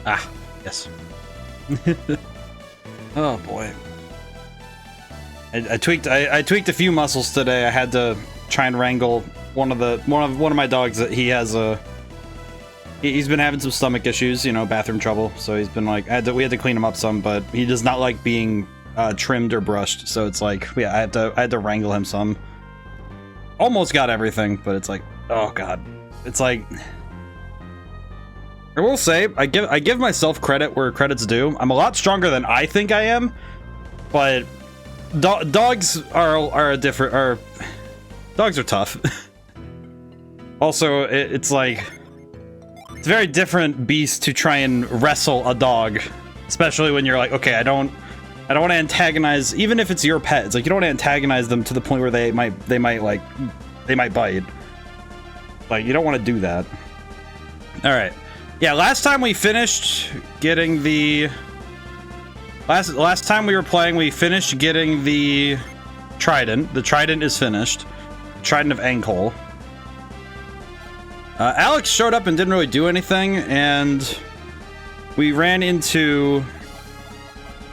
Ah, yes. Oh boy. I tweaked a few muscles today. I had to try and wrangle one of my dogs that he has he's been having some stomach issues, you know, bathroom trouble. So he's been like, we had to clean him up some, but he does not like being trimmed or brushed. So it's like, yeah, I had to wrangle him some. Almost got everything, but it's like, oh god, it's like. I will say, I give myself credit where credit's due. I'm a lot stronger than I think I am, but dogs are dogs are tough. Also, it's like it's a very different beast to try and wrestle a dog, especially when you're like, okay, I don't want to antagonize, even if it's your pet. It's like you don't want to antagonize them to the point where they might bite. Like you don't want to do that. All right. Yeah, last time we finished getting the last time we were playing, we finished getting the trident. The trident is finished. Trident of Ankhol. Alex showed up and didn't really do anything, and we ran into.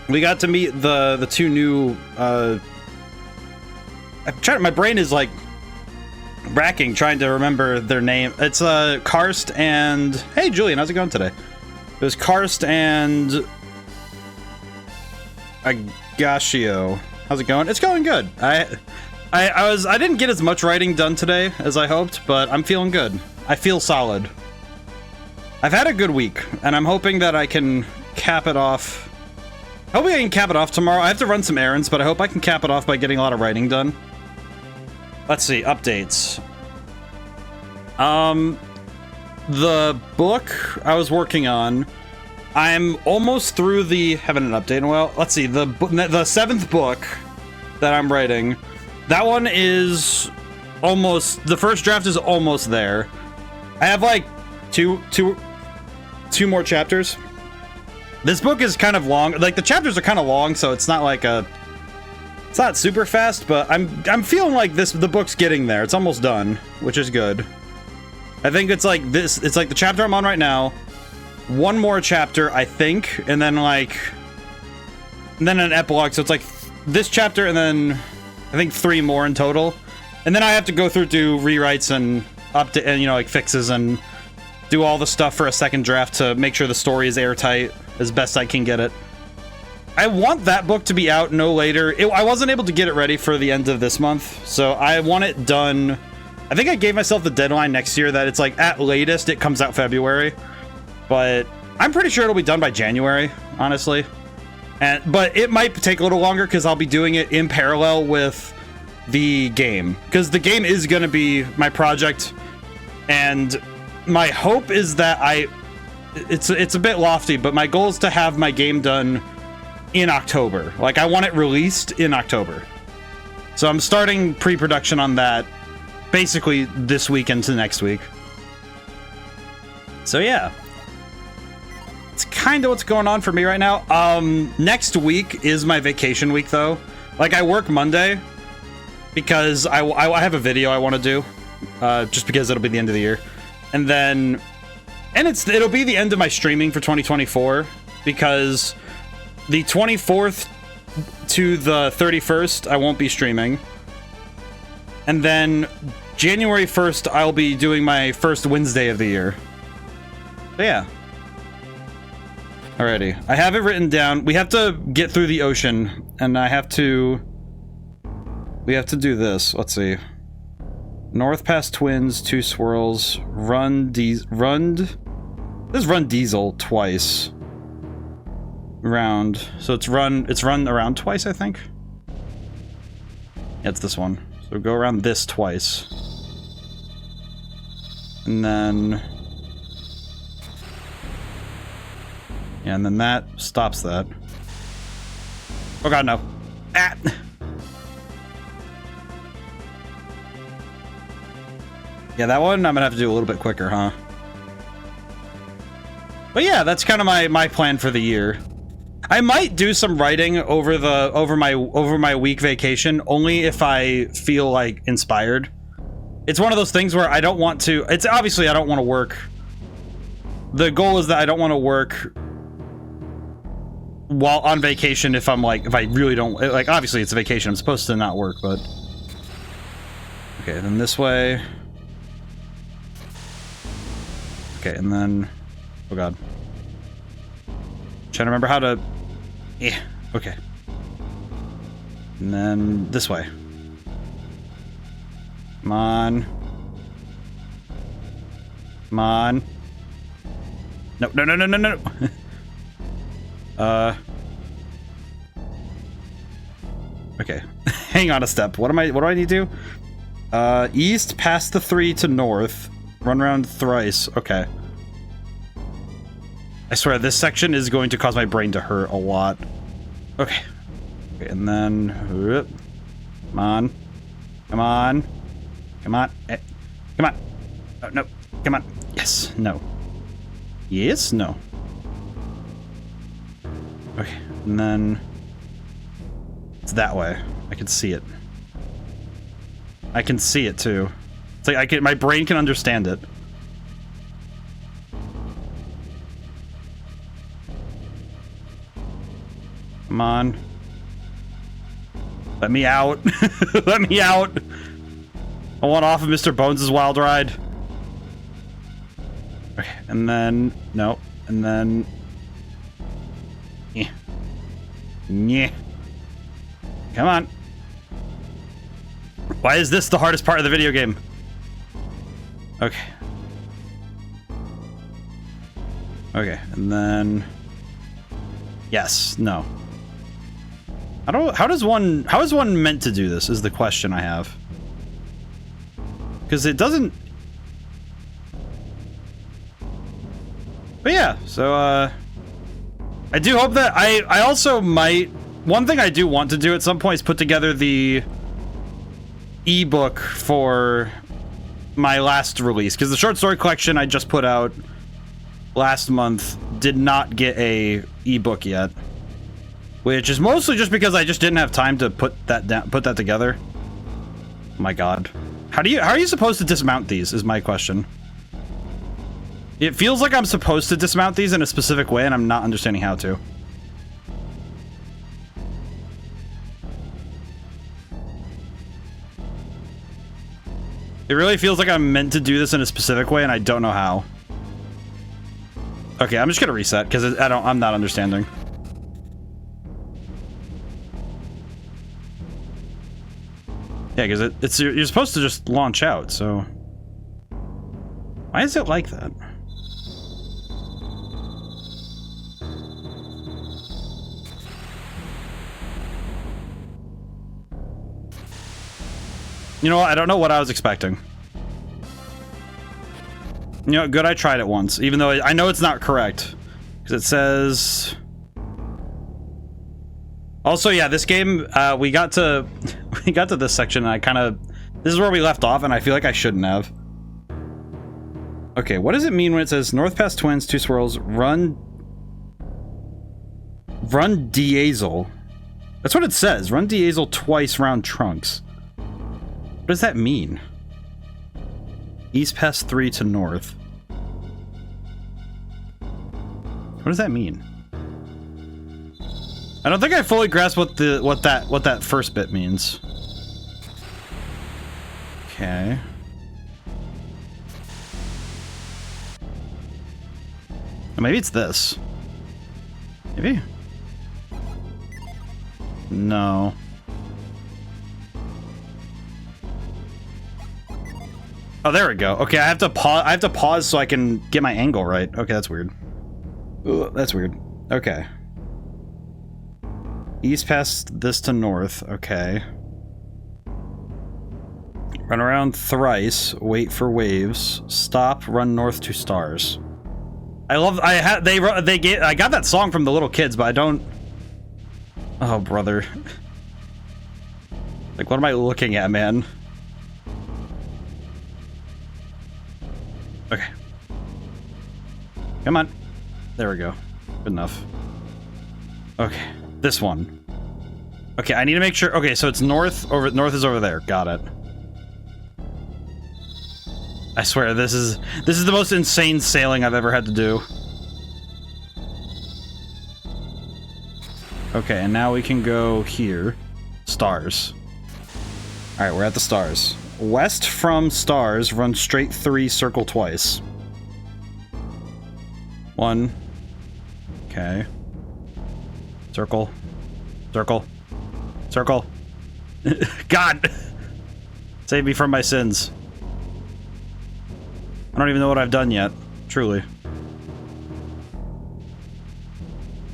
We got to meet the two new. I'm trying. My brain is like racking trying to remember their name. It's Karst and hey Julian, how's it going today? It was Karst and Agashio. How's it going? It's going good. I didn't get as much writing done today as I hoped, but I'm feeling good. I feel solid. I've had a good week, and I'm hoping that I can cap it off. Hopefully I can cap it off tomorrow. I have to run some errands, but I hope I can cap it off by getting a lot of writing done. Let's see, updates. The book I was working on, I'm almost through the, haven't an update in a while. Let's see, the 7th book that I'm writing, that one is almost, the first draft is almost there. I have like two more chapters. This book is kind of long, like the chapters are kind of long, so it's not like it's not super fast, but I'm feeling like the book's getting there. It's almost done, which is good. I think it's like this. It's like the chapter I'm on right now. One more chapter, I think, and then an epilogue. So it's like this chapter, and then I think 3 more in total. And then I have to go through do rewrites and update, and like fixes and do all the stuff for a second draft to make sure the story is airtight as best I can get it. I want that book to be out no later. I wasn't able to get it ready for the end of this month, so I want it done. I think I gave myself the deadline next year that it's like at latest it comes out February, but I'm pretty sure it'll be done by January, honestly. But it might take a little longer because I'll be doing it in parallel with the game, because the game is going to be my project, and my hope is that it's a bit lofty, but my goal is to have my game done in October. Like, I want it released in October. So I'm starting pre-production on that basically this week into next week. So yeah. It's kind of what's going on for me right now. Next week is my vacation week though. Like, I work Monday because I have a video I want to do. Just because it'll be the end of the year. And then it'll be the end of my streaming for 2024 because the 24th to the 31st, I won't be streaming. And then January 1st, I'll be doing my first Wednesday of the year. So yeah. Alrighty. I have it written down. We have to get through the ocean, and we have to do this. Let's see. North past Twins, 2 swirls, run diesel twice. Round. So it's run around twice, I think. Yeah, it's this one. So go around this twice. And then yeah, and then that stops that. Oh god, no. Ah! Yeah, that one I'm gonna have to do a little bit quicker, huh? But yeah, that's kind of my plan for the year. I might do some writing over my week vacation, only if I feel like inspired. It's one of those things where I don't want to. It's obviously I don't want to work. The goal is that I don't want to work while on vacation if I'm like, if I really don't, like, obviously it's a vacation, I'm supposed to not work, but... Okay, then this way. Okay, and then... Oh god. Trying to remember how to... Yeah, okay. And then this way. Come on. Come on. No, no, no, no, no, no. Okay. Hang on a step. What do I need to do? East, past the 3 to north. Run around thrice. Okay. I swear, this section is going to cause my brain to hurt a lot. Okay. Okay, and then... Come on. Come on. Come on. Come on. Oh, no. Come on. Yes. No. Yes. No. Okay. And then... It's that way. I can see it. I can see it, too. It's like my brain can understand it. Come on. Let me out. Let me out. I want off of Mr. Bones' wild ride. Okay, and then... No. And then... Yeah. Yeah. Come on. Why is this the hardest part of the video game? Okay. Okay, and then... Yes. No. I don't... How is one meant to do this, is the question I have. Because it doesn't... But yeah, so, I do hope that... I also might... One thing I do want to do at some point is put together the ebook for my last release. Because the short story collection I just put out last month did not get a ebook yet. Which is mostly just because I just didn't have time to put that together. Oh my god. How are you supposed to dismount these, is my question. It feels like I'm supposed to dismount these in a specific way, and I'm not understanding how to. It really feels like I'm meant to do this in a specific way, and I don't know how. Okay, I'm just gonna reset, because I'm not understanding. Yeah, because you're supposed to just launch out, so... Why is it like that? You know what? I don't know what I was expecting. You know, good, I tried it once, even though I know it's not correct. Because it says... Also, yeah, this game, we got to this section, and I kind of... This is where we left off, and I feel like I shouldn't have. Okay, what does it mean when it says North past Twins, 2 swirls, run diesel? That's what it says. Run diesel twice round trunks. What does that mean? East past 3 to north. What does that mean? I don't think I fully grasp what that first bit means. Okay. Maybe it's this. Maybe? No. Oh, there we go. Okay, I have to pause so I can get my angle right. Okay, that's weird. Ugh, that's weird. Okay. East past this to north. Okay. Run around thrice. Wait for waves. Stop. Run north to stars. I got that song from the little kids, but I don't... Oh, brother. Like, what am I looking at, man? Okay. Come on. There we go. Good enough. Okay. This one. Okay, I need to make sure... Okay, so it's north is over there. Got it. I swear, this is the most insane sailing I've ever had to do. Okay, and now we can go here. Stars. Alright, we're at the stars. West from stars, run straight 3, circle twice. 1. Okay. Circle. Circle. Circle. God! Save me from my sins. I don't even know what I've done yet. Truly. I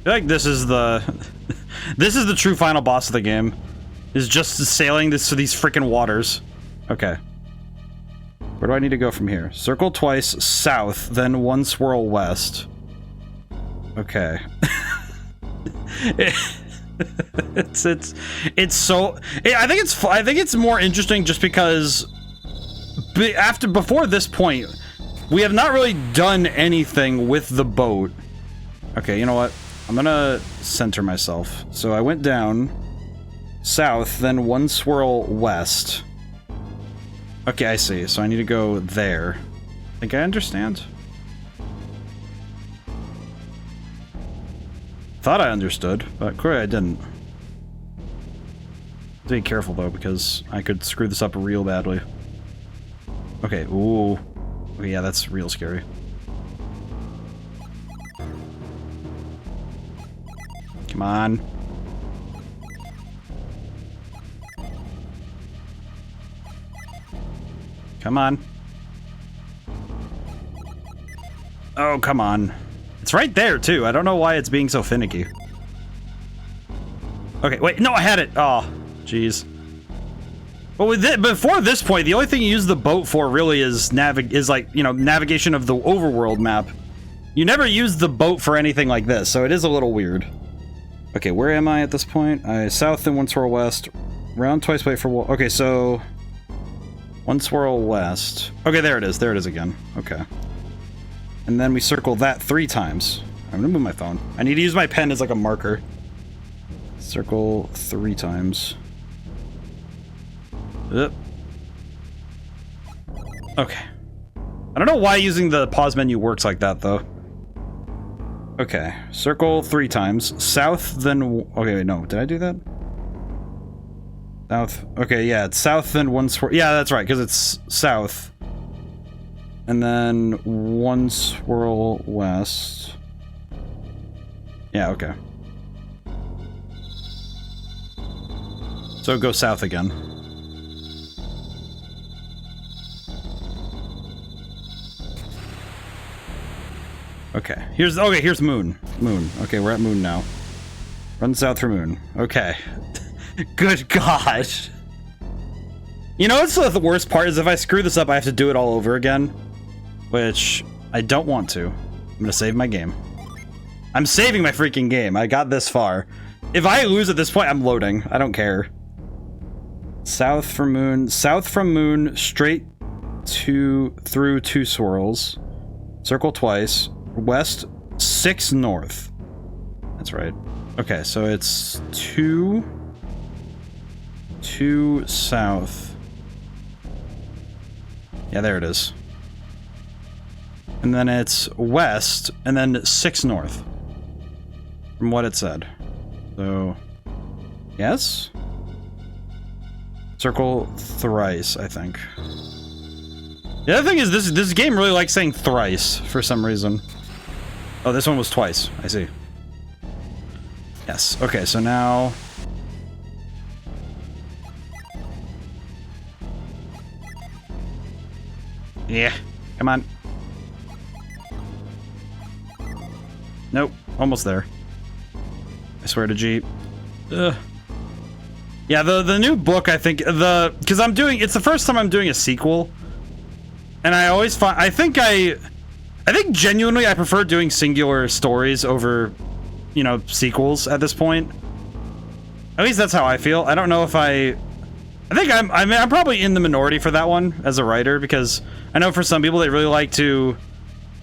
feel like this is the... this is the true final boss of the game. Is just sailing this to these freaking waters. Okay. Where do I need to go from here? Circle twice south, then 1 swirl west. Okay. it's so... I think it's more interesting just because before this point, we have not really done anything with the boat. Okay, you know what? I'm gonna center myself. So I went down south, then 1 swirl west. Okay, I see. So I need to go there. I think I understand. Thought I understood, but clearly I didn't. Be careful though, because I could screw this up real badly. Okay, ooh. Oh, yeah, that's real scary. Come on. Come on. Oh, come on. It's right there, too. I don't know why it's being so finicky. Okay, wait. No, I had it. Oh, jeez. But with it, before this point, the only thing you use the boat for really is like, you know, navigation of the overworld map. You never use the boat for anything like this, so it is a little weird. Okay, where am I at this point? South and 1 swirl west. Round twice, wait for... Okay, so... 1 swirl west. Okay, there it is. There it is again. Okay. And then we circle that 3 times. I'm gonna move my phone. I need to use my pen as like a marker. Circle 3 times. Yep. Okay. I don't know why using the pause menu works like that, though. Okay. Circle 3 times. South, then... Okay, wait, no. Did I do that? South. Okay, yeah, it's south, then 1 swirl... Yeah, that's right, because it's south. And then 1 swirl west. Yeah, okay. So go south again. Okay, here's moon. Moon. Okay, we're at moon now. Run south for moon. Okay. Good God. You know what's the worst part is if I screw this up, I have to do it all over again. Which I don't want to. I'm gonna save my game. I'm saving my freaking game. I got this far. If I lose at this point, I'm loading. I don't care. South from moon. South from moon, straight through 2 swirls. Circle twice. West, 6 north. That's right. Okay, so it's 2 south. Yeah, there it is. And then it's west, and then 6 north. From what it said. So, yes? Circle thrice, I think. The other thing is this game really likes saying thrice for some reason. Oh, this one was twice. I see. Yes. Okay, so now... Yeah. Come on. Nope. Almost there. I swear to Jeep. Ugh. Yeah, the new book, I think... Because I'm doing... It's the first time I'm doing a sequel. And I always find... I think genuinely I prefer doing singular stories over, you know, sequels at this point. At least that's how I feel. I don't know if I think I'm probably in the minority for that one as a writer, because I know for some people they really like to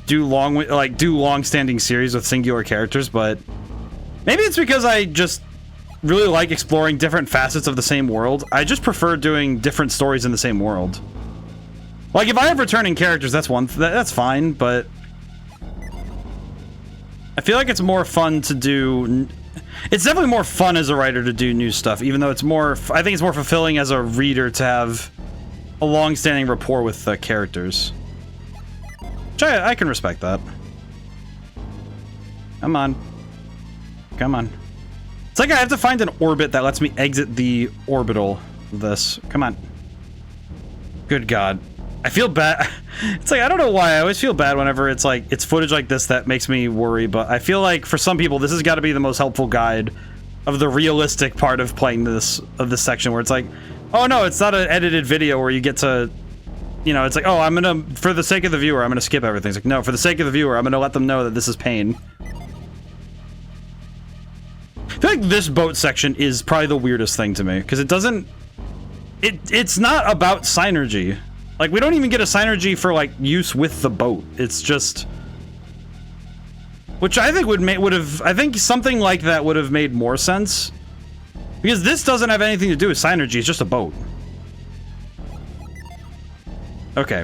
do long-standing series with singular characters, but maybe it's because I just really like exploring different facets of the same world. I just prefer doing different stories in the same world. Like, if I have returning characters, that's fine, but I feel like it's more fun to do it's definitely more fun as a writer to do new stuff, even though it's more, I think it's more fulfilling as a reader to have a long-standing rapport with the characters. Which I can respect that. Come on. Come on. It's like I have to find an orbit that lets me exit the orbital of this. Come on. Good God. I feel bad. It's like, I don't know why. I always feel bad whenever it's like, it's footage like this that makes me worry, but I feel like for some people, this has got to be the most helpful guide of the realistic part of playing this section, where it's like, oh no, it's not an edited video where you get to, you know, it's like, oh, I'm gonna, for the sake of the viewer, I'm gonna skip everything. It's like, no, for the sake of the viewer, I'm gonna let them know that this is pain. I feel like this boat section is probably the weirdest thing to me, because it doesn't, it's not about synergy. Like, we don't even get a synergy for, like, use with the boat. It's just... Which I think I think something like that would have made more sense. Because this doesn't have anything to do with synergy, it's just a boat. Okay.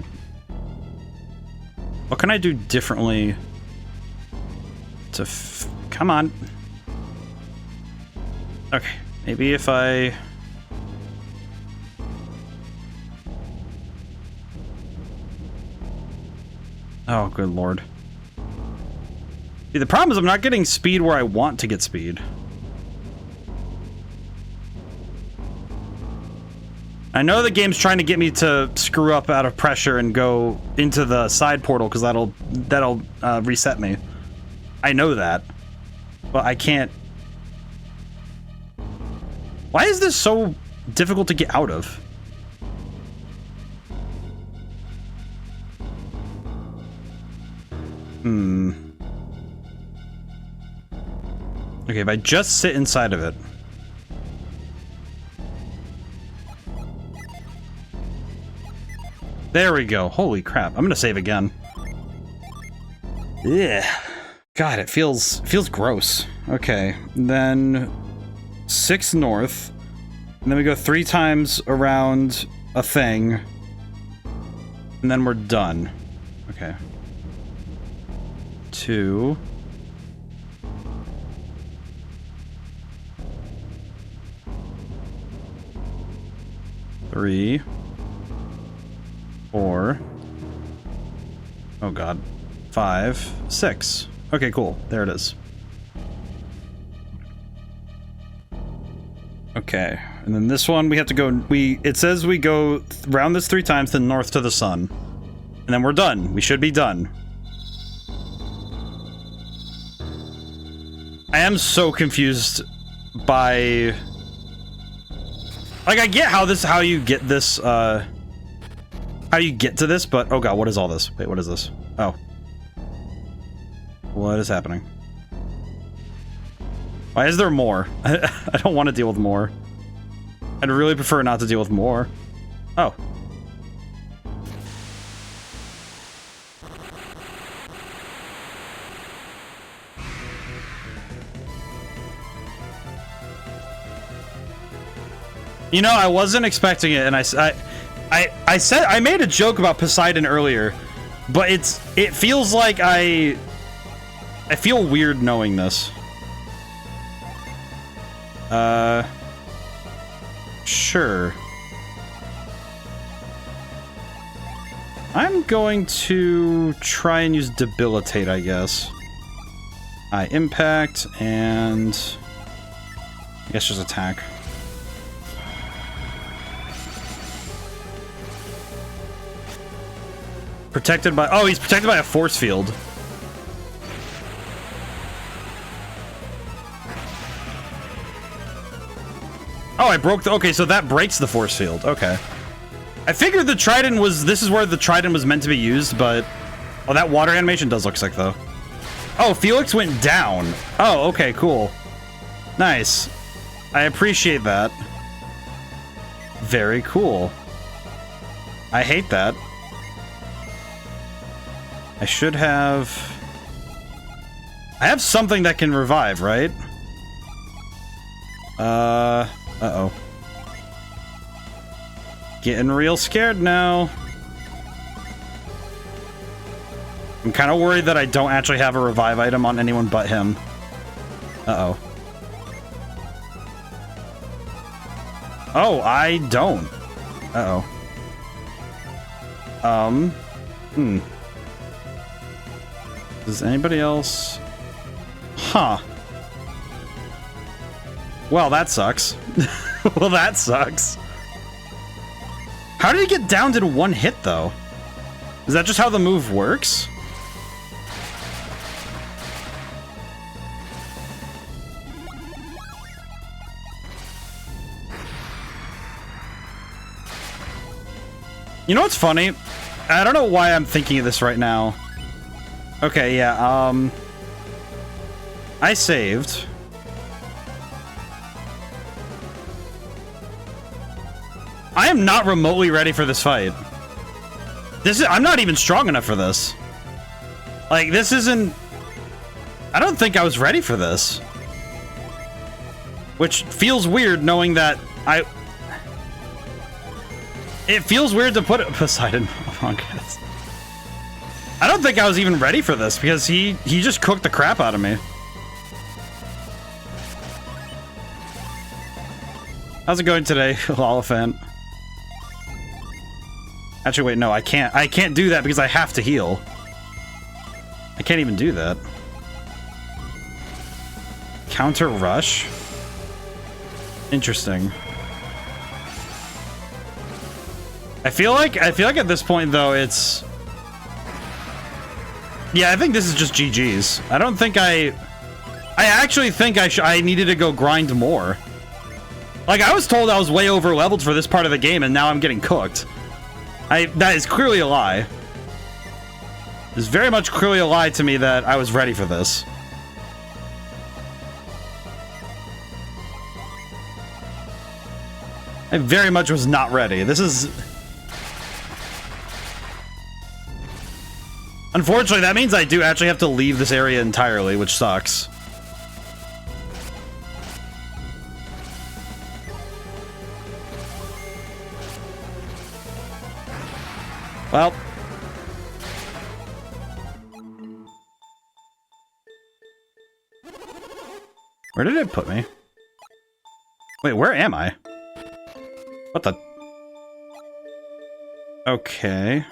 What can I do differently to come on. Okay, maybe if I... Oh, good lord. See, the problem is I'm not getting speed where I want to get speed. I know the game's trying to get me to screw up out of pressure and go into the side portal, because that'll reset me. I know that. But I can't... Why is this so difficult to get out of? Okay, if I just sit inside of it. There we go. Holy crap. I'm gonna save again. Yeah. God, it feels gross. Okay, then 6 north. And then we go 3 times around a thing. And then we're done. Okay. 2. 3. 4. Oh god. 5. 6. Okay, cool. There it is. Okay, and then this one we have to go. It says we go round this 3 times, then north to the sun, and then we're done. We should be done. I am so confused by, like, I get how you get this, how you get to this, but oh god, what is all this? Wait, what is this? Oh, what is happening? Why is there more? I don't want to deal with more. I'd really prefer not to deal with more. Oh. You know, I wasn't expecting it, and I said I made a joke about Poseidon earlier, but it feels like I feel weird knowing this. Sure. I'm going to try and use debilitate, I guess. Impact and I guess just attack. Protected by, oh, he's protected by a force field. Oh, I broke the, okay, so that breaks the force field. Okay. I figured the trident was, this is where the trident was meant to be used, but, oh, that water animation does look sick though. Oh, Felix went down. Oh, okay, cool. Nice. I appreciate that. Very cool. I hate that. I should have... I have something that can revive, right? Uh-oh. Getting real scared now. I'm kind of worried that I don't actually have a revive item on anyone but him. Uh-oh. Oh, I don't. Uh-oh. Does anybody else? Huh. Well, that sucks. Well, that sucks. How did he get down to one hit, though? Is that just how the move works? You know what's funny? I don't know why I'm thinking of this right now. Okay, yeah, I saved. I am not remotely ready for this fight. I'm not even strong enough for this. Like, this isn't... I don't think I was ready for this. Which feels weird knowing that it feels weird to put Poseidon among us. I don't think I was even ready for this because he just cooked the crap out of me. How's it going today, Lolifant? Actually, wait, no, I can't do that because I have to heal. I can't even do that. Counter rush? Interesting. I feel like at this point though it's... Yeah, I think this is just GG's. I don't think I actually think I needed to go grind more. Like, I was told I was way over leveled for this part of the game and now I'm getting cooked. That is clearly a lie. It's very much clearly a lie to me that I was ready for this. I very much was not ready. This is... Unfortunately, that means I do actually have to leave this area entirely, which sucks. Well. Where did it put me? Wait, where am I? What the? Okay.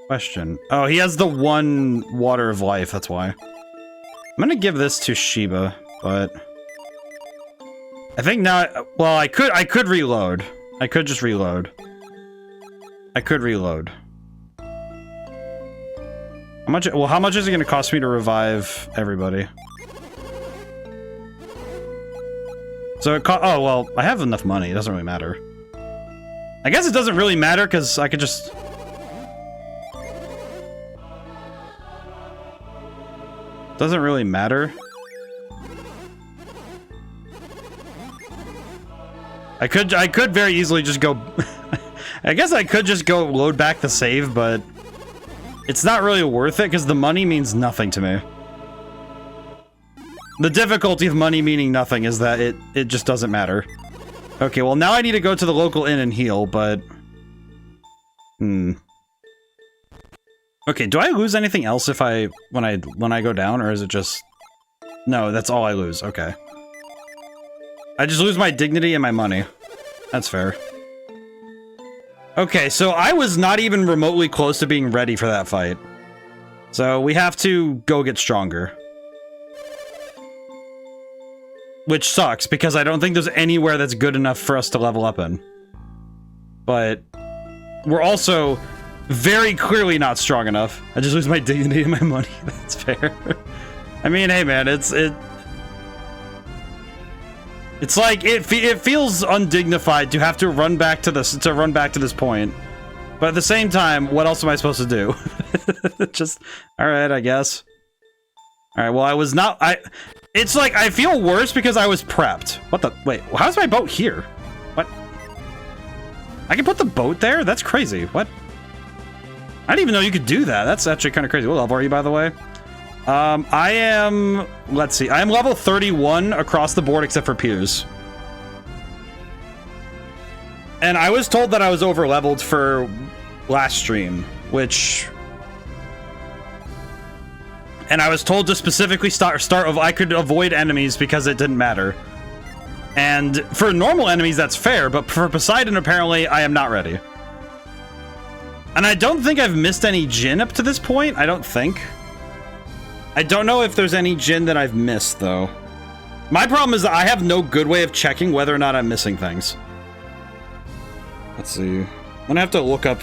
Question. Oh, he has the one water of life, that's why. I'm gonna give this to Shiba, but... I think now... Well, I could reload. I could just reload. I could reload. How much... Well, how much is it gonna cost me to revive everybody? So it oh, well, I have enough money. It doesn't really matter. I guess it doesn't really matter, because I could just... Doesn't really matter. I could very easily just go... I guess I could just go load back the save, but... It's not really worth it, because the money means nothing to me. The difficulty of money meaning nothing is that it just doesn't matter. Okay, well now I need to go to the local inn and heal, but... Okay, do I lose anything else if when I go down, or is it just... No, that's all I lose, okay. I just lose my dignity and my money. That's fair. Okay, so I was not even remotely close to being ready for that fight. So we have to go get stronger. Which sucks, because I don't think there's anywhere that's good enough for us to level up in. But we're also very clearly not strong enough. I just lose my dignity and my money. That's fair. I mean, hey man, it's like it feels undignified to have to run back to this point. But at the same time, what else am I supposed to do? Just all right, I guess. All right, well, I was not it's like I feel worse because I was prepped. What the wait, how's my boat here? What? I can put the boat there? That's crazy. What? I didn't even know you could do that. That's actually kind of crazy. What level are you, by the way? I am, let's see, I am level 31 across the board except for Pews. And I was told that I was over leveled for last stream, which... And I was told to specifically start I could avoid enemies because it didn't matter. And for normal enemies, that's fair, but for Poseidon, apparently, I am not ready. And I don't think I've missed any Djinn up to this point. I don't think. I don't know if there's any Djinn that I've missed, though. My problem is that I have no good way of checking whether or not I'm missing things. Let's see. I'm gonna have to look up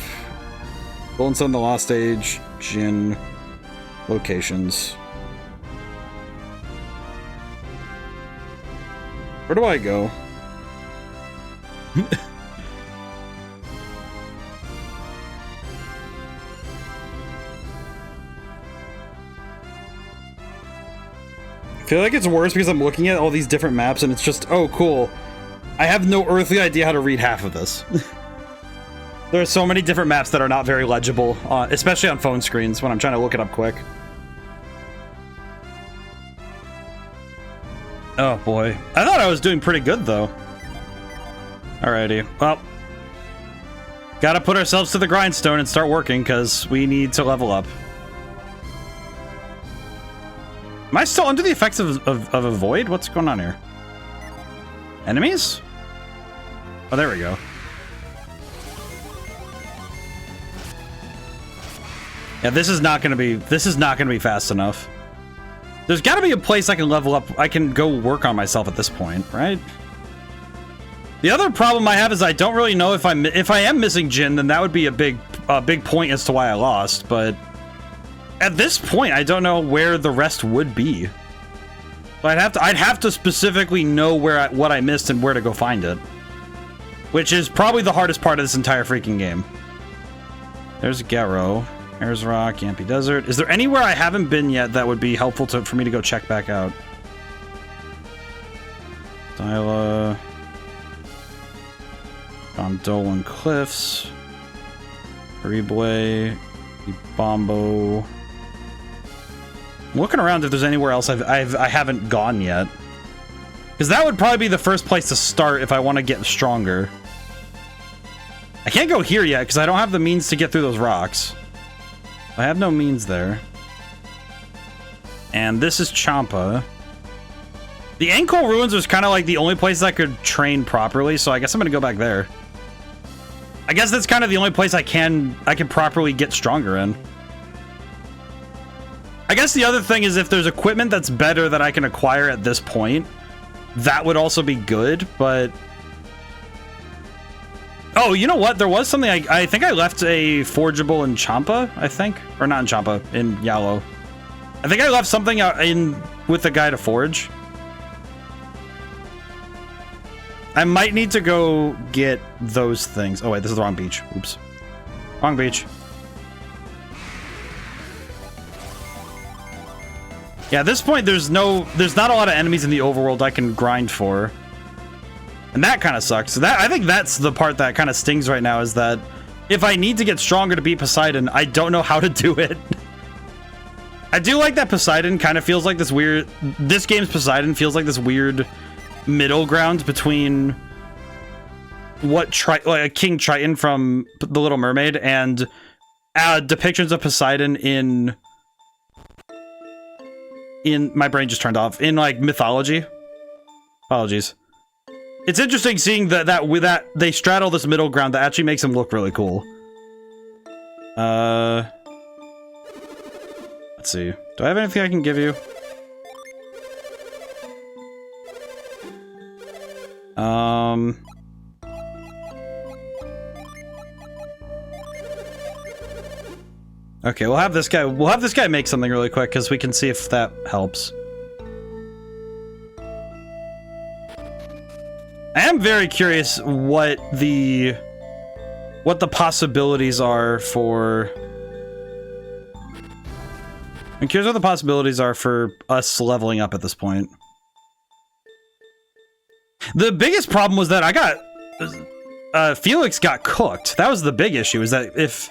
Golden Sun, the Lost Age, Djinn, locations. Where do I go? I feel like it's worse because I'm looking at all these different maps and it's just, oh, cool. I have no earthly idea how to read half of this. There are so many different maps that are not very legible, especially on phone screens when I'm trying to look it up quick. Oh boy. I thought I was doing pretty good though. Alrighty. Well, gotta put ourselves to the grindstone and start working because we need to level up. Am I still under the effects of a void? What's going on here? Enemies? Oh, there we go. Yeah, this is not gonna be fast enough. There's gotta be a place I can level up. I can go work on myself at this point, right? The other problem I have is I don't really know if I am missing Djinn, then that would be a big point as to why I lost, but at this point, I don't know where the rest would be. I'd have to specifically know what I missed and where to go find it, which is probably the hardest part of this entire freaking game. There's Garo, Ayers Rock, Yampi Desert. Is there anywhere I haven't been yet that would be helpful for me to go check back out? Eidola, Gondolin Cliffs, Ribwe, Bombo. I'm looking around if there's anywhere else I haven't gone yet, because that would probably be the first place to start if I want to get stronger. I can't go here yet because I don't have the means to get through those rocks. I have no means there. And this is Champa. The Ankol Ruins was kind of like the only place I could train properly, so I guess I'm gonna go back there. I guess that's kind of the only place I can properly get stronger in. I guess the other thing is if there's equipment that's better that I can acquire at this point, that would also be good, but... Oh, you know what? There was something I think I left a forgeable in Champa, I think. Or not in Champa, in Yalo. I think I left something out with the guy to forge. I might need to go get those things. Oh wait, this is the wrong beach. Oops. Wrong beach. Yeah, at this point, there's not a lot of enemies in the overworld I can grind for. And that kind of sucks. So I think that's the part that kind of stings right now, is that if I need to get stronger to beat Poseidon, I don't know how to do it. I do like that Poseidon kind of feels like this weird... This game's Poseidon feels like this weird middle ground between what like King Triton from The Little Mermaid and depictions of Poseidon in my brain just turned off, in like mythology. Apologies. It's interesting seeing that they straddle this middle ground that actually makes them look really cool. Let's see. Do I have anything I can give you? Okay, we'll have this guy make something really quick because we can see if that helps. I am very curious what the possibilities are for... I'm curious what the possibilities are for us leveling up at this point. The biggest problem was that I got... Felix got cooked. That was the big issue, is that if...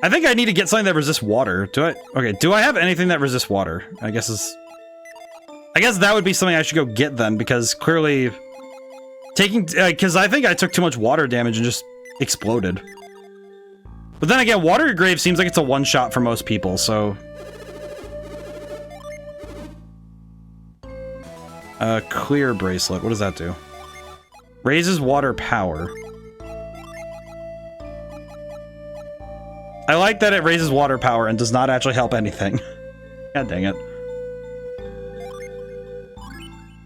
I think I need to get something that resists water. Okay, do I have anything that resists water? I guess that would be something I should go get then, because clearly... because I think I took too much water damage and just exploded. But then again, Water Your Grave seems like it's a one-shot for most people, so... Clear bracelet. What does that do? Raises water power. I like that it raises water power and does not actually help anything. God dang it.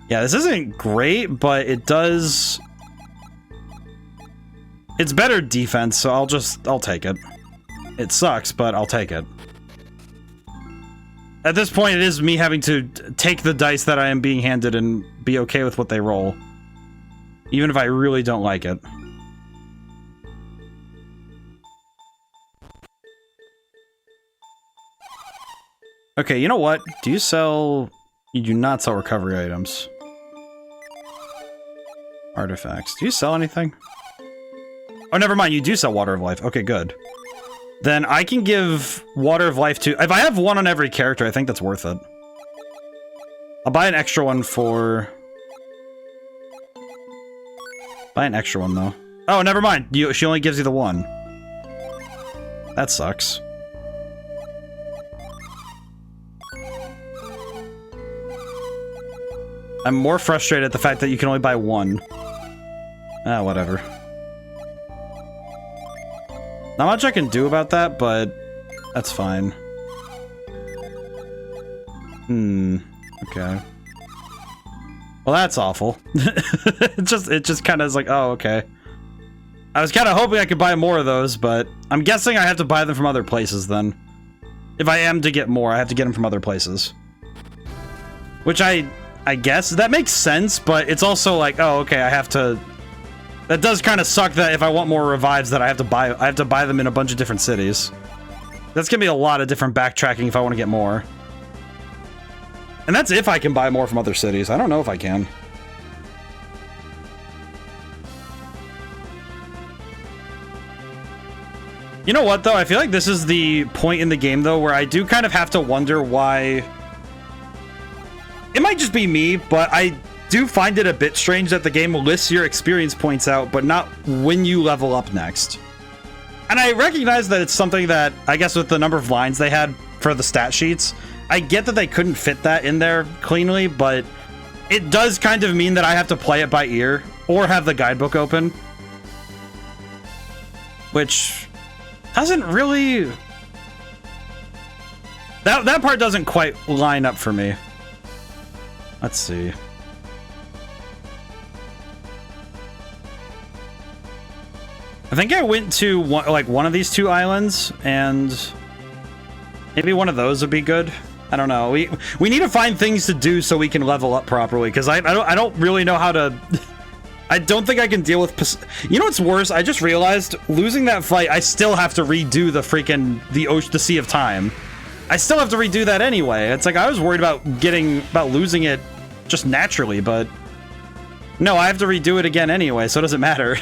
Yeah, this isn't great, but it does... It's better defense, so I'll take it. It sucks, but I'll take it. At this point, it is me having to take the dice that I am being handed and be okay with what they roll. Even if I really don't like it. Okay, you know what? Do you sell... You do not sell recovery items. Artifacts. Do you sell anything? Oh, never mind. You do sell Water of Life. Okay, good. Then I can give Water of Life to... If I have one on every character, I think that's worth it. I'll buy an extra one for... Buy an extra one, though. Oh, never mind. She only gives you the one. That sucks. I'm more frustrated at the fact that you can only buy one. Ah, whatever. Not much I can do about that, but that's fine. Okay. Well, that's awful. it just kind of is like, oh, okay. I was kind of hoping I could buy more of those, but I'm guessing I have to buy them from other places then. If I am to get more, I have to get them from other places. Which I guess that makes sense, but it's also like, oh, okay, I have to... That does kind of suck that if I want more revives that I have to buy them in a bunch of different cities. That's gonna be a lot of different backtracking if I want to get more. And that's if I can buy more from other cities. I don't know if I can. You know what, though? I feel like this is the point in the game, though, where I do kind of have to wonder why... It might just be me, but I do find it a bit strange that the game lists your experience points out, but not when you level up next. And I recognize that it's something that, I guess with the number of lines they had for the stat sheets, I get that they couldn't fit that in there cleanly, but it does kind of mean that I have to play it by ear, or have the guidebook open. Which doesn't really... That part doesn't quite line up for me. Let's see. I think I went to one of these two islands, and maybe one of those would be good. I don't know. We need to find things to do so we can level up properly, because I don't really know how to... I don't think I can deal with... You know what's worse? I just realized, losing that fight, I still have to redo the freaking... the Sea of Time. I still have to redo that anyway. It's like, I was worried about losing it just naturally, but... No, I have to redo it again anyway, so it doesn't matter.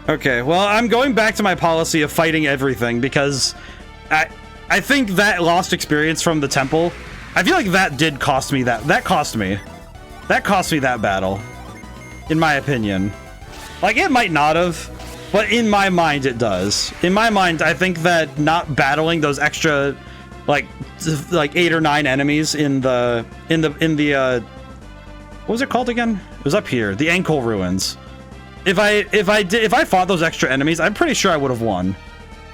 Okay, well, I'm going back to my policy of fighting everything, because I think that lost experience from the temple, I feel like that did cost me that. That cost me that battle, in my opinion. Like, it might not have, but in my mind it does. In my mind, I think that not battling those extra, like 8 or 9 enemies in the what was it called again? It was up here, the Ankle Ruins. If I fought those extra enemies, I'm pretty sure I would have won.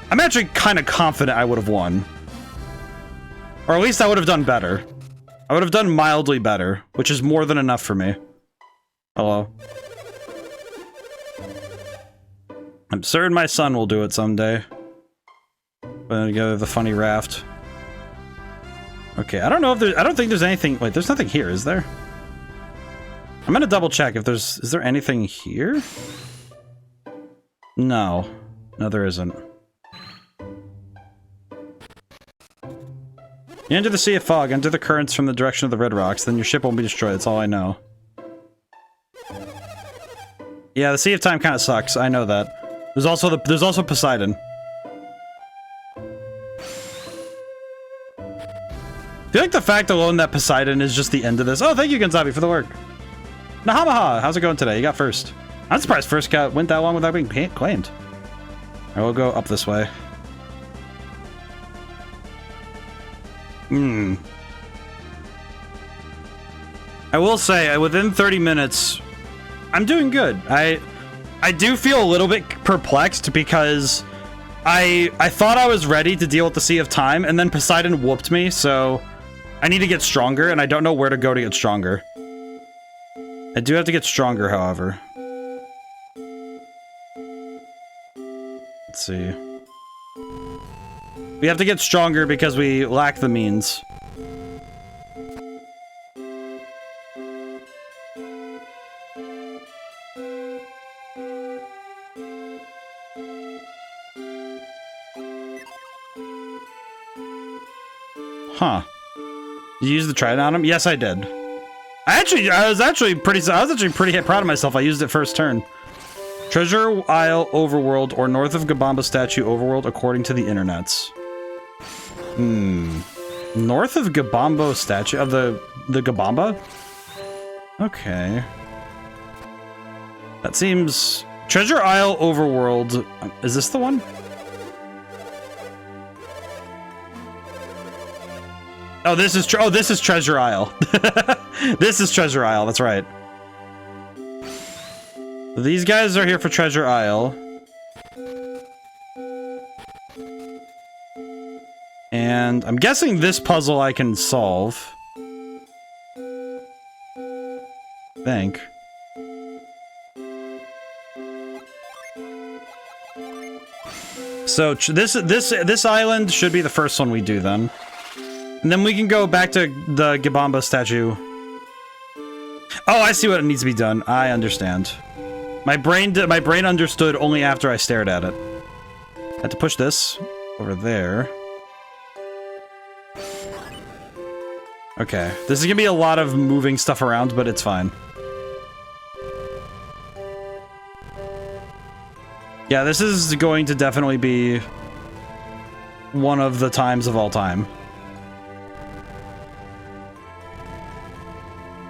I'm actually kind of confident I would have won. Or at least I would have done better. I would have done mildly better, which is more than enough for me. Hello. I'm certain my son will do it someday. Put together the funny raft. Okay, I don't know if there's... I don't think there's anything... Wait, there's nothing here, is there? I'm gonna double check if there's... Is there anything here? No. No, there isn't. You enter the Sea of Fog, enter the currents from the direction of the Red Rocks, then your ship won't be destroyed, that's all I know. Yeah, the Sea of Time kind of sucks, I know that. There's also Poseidon. I feel like the fact alone that Poseidon is just the end of this... Oh, thank you, Gonzabi, for the work. Nahamaha, how's it going today? You got first. I'm surprised first went that long without being claimed. I will go up this way. I will say, within 30 minutes, I'm doing good. I do feel a little bit perplexed because I thought I was ready to deal with the Sea of Time, and then Poseidon whooped me, so I need to get stronger, and I don't know where to go to get stronger. I do have to get stronger, however. Let's see. We have to get stronger because we lack the means. Huh. Did you use the trident on him? Yes, I did. I was actually pretty proud of myself. I used it first turn. Treasure Isle Overworld or north of Gabamba Statue Overworld according to the internets. North of Gabambo Statue of the Gabamba? Okay. That seems Treasure Isle Overworld. Is this the one? Oh, this is Treasure Isle. This is Treasure Isle, that's right. These guys are here for Treasure Isle. And I'm guessing this puzzle I can solve. I think. So this island should be the first one we do then. And then we can go back to the Gabamba statue. Oh, I see what needs to be done. I understand. My brain understood only after I stared at it. I had to push this over there. Okay, this is gonna be a lot of moving stuff around, but it's fine. Yeah, this is going to definitely be one of the times of all time.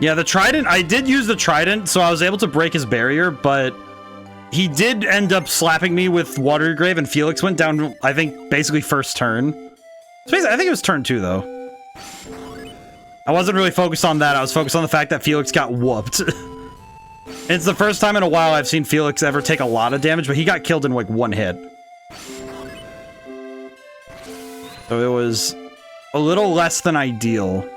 Yeah, the trident, I did use the trident, so I was able to break his barrier, but he did end up slapping me with Watery Grave, and Felix went down, I think, basically first turn. I think it was turn 2, though. I wasn't really focused on that, I was focused on the fact that Felix got whooped. It's the first time in a while I've seen Felix ever take a lot of damage, but he got killed in, like, one hit. So it was a little less than ideal.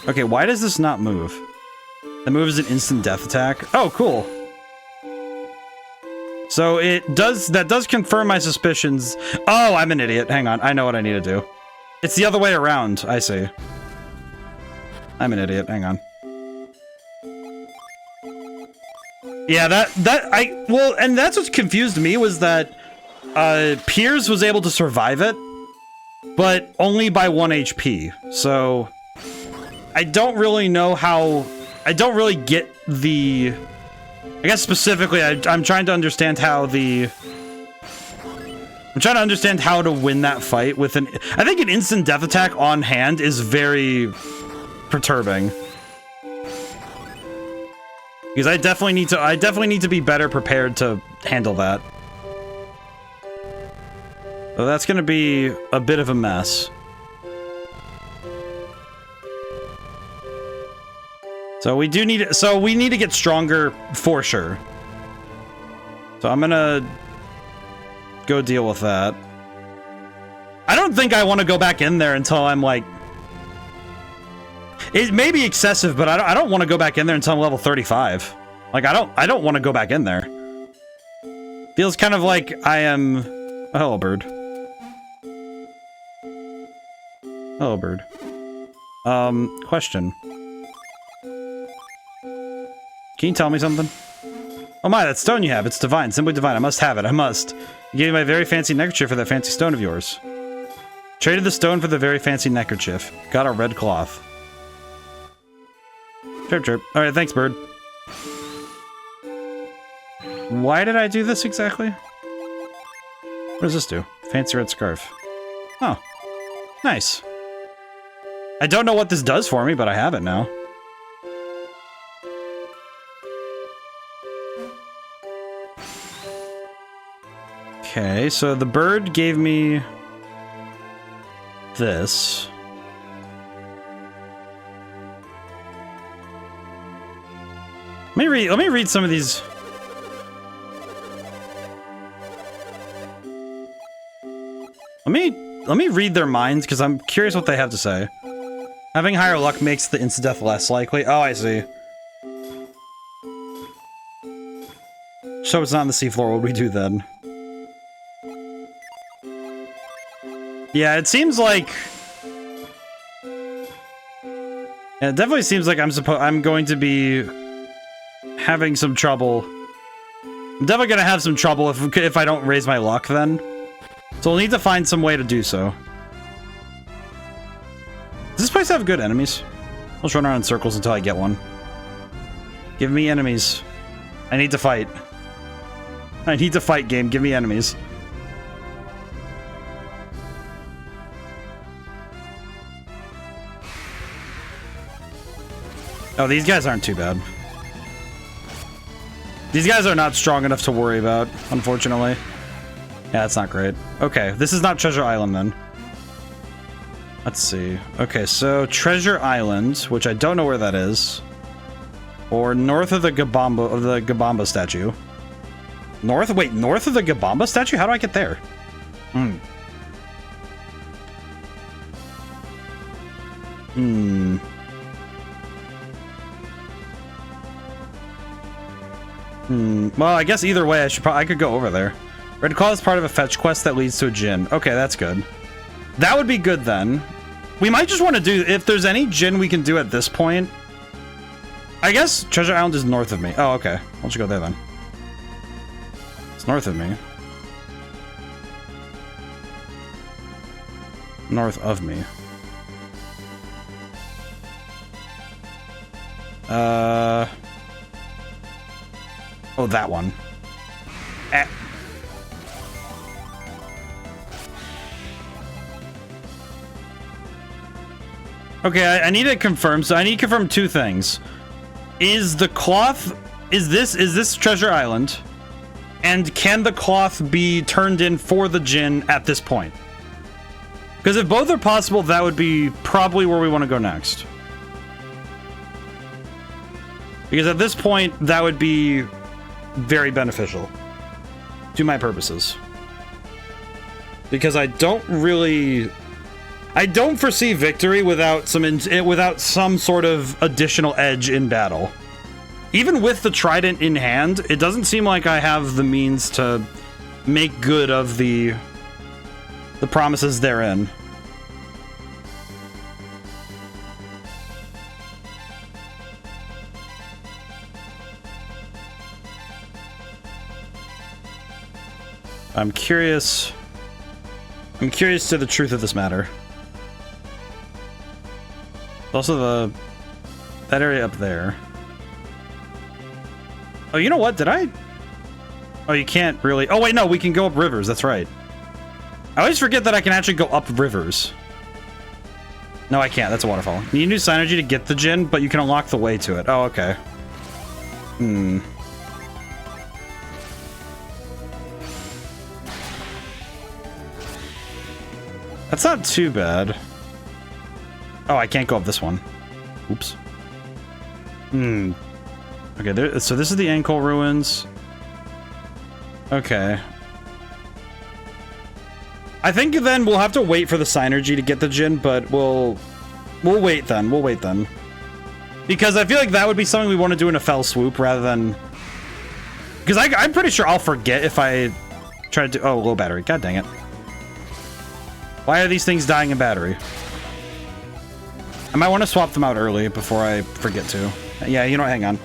Okay, why does this not move? That moves an instant death attack. Oh, cool. So that does confirm my suspicions. Oh, I'm an idiot. Hang on, I know what I need to do. It's the other way around, I see. I'm an idiot, hang on. Yeah, well, and that's what confused me, was that Piers was able to survive it, but only by 1 HP, so I don't really know how, I don't really get the, I guess specifically, I'm trying to understand how the, I'm trying to understand how to win that fight with an, I think an instant death attack on hand is very perturbing. Because I definitely need to be better prepared to handle that. So that's gonna be a bit of a mess. So we need to get stronger for sure. So I'm gonna go deal with that. I don't think I want to go back in there until I'm like, it may be excessive, but I don't want to go back in there until I'm level 35. Like I don't want to go back in there. Feels kind of like I am. Oh, hello, bird. Hello, bird. Question. Can you tell me something? Oh my, that stone you have, it's divine, simply divine. I must have it, I must. You gave me my very fancy neckerchief for that fancy stone of yours. Traded the stone for the very fancy neckerchief. Got a red cloth. Chirp chirp. Alright, thanks, bird. Why did I do this exactly? What does this do? Fancy red scarf. Oh. Nice. I don't know what this does for me, but I have it now. Okay, so the bird gave me this. Let me read some of these. Let me read their minds, because I'm curious what they have to say. Having higher luck makes the insta-death less likely. Oh, I see. So it's not on the seafloor. What would we do then? Yeah, it seems like... Yeah, it definitely seems like I'm going to be having some trouble. I'm definitely going to have some trouble if I don't raise my luck then. So we'll need to find some way to do so. Does this place have good enemies? I'll just run around in circles until I get one. Give me enemies. I need to fight. I need to fight, game. Give me enemies. Oh, these guys aren't too bad. These guys are not strong enough to worry about, unfortunately. Yeah, that's not great. Okay, this is not Treasure Island then. Let's see. Okay, so Treasure Island, which I don't know where that is. Or north of the Gabamba statue. North? Wait, north of the Gabamba statue? How do I get there? Well, I guess either way, I could go over there. Red Claw is part of a fetch quest that leads to a Djinn. Okay, that's good. That would be good then. We might just want to do, if there's any Djinn we can do at this point. I guess Treasure Island is north of me. Oh, okay. I'll just go there then. It's north of me. North of me. Oh, that one. Okay, I need to confirm. So I need to confirm two things. Is the cloth... Is this Treasure Island? And can the cloth be turned in for the Djinn at this point? Because if both are possible, that would be probably where we want to go next. Because at this point, that would be very beneficial to my purposes. Because I don't foresee victory without some sort of additional edge in battle. Even with the trident in hand, it doesn't seem like I have the means to make good of the promises therein. I'm curious to the truth of this matter. Also that area up there. Oh, you know what? Did I? Oh, you can't really. Oh, wait, no, we can go up rivers. That's right. I always forget that I can actually go up rivers. No, I can't. That's a waterfall. You need new synergy to get the Djinn, but you can unlock the way to it. Oh, okay. That's not too bad. Oh, I can't go up this one. Oops. Okay, so this is the Ankle Ruins. Okay. I think then we'll have to wait for the synergy to get the Djinn, but we'll wait then. We'll wait then. Because I feel like that would be something we want to do in a fell swoop rather than... Because I'm pretty sure I'll forget if I try to do... Oh, low battery. God dang it. Why are these things dying in battery? I might want to swap them out early before I forget to. Yeah, you know what? Hang on.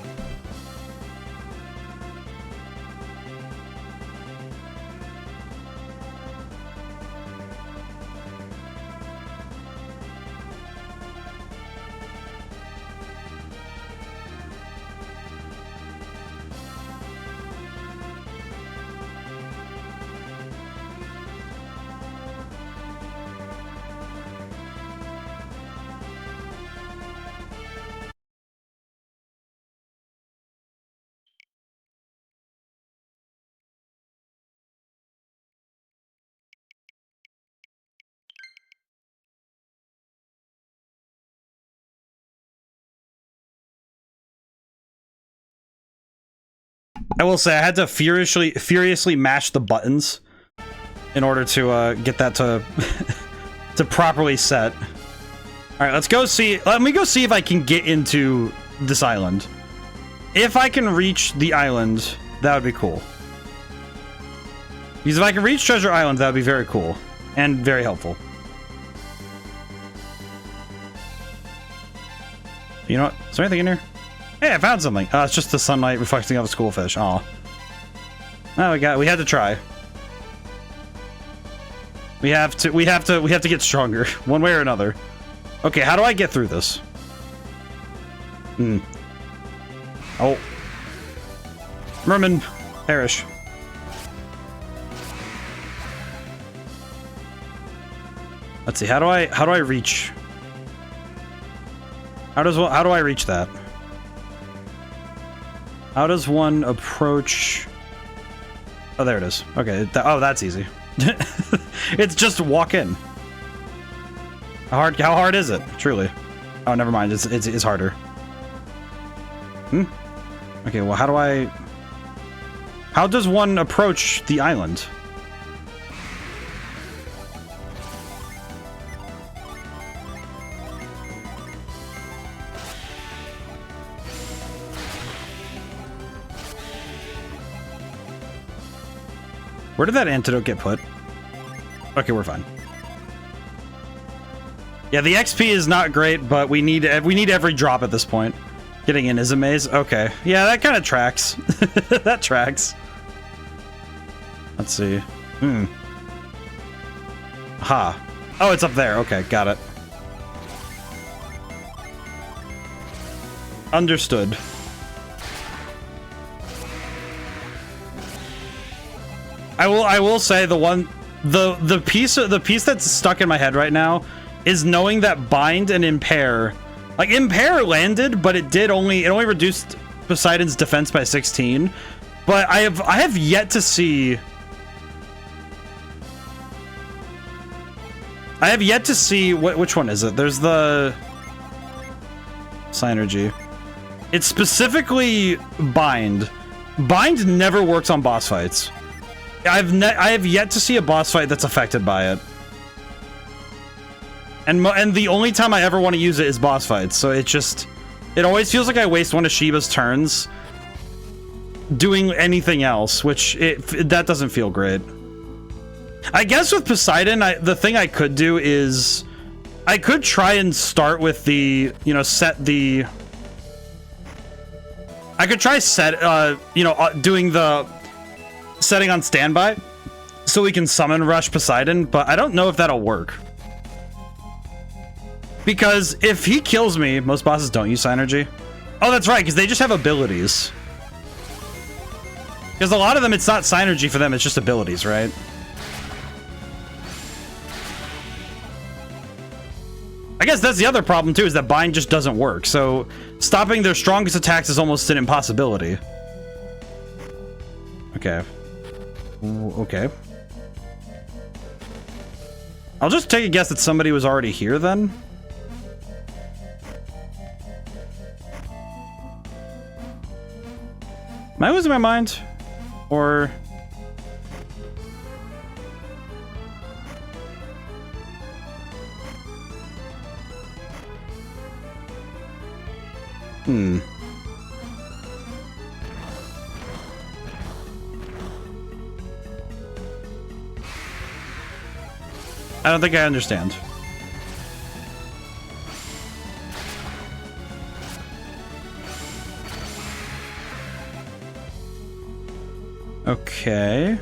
I will say I had to furiously mash the buttons in order to get that to to properly set. All right, let's go see. Let me go see if I can get into this island. If I can reach the island, that would be cool. Because if I can reach Treasure Island, that would be very cool and very helpful. You know what? Is there anything in here? Hey, I found something. Oh, it's just the sunlight reflecting off the schoolfish. Aw. Oh, we had to try. We have to get stronger, one way or another. Okay, how do I get through this? Oh. Merman, perish. Let's see. How do I reach? How do I reach that? How does one approach? Oh, there it is. Okay. Oh, that's easy. It's just walk in. How hard is it? Truly. Oh, never mind. It's harder. Okay. Well, how does one approach the island? Where did that antidote get put? Okay, we're fine. Yeah, the XP is not great, but we need every drop at this point. Getting in is a maze. Okay, yeah, that kind of tracks. That tracks. Let's see. Ha. Oh, it's up there. Okay, got it. Understood. I will say the piece that's stuck in my head right now is knowing that bind and impair, like impair landed, but it only reduced Poseidon's defense by 16. But I have yet to see. I have yet to see which one is it? There's the Synergy. It's specifically bind. Bind never works on boss fights. I have yet to see a boss fight that's affected by it. And the only time I ever want to use it is boss fights. So it always feels like I waste one of Shiba's turns doing anything else, which that doesn't feel great. I guess with Poseidon, the thing I could do is I could try and start with the, I could try doing the setting on standby so we can summon rush Poseidon, but I don't know if that'll work. Because if he kills me, most bosses don't use Synergy. Oh, that's right, because they just have abilities. Because a lot of them, it's not Synergy for them, it's just abilities, right? I guess that's the other problem too, is that bind just doesn't work. So stopping their strongest attacks is almost an impossibility. Okay. Okay. I'll just take a guess that somebody was already here then. Am I losing my mind? Or... I don't think I understand. Okay.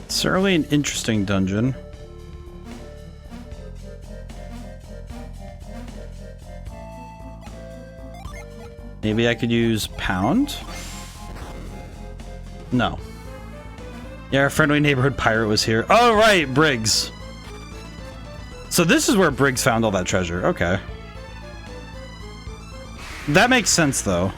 Certainly an interesting dungeon. Maybe I could use pound? No. Yeah, our friendly neighborhood pirate was here. Oh, right, Briggs. So this is where Briggs found all that treasure. Okay. That makes sense, though.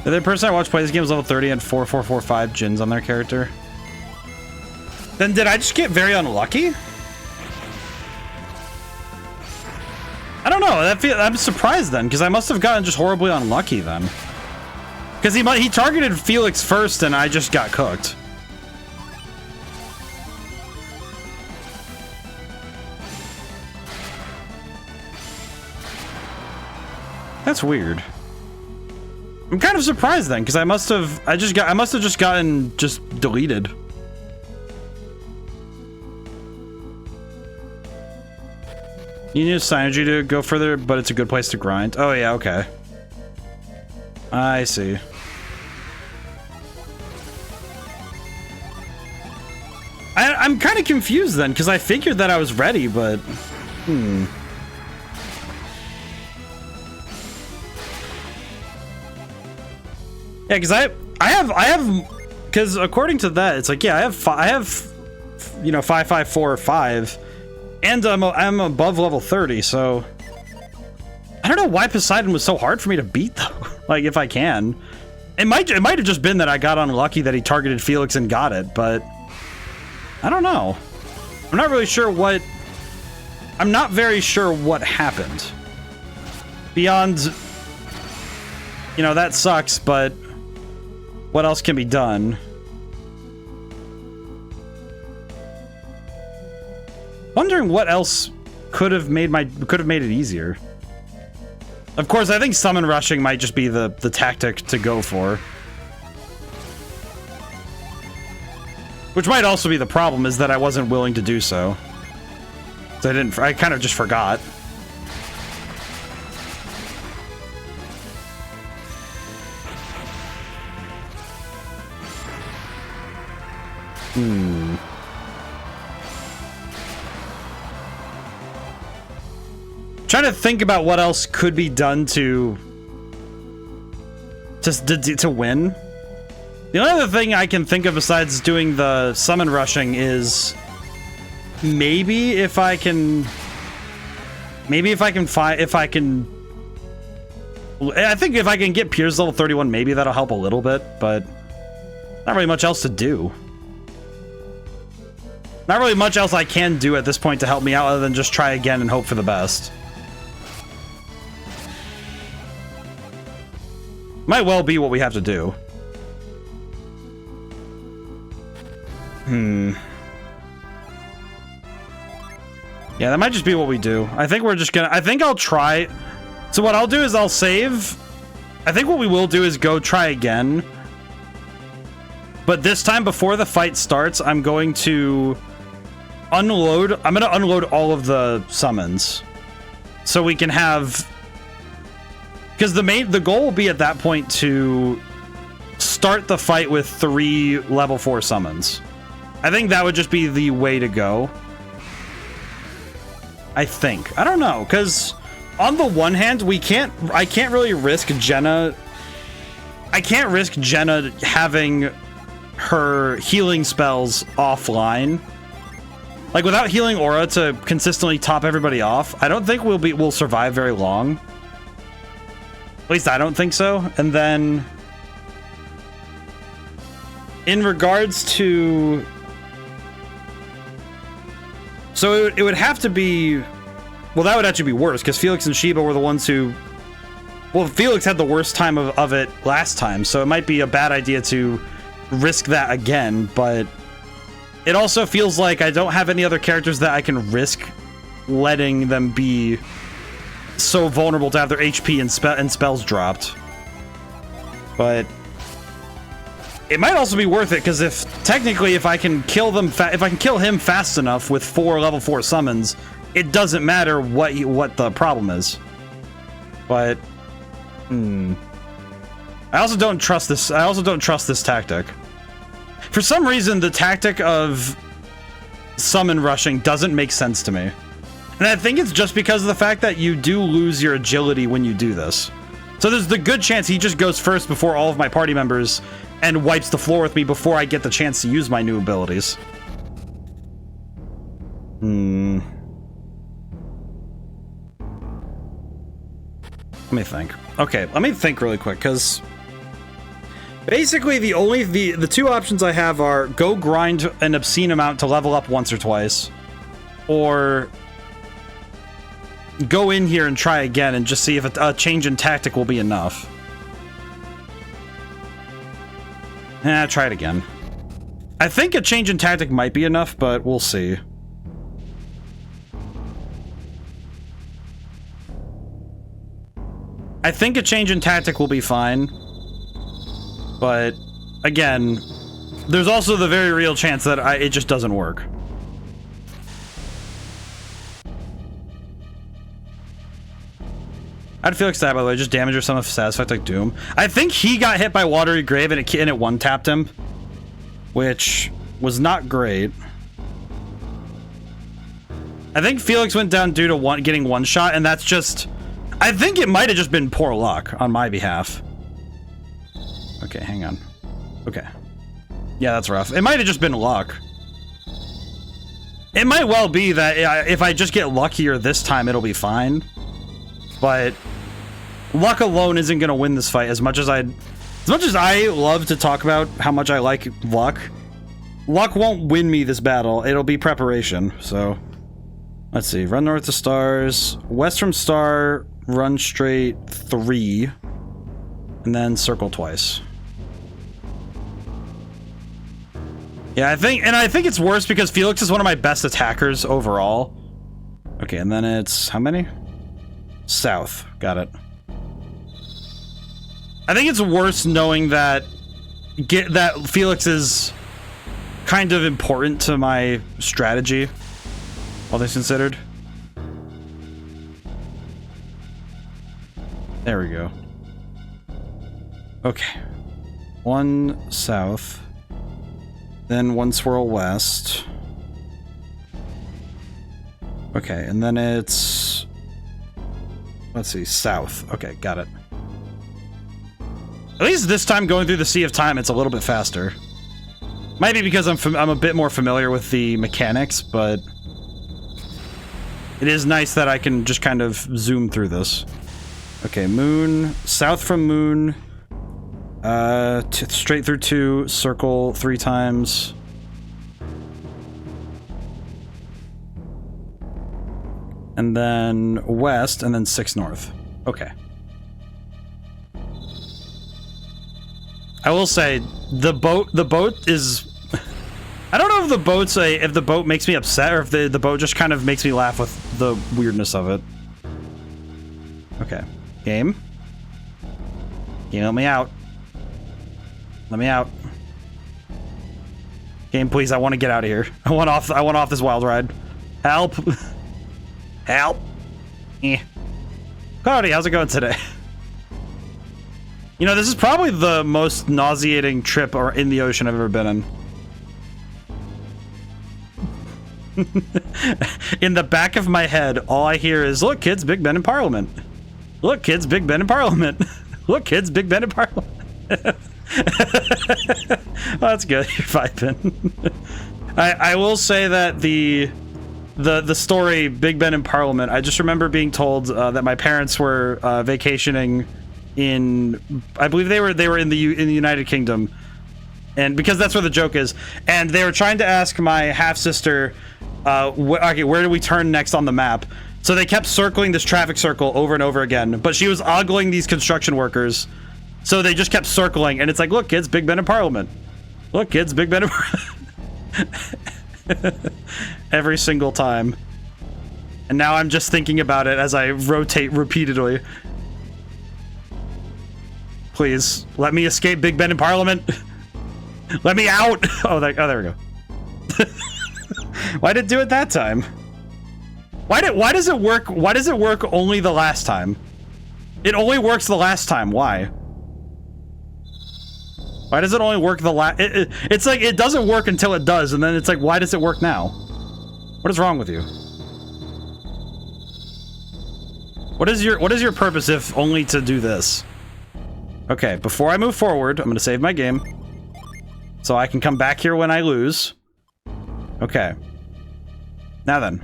The person I watched play this game was level 30 and 4445 gins on their character. Then did I just get very unlucky? I don't know. I'm surprised then, because I must have gotten just horribly unlucky then. Because he targeted Felix first, and I just got cooked. That's weird. I'm kind of surprised then, because I must have just gotten deleted. You need synergy to go further, but it's a good place to grind. Oh yeah, okay. I see. I'm kind of confused then, because I figured that I was ready, but... Yeah, because I have, because according to that, it's like, yeah, I have, you know, 554 and I'm above level 30, so I don't know why Poseidon was so hard for me to beat though. Like, if I can, it might have just been that I got unlucky that he targeted Felix and got it, but I don't know. I'm not very sure what happened beyond, you know, that sucks, but what else can be done? Wondering what else could have made it easier. Of course, I think summon rushing might just be the tactic to go for. Which might also be the problem, is that I wasn't willing to do so. So I kind of just forgot. Trying to think about what else could be done to win. The only other thing I can think of besides doing the summon rushing is maybe if I can get Piers level 31, maybe that'll help a little bit, but not really much else to do. Not really much else I can do at this point to help me out other than just try again and hope for the best. Might well be what we have to do. Yeah, that might just be what we do. I think I'll try. So what I'll do is I'll save. I think what we will do is go try again. But this time, before the fight starts, I'm going to unload all of the summons. So we can have... Because the goal will be at that point to start the fight with 3 level 4 summons. I think that would just be the way to go. I think. I don't know, because on the one hand, I can't really risk Jenna. I can't risk Jenna having her healing spells offline. Like, without healing aura to consistently top everybody off, I don't think we'll survive very long. At least I don't think so. And then in regards to... So it would have to be... Well, that would actually be worse, because Felix and Sheba were the ones who... Well, Felix had the worst time of it last time, so it might be a bad idea to risk that again, but it also feels like I don't have any other characters that I can risk letting them be so vulnerable to have their HP and spells dropped. But it might also be worth it, because if I can kill them, if I can kill him fast enough with 4 level 4 summons, it doesn't matter what the problem is. But I also don't trust this. I also don't trust this tactic. For some reason, the tactic of summon rushing doesn't make sense to me. And I think it's just because of the fact that you do lose your agility when you do this. So there's the good chance he just goes first before all of my party members and wipes the floor with me before I get the chance to use my new abilities. Let me think. Okay, let me think really quick, because Basically, the two options I have are go grind an obscene amount to level up once or twice, or go in here and try again and just see if a change in tactic will be enough. Try it again. I think a change in tactic might be enough, but we'll see. I think a change in tactic will be fine. But, again, there's also the very real chance that it just doesn't work. I'd feel like that, by the way, just damage or some of Satisfact like Doom. I think he got hit by Watery Grave and it one-tapped him, which was not great. I think Felix went down due to getting one shot, and that's just... I think it might have just been poor luck on my behalf. Okay, hang on. Okay. Yeah, that's rough. It might have just been luck. It might well be that if I just get luckier this time, it'll be fine. But luck alone isn't going to win this fight as much as I love to talk about how much I like luck. Luck won't win me this battle. It'll be preparation. So, let's see. Run north to stars. West from star, run straight 3. And then circle twice. Yeah, I think it's worse because Felix is one of my best attackers overall. Okay, and then it's how many? South. Got it. I think it's worse knowing that Felix is kind of important to my strategy, all things considered. There we go. Okay. 1 south. Then 1 swirl west. Okay, and then it's... let's see, south. Okay, got it. At least this time going through the Sea of Time, it's a little bit faster. Might be because I'm a bit more familiar with the mechanics, but... it is nice that I can just kind of zoom through this. Okay, moon. South from moon. Straight through 2, circle 3 times. And then west, and then 6 north. Okay. I will say, the boat is... I don't know if the boat makes me upset, or if the boat just kind of makes me laugh with the weirdness of it. Okay. Game. Game, let me out. Let me out. Game, please, I want to get out of here. I want off this wild ride. Help. Help. Cloudy, how's it going today? You know, this is probably the most nauseating trip in the ocean I've ever been in. In the back of my head, all I hear is, look, kids, Big Ben in Parliament. Look, kids, Big Ben in Parliament. Look, kids, Big Ben in Parliament. Oh, that's good. You're vibing. I will say that the story Big Ben in Parliament, I just remember being told that my parents were vacationing in, I believe they were in the United Kingdom, and because that's where the joke is, and they were trying to ask my half-sister, okay, where do we turn next on the map? So they kept circling this traffic circle over and over again, but she was ogling these construction workers. So they just kept circling, and it's like, look, kids, Big Ben in Parliament. Look, kids, Big Ben in Parliament. Every single time. And now I'm just thinking about it as I rotate repeatedly. Please, let me escape Big Ben in Parliament. Let me out. Oh, there we go. Why did it do it that time? Why does it work? Why does it work only the last time? It only works the last time. Why? Why does it only work the last? It's like it doesn't work until it does, and then it's like, why does it work now? What is wrong with you? What is your purpose if only to do this? Okay, before I move forward, I'm gonna save my game, so I can come back here when I lose. Okay. Now then,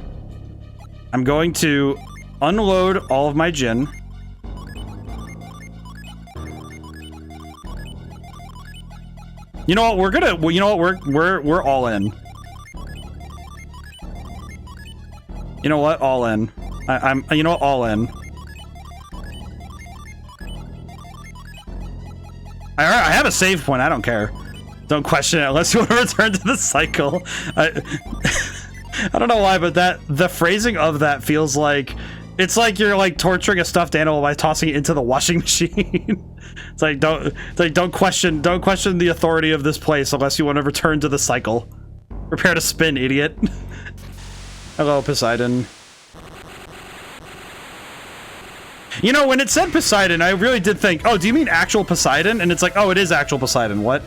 I'm going to unload all of my gin. You know what? We're gonna. Well, you know what? We're all in. You know what? All in. I'm. You know what? All in. I have a save point. I don't care. Don't question it unless you want to return to the cycle. I don't know why, but the phrasing of that feels like it's like you're like torturing a stuffed animal by tossing it into the washing machine. It's like don't question the authority of this place unless you want to return to the cycle. Prepare to spin, idiot. Hello, Poseidon. You know, when it said Poseidon, I really did think, oh, do you mean actual Poseidon? And it's like, oh, it is actual Poseidon. What?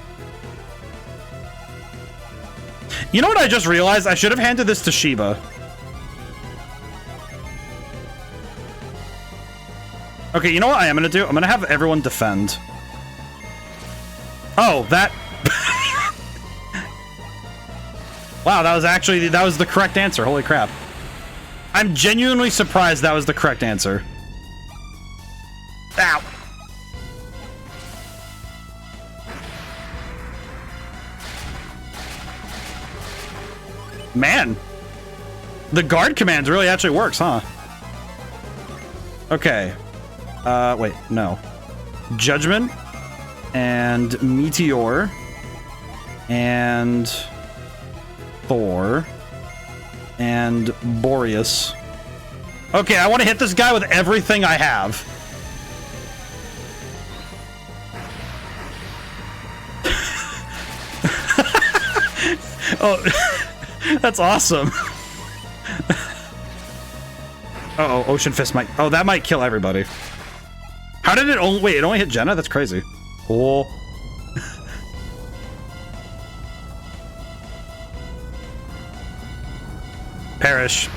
You know what I just realized? I should have handed this to Sheba. Okay, you know what I am gonna do? I'm gonna have everyone defend. Oh, that... Wow, that was the correct answer. Holy crap. I'm genuinely surprised that was the correct answer. Ow. Man. The guard command really actually works, huh? Okay. Wait, no. Judgment and Meteor and Thor and Boreas. Okay, I want to hit this guy with everything I have. Oh, that's awesome. Uh-oh, Ocean Fist might... Oh, that might kill everybody. How did it only... Wait, it only hit Jenna? That's crazy. Oh. Perish.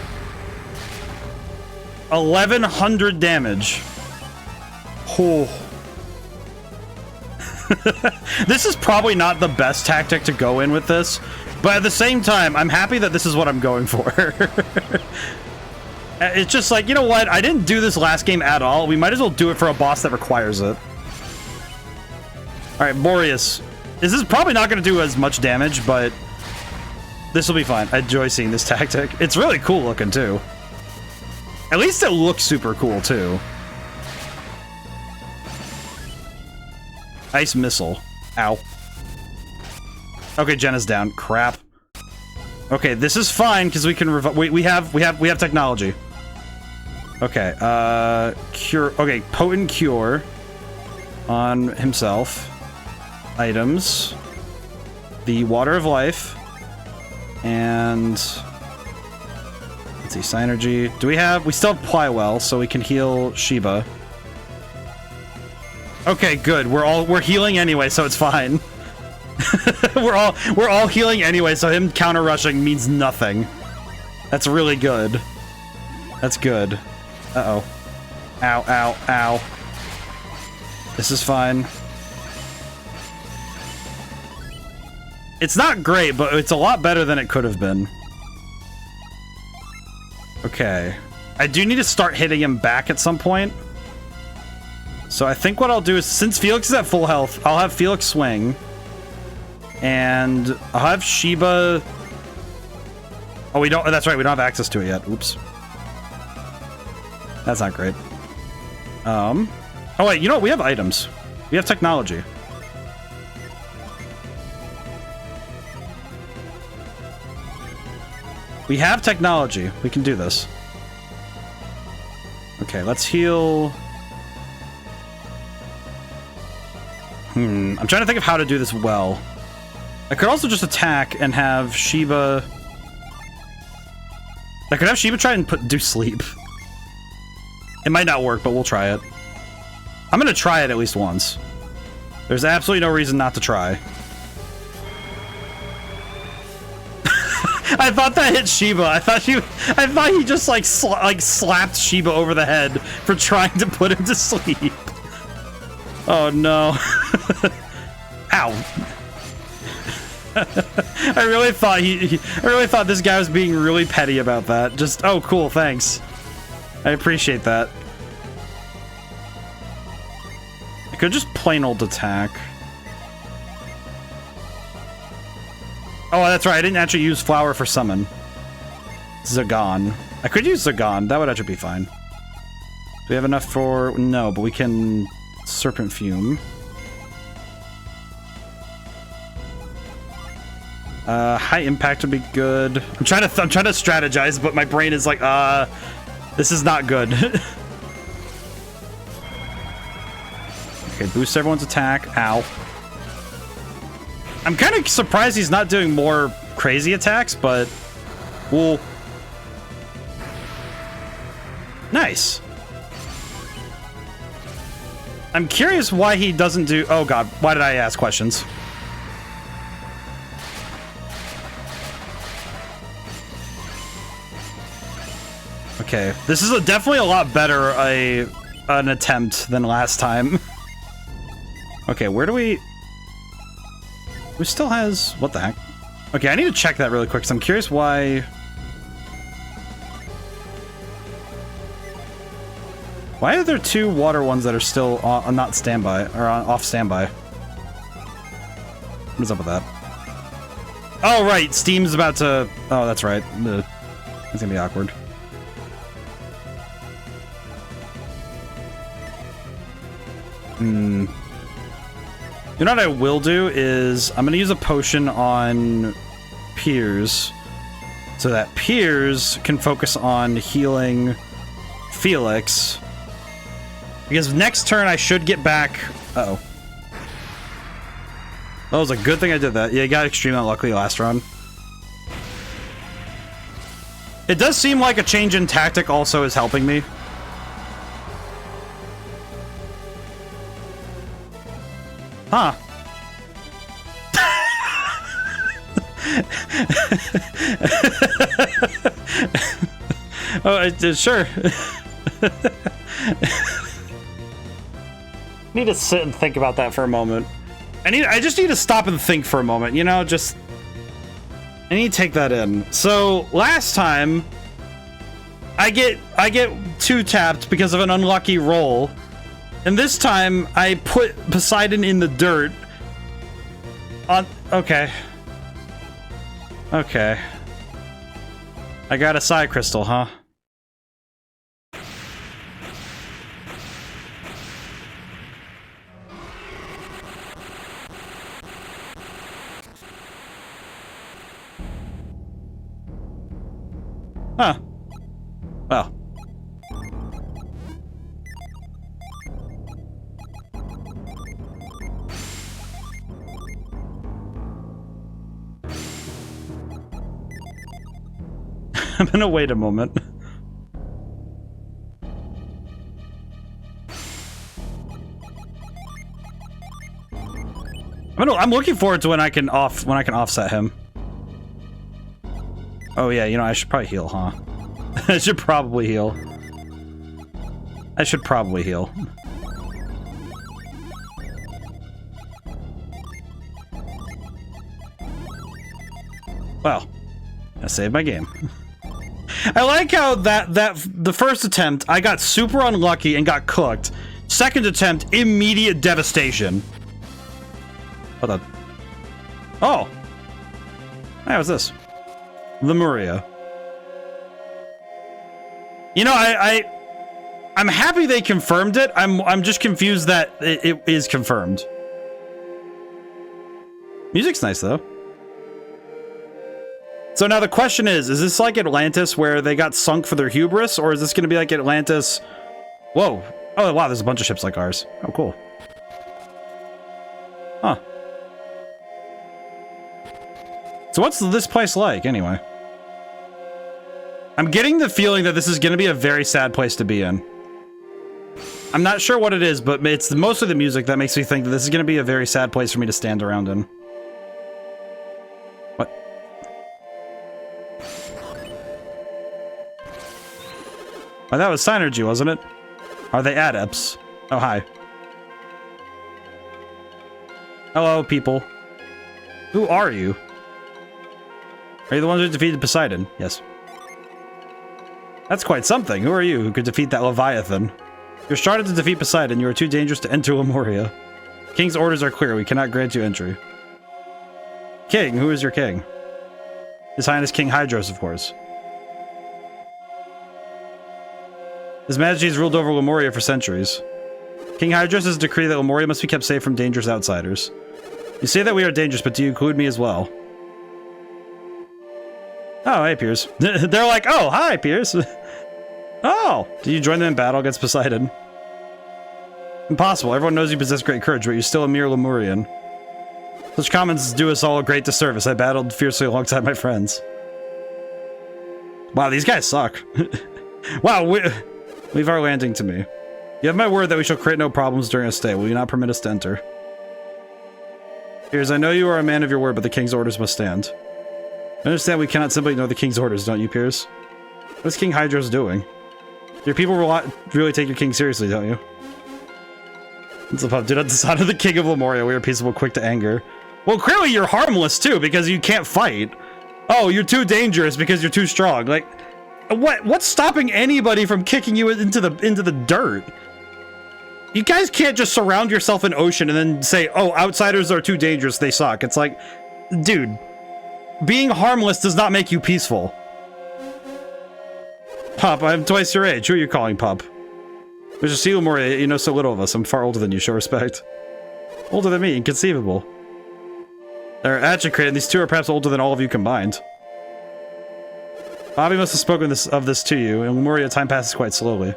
1,100 damage. Oh. This is probably not the best tactic to go in with this, but at the same time, I'm happy that this is what I'm going for. It's just like, you know what? I didn't do this last game at all. We might as well do it for a boss that requires it. Alright, Boreas. This is probably not going to do as much damage, but this will be fine. I enjoy seeing this tactic. It's really cool looking, too. At least it looks super cool, too. Ice Missile. Ow. Okay, Jenna's down. Crap. Okay, this is fine because we can we have technology. Okay, cure. Okay, potent cure on himself. Items. The Water of Life. And let's see, Synergy. Do we have? We still have Plywell, so we can heal Sheba. Okay, good. We're healing anyway, so it's fine. we're all healing anyway, so him counter rushing means nothing. That's really good. That's good. Uh-oh. Ow, ow, ow. This is fine. It's not great, but it's a lot better than it could have been. Okay. I do need to start hitting him back at some point. So I think what I'll do is, since Felix is at full health, I'll have Felix swing. And I'll have Sheba... Oh, we don't... That's right, we don't have access to it yet. Oops. That's not great. Oh, wait, you know what? We have items. We have technology. We have technology. We can do this. Okay, let's heal... I'm trying to think of how to do this well. I could also just attack and have Sheba... I could have Sheba try and do sleep. It might not work, but we'll try it. I'm gonna try it at least once. There's absolutely no reason not to try. I thought that hit Sheba. I thought he just like slapped Sheba over the head for trying to put him to sleep. Oh no. Ow. I really thought this guy was being really petty about that. Just, oh cool, thanks. I appreciate that. I could just plain old attack. Oh, that's right. I didn't actually use flower for summon. Zagon. I could use Zagon. That would actually be fine. Do we have enough for... No, but we can... Serpent Fume. High Impact would be good. I'm trying to strategize, but my brain is like, this is not good. Okay, boost everyone's attack. Ow. I'm kind of surprised he's not doing more crazy attacks, but... Well... Nice. I'm curious why he doesn't do... Oh god, why did I ask questions? Okay, this is definitely a lot better an attempt than last time. Okay, where do we... Who still has... What the heck? Okay, I need to check that really quick, because I'm curious why... Why are there two water ones that are still on, not standby, or off standby? What is up with that? Oh, right, Steam's about to... Oh, that's right. It's gonna be awkward. You know what I will do is I'm gonna use a potion on Piers so that Piers can focus on healing Felix, because next turn I should get back. Uh-oh. That was a good thing I did that. Yeah, you got extremely unlucky last round. It does seem like a change in tactic also is helping me. Huh. Oh, sure. Need to sit and think about that for a moment. I just need to stop and think for a moment, you know, just... I need to take that in. So, last time, I get 2-tapped because of an unlucky roll. And this time, I put Poseidon in the dirt. Okay. Okay. I got a Psy Crystal, huh? Huh. Well. I'm gonna wait a moment. I'm looking forward to when I can offset him. Oh yeah, you know, I should probably heal, huh? I should probably heal. I should probably heal. Well, I saved my game. I like how the first attempt, I got super unlucky and got cooked. Second attempt, immediate devastation. Hold on. Oh! Hey, what's this? Lemuria. You know, I'm happy they confirmed it. I'm just confused that it is confirmed. Music's nice, though. So now the question is this like Atlantis where they got sunk for their hubris, or is this going to be like Atlantis? Whoa. Oh, wow, there's a bunch of ships like ours. Oh, cool. Huh. So what's this place like, anyway? I'm getting the feeling that this is going to be a very sad place to be in. I'm not sure what it is, but it's mostly the music that makes me think that this is going to be a very sad place for me to stand around in. What? Oh, that was Synergy, wasn't it? Are they adepts? Oh, hi. Hello, people. Who are you? Are you the ones who defeated Poseidon? Yes. That's quite something. Who are you who could defeat that Leviathan? You're started to defeat Poseidon. You are too dangerous to enter Lemuria. King's orders are clear. We cannot grant you entry. King, who is your king? His Highness King Hydros, of course. His Majesty has ruled over Lemuria for centuries. King Hydros has decreed that Lemuria must be kept safe from dangerous outsiders. You say that we are dangerous, but do you include me as well? Oh, hey, Piers. They're like, oh, hi, Piers. Oh, did you join them in battle against Poseidon? Impossible. Everyone knows you possess great courage, but you're still a mere Lemurian. Such comments do us all a great disservice. I battled fiercely alongside my friends. Wow, these guys suck. Wow, leave our landing to me. You have my word that we shall create no problems during our stay. Will you not permit us to enter? Piers, I know you are a man of your word, but the king's orders must stand. I understand we cannot simply ignore the king's orders, don't you, Piers? What is King Hydros doing? Your people really take your king seriously, don't you? What's up, do not dishonor the king of Lemuria. We are peaceable, quick to anger. Well, clearly you're harmless, too, because you can't fight. Oh, you're too dangerous because you're too strong. Like, what's stopping anybody from kicking you into the dirt? You guys can't just surround yourself in ocean and then say, oh, outsiders are too dangerous, they suck. It's like, dude, being harmless does not make you peaceful. Pup, I'm twice your age. Who are you calling Pup? Mr. Sealamore, you know so little of us. I'm far older than you, show respect. Older than me, inconceivable. They're Atchicrate, and these two are perhaps older than all of you combined. Bobby must have spoken of this to you. In Lemuria, time passes quite slowly.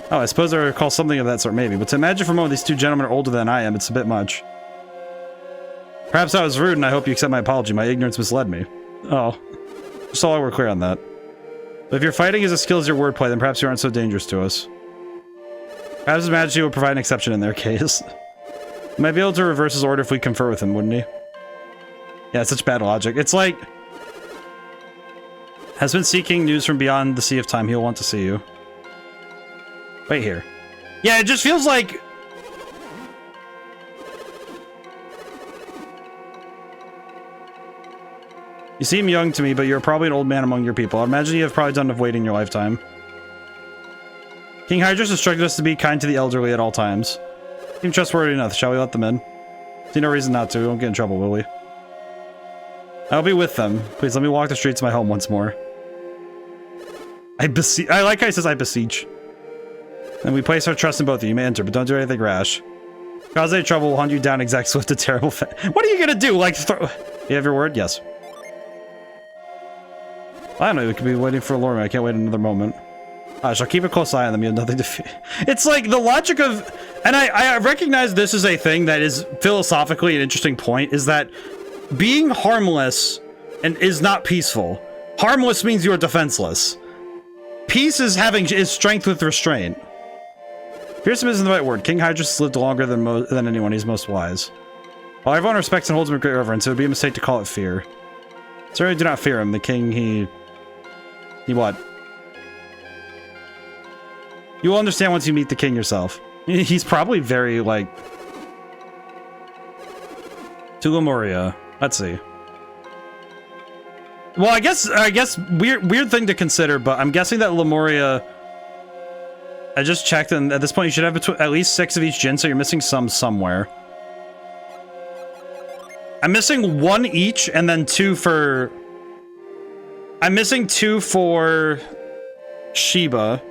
Oh, I suppose I recall something of that sort, maybe. But to imagine for a moment these two gentlemen are older than I am, it's a bit much. Perhaps I was rude, and I hope you accept my apology. My ignorance misled me. Oh. Just so we're clear on that. But if your fighting is as skilled as your wordplay, then perhaps you aren't so dangerous to us. Perhaps His Majesty will provide an exception in their case. He might be able to reverse his order if we confer with him, wouldn't he? Yeah, it's such bad logic. It's like... Has been seeking news from beyond the sea of time. He'll want to see you. Wait here. Yeah, it just feels like... You seem young to me, but you're probably an old man among your people. I imagine you have probably done enough waiting in your lifetime. King Hydros instructed us to be kind to the elderly at all times. Seem trustworthy enough. Shall we let them in? See no reason not to. We won't get in trouble, will we? I'll be with them. Please let me walk the streets of my home once more. I like how he says I beseech. And we place our trust in both of you. You may enter, but don't do anything rash. Cause any trouble, we'll hunt you down exact swift and terrible What are you gonna do? Like, you have your word? Yes. I don't know, we could be waiting for Lorman. I can't wait another moment. I shall keep a close eye on them. You have nothing to fear. It's like the logic of... And I recognize this is a thing that is philosophically an interesting point, is that being harmless and is not peaceful. Harmless means you're defenseless. Peace is strength with restraint. Fearsome isn't the right word. King Hydros has lived longer than anyone. He's most wise. While everyone respects and holds him in great reverence, it would be a mistake to call it fear. Certainly do not fear him. The king, he what? You will understand once you meet the king yourself. He's probably very, like... To Lemuria. Let's see. Well, I guess weird thing to consider, but I'm guessing that Lemuria... I just checked, and at this point you should have at least 6 of each gin, so you're missing some somewhere. I'm missing 1 each, and then 2 for... I'm missing 2 for... Sheba.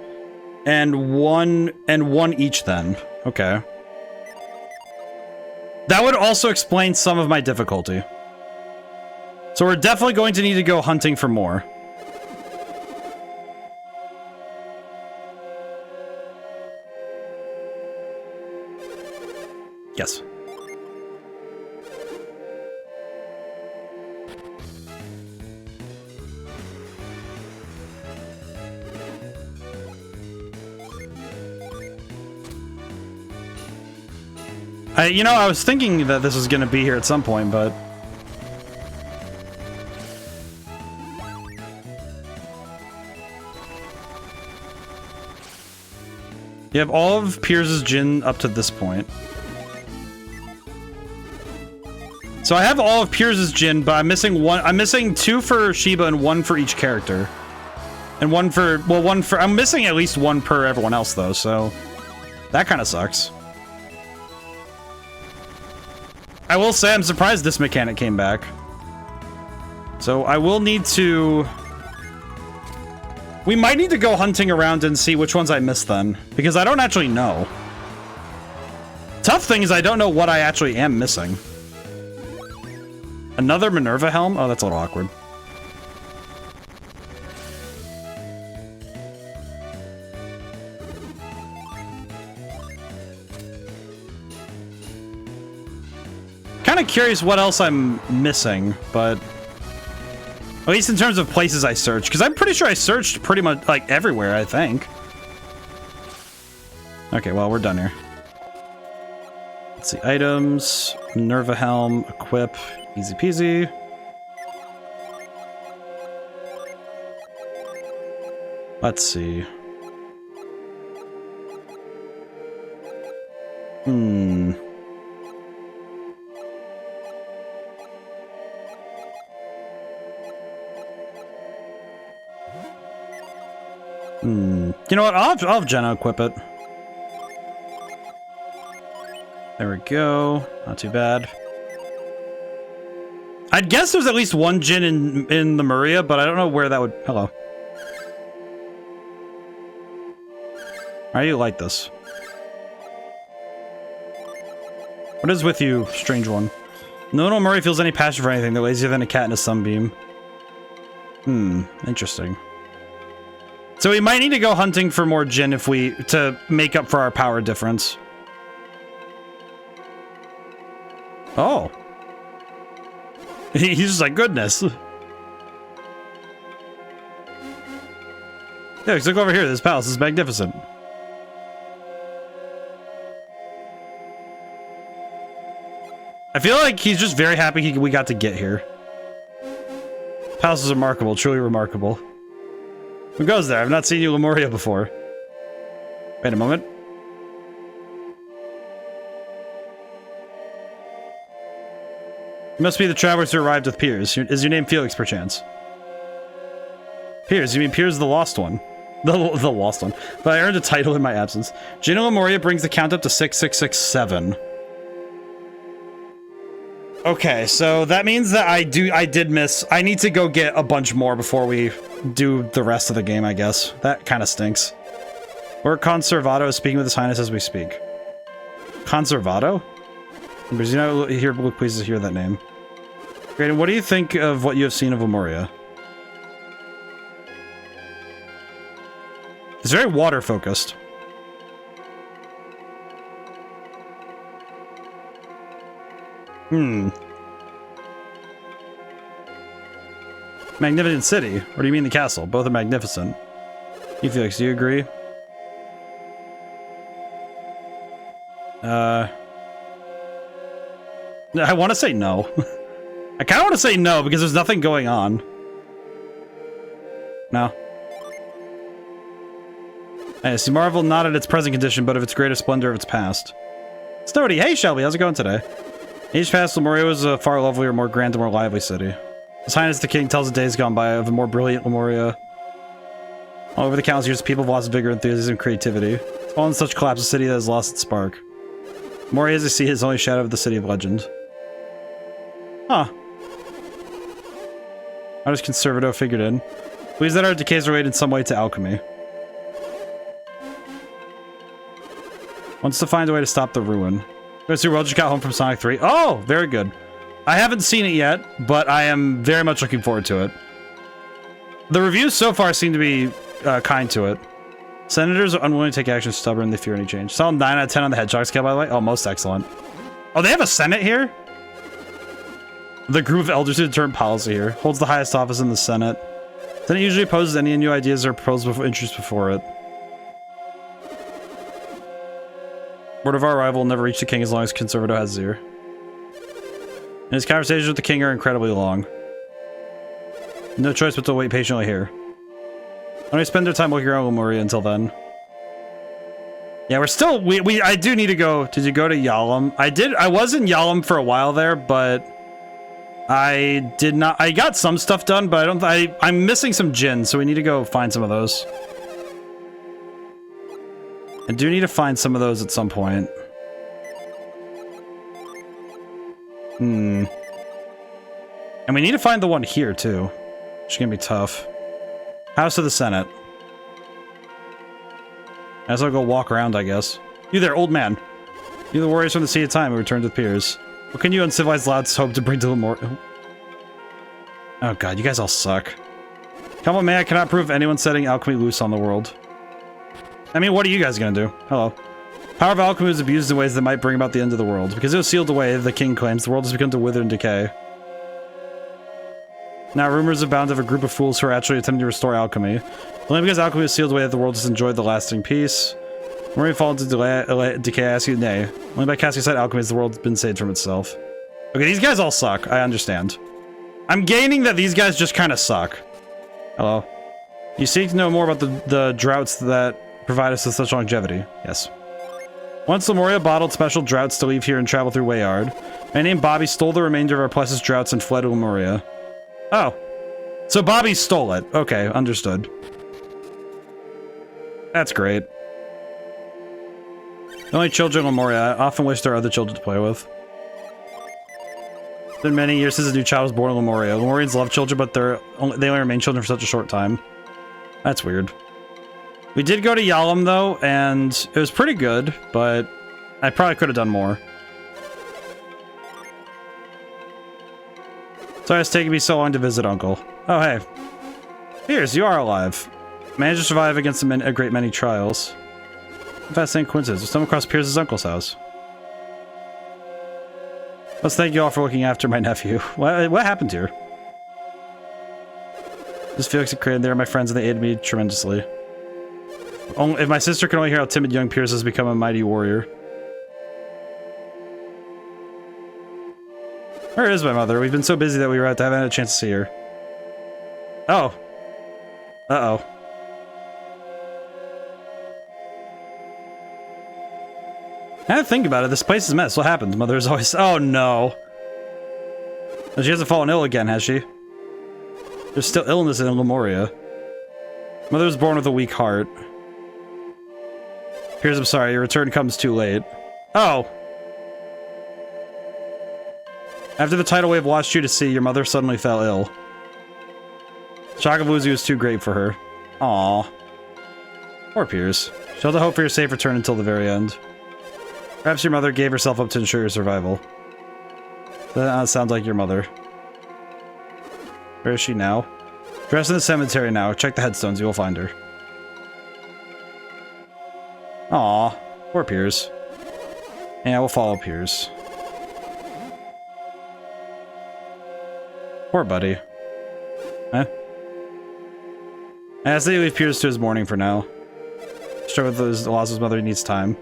And one each then. Okay. That would also explain some of my difficulty. So we're definitely going to need to go hunting for more. Yes. I was thinking that this was going to be here at some point, but... You have all of Piers' gin up to this point. So I have all of Piers' gin, but I'm missing 1. I'm missing 2 for Sheba and 1 for each character. And 1 for... Well, 1 for... I'm missing at least 1 per everyone else, though, so... That kind of sucks. I will say I'm surprised this mechanic came back. So I will need to... We might need to go hunting around and see which ones I missed then, because I don't actually know. Tough thing is I don't know what I actually am missing. Another Minerva helm? Oh, that's a little awkward. Kind of curious what else I'm missing, but at least in terms of places I searched, because I'm pretty sure I searched pretty much like everywhere, I think. Okay, well, we're done here. Let's see, items, Minerva helm, equip, easy peasy. Let's see. You know what? I'll have Jenna equip it. There we go. Not too bad. I'd guess there's at least one Djinn in the Maria, but I don't know where that would... Hello. How do you like this? What is with you, strange one? No one Murray feels any passion for anything. They're lazier than a cat in a sunbeam. Interesting. So we might need to go hunting for more Djinn if to make up for our power difference. Oh. He's just like, goodness. Yeah, let's look over here. This palace is magnificent. I feel like he's just very happy we got to get here. Palace is remarkable, truly remarkable. Who goes there? I've not seen you Lemuria before. Wait a moment. You must be the travelers who arrived with Piers. Is your name Felix, perchance? Piers? You mean Piers the Lost One? The Lost One. But I earned a title in my absence. Genie Lemuria brings the count up to 6667. Okay, so that means that I did miss. I need to go get a bunch more before we do the rest of the game, I guess. That kind of stinks. Or Conservato is speaking with His Highness as we speak. Conservato? Because you know, here, please hear that name. Great, and what do you think of what you have seen of Lemuria? It's very water focused. Magnificent city. Or do you mean the castle? Both are magnificent. You, Felix, do you agree? I want to say no. I kind of want to say no because there's nothing going on. No. Yes, you marvel not at its present condition, but of its greater splendor of its past. Snowdy, hey Shelby, how's it going today? Age past, Lemuria was a far lovelier, more grand, and more lively city. His Highness the King tells the days gone by of a more brilliant Lemuria. All over the countless years, people have lost vigor, enthusiasm, and creativity. It's all in such collapse, a city that has lost its spark. Lemuria, as you see, is only a shadow of the city of legend. Huh. How does Conservato figured in? Believes that our decays are related in some way to alchemy. Wants to find a way to stop the ruin. Go see World just got home from Sonic 3. Oh, very good. I haven't seen it yet, but I am very much looking forward to it. The reviews so far seem to be kind to it. Senators are unwilling to take action, stubborn, they fear any change. Solid 9 out of 10 on the Hedgehog scale, by the way. Oh, most excellent. Oh, they have a Senate here? The group of elders who determine policy here. Holds the highest office in the Senate. Senate usually opposes any new ideas or proposals before interest before it. Word of our arrival will never reach the king as long as Conservato has his ear. And his conversations with the king are incredibly long. No choice but to wait patiently here. Why don't we spend our time looking around Lemuria until then? Yeah, we're still... I do need to go... Did you go to Yalom? I was in Yalom for a while there, but... I did not... I got some stuff done, but I'm missing some Djinn, so we need to go find some of those. I do need to find some of those at some point. And we need to find the one here, too. Which is gonna be tough. House of the Senate. As I'll go walk around, I guess. You there, old man. You the warriors from the Sea of Time who returned with Piers. What can you uncivilized lads hope to bring to the more... Oh god, you guys all suck. Come on, man, I cannot prove anyone setting alchemy loose on the world. I mean, what are you guys gonna do? Hello. Power of alchemy is abused in ways that might bring about the end of the world. Because it was sealed away, the king claims, the world has begun to wither and decay. Now, rumors abound of a group of fools who are actually attempting to restore alchemy. Only because alchemy is sealed away that the world has enjoyed the lasting peace. When we fall into decay, I ask you, nay. Only by casting aside alchemy has the world been saved from itself. Okay, these guys all suck. I understand. I'm gaining that these guys just kind of suck. Hello. You seek to know more about the droughts that provide us with such longevity. Yes. Once Lemuria bottled special droughts to leave here and travel through Wayard. A man named Bobby stole the remainder of our precious droughts and fled to Lemuria. Oh. So Bobby stole it. Okay, understood. That's great. The only children in Lemuria. I often wish there were other children to play with. It's been many years since a new child was born in Lemuria. Lemurians love children, but they only remain children for such a short time. That's weird. We did go to Yalom, though, and it was pretty good, but I probably could have done more. Sorry it's taking me so long to visit Uncle. Oh, hey. Piers, you are alive. Managed to survive against a great many trials. Fascinating coincidence. We stumbled across Piers' uncle's house. Let's thank you all for looking after my nephew. What happened here? Just Felix and Crane, they are my friends and they aided me tremendously. If my sister could only hear how timid young Piers has become a mighty warrior. Where is my mother? We've been so busy that we were out to haven't had a chance to see her. Oh. Uh-oh. Now that I think about it, this place is a mess. What happened? Mother is always... Oh, no. She hasn't fallen ill again, has she? There's still illness in Lemuria. Mother was born with a weak heart. Piers, I'm sorry. Your return comes too late. Oh. After the tidal wave washed you to sea, your mother suddenly fell ill. The shock of losing was too great for her. Aww. Poor Piers. She'll have to hope for your safe return until the very end. Perhaps your mother gave herself up to ensure your survival. That sounds like your mother. Where is she now? Dressed in the cemetery now. Check the headstones, you will find her. Aw, poor Piers. Yeah, we'll follow Piers. Poor buddy. Eh? I say leave Piers to his mourning for now. Sure, with the loss of his mother, he needs time.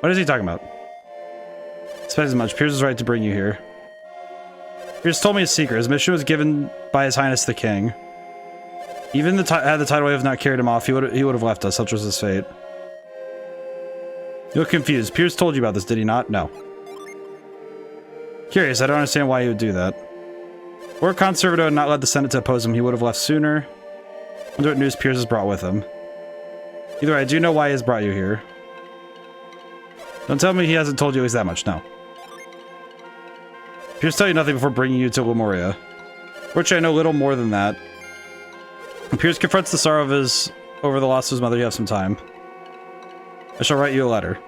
What is he talking about? Expect as much. Piers is right to bring you here. Piers told me a secret. His mission was given by His Highness the King. Even had the tidal wave not carried him off, he would have left us. Such was his fate. You look confused. Piers told you about this, did he not? No. Curious. I don't understand why he would do that. Were Conservato had not led the Senate to oppose him, he would have left sooner. Wonder what news Piers has brought with him. Either way, I do know why he has brought you here. Don't tell me he hasn't told you at least that much, no. Piers tell you nothing before bringing you to Lemuria. Fortunately, I know little more than that. When Piers confronts the sorrow of over the loss of his mother, you have some time. I shall write you a letter.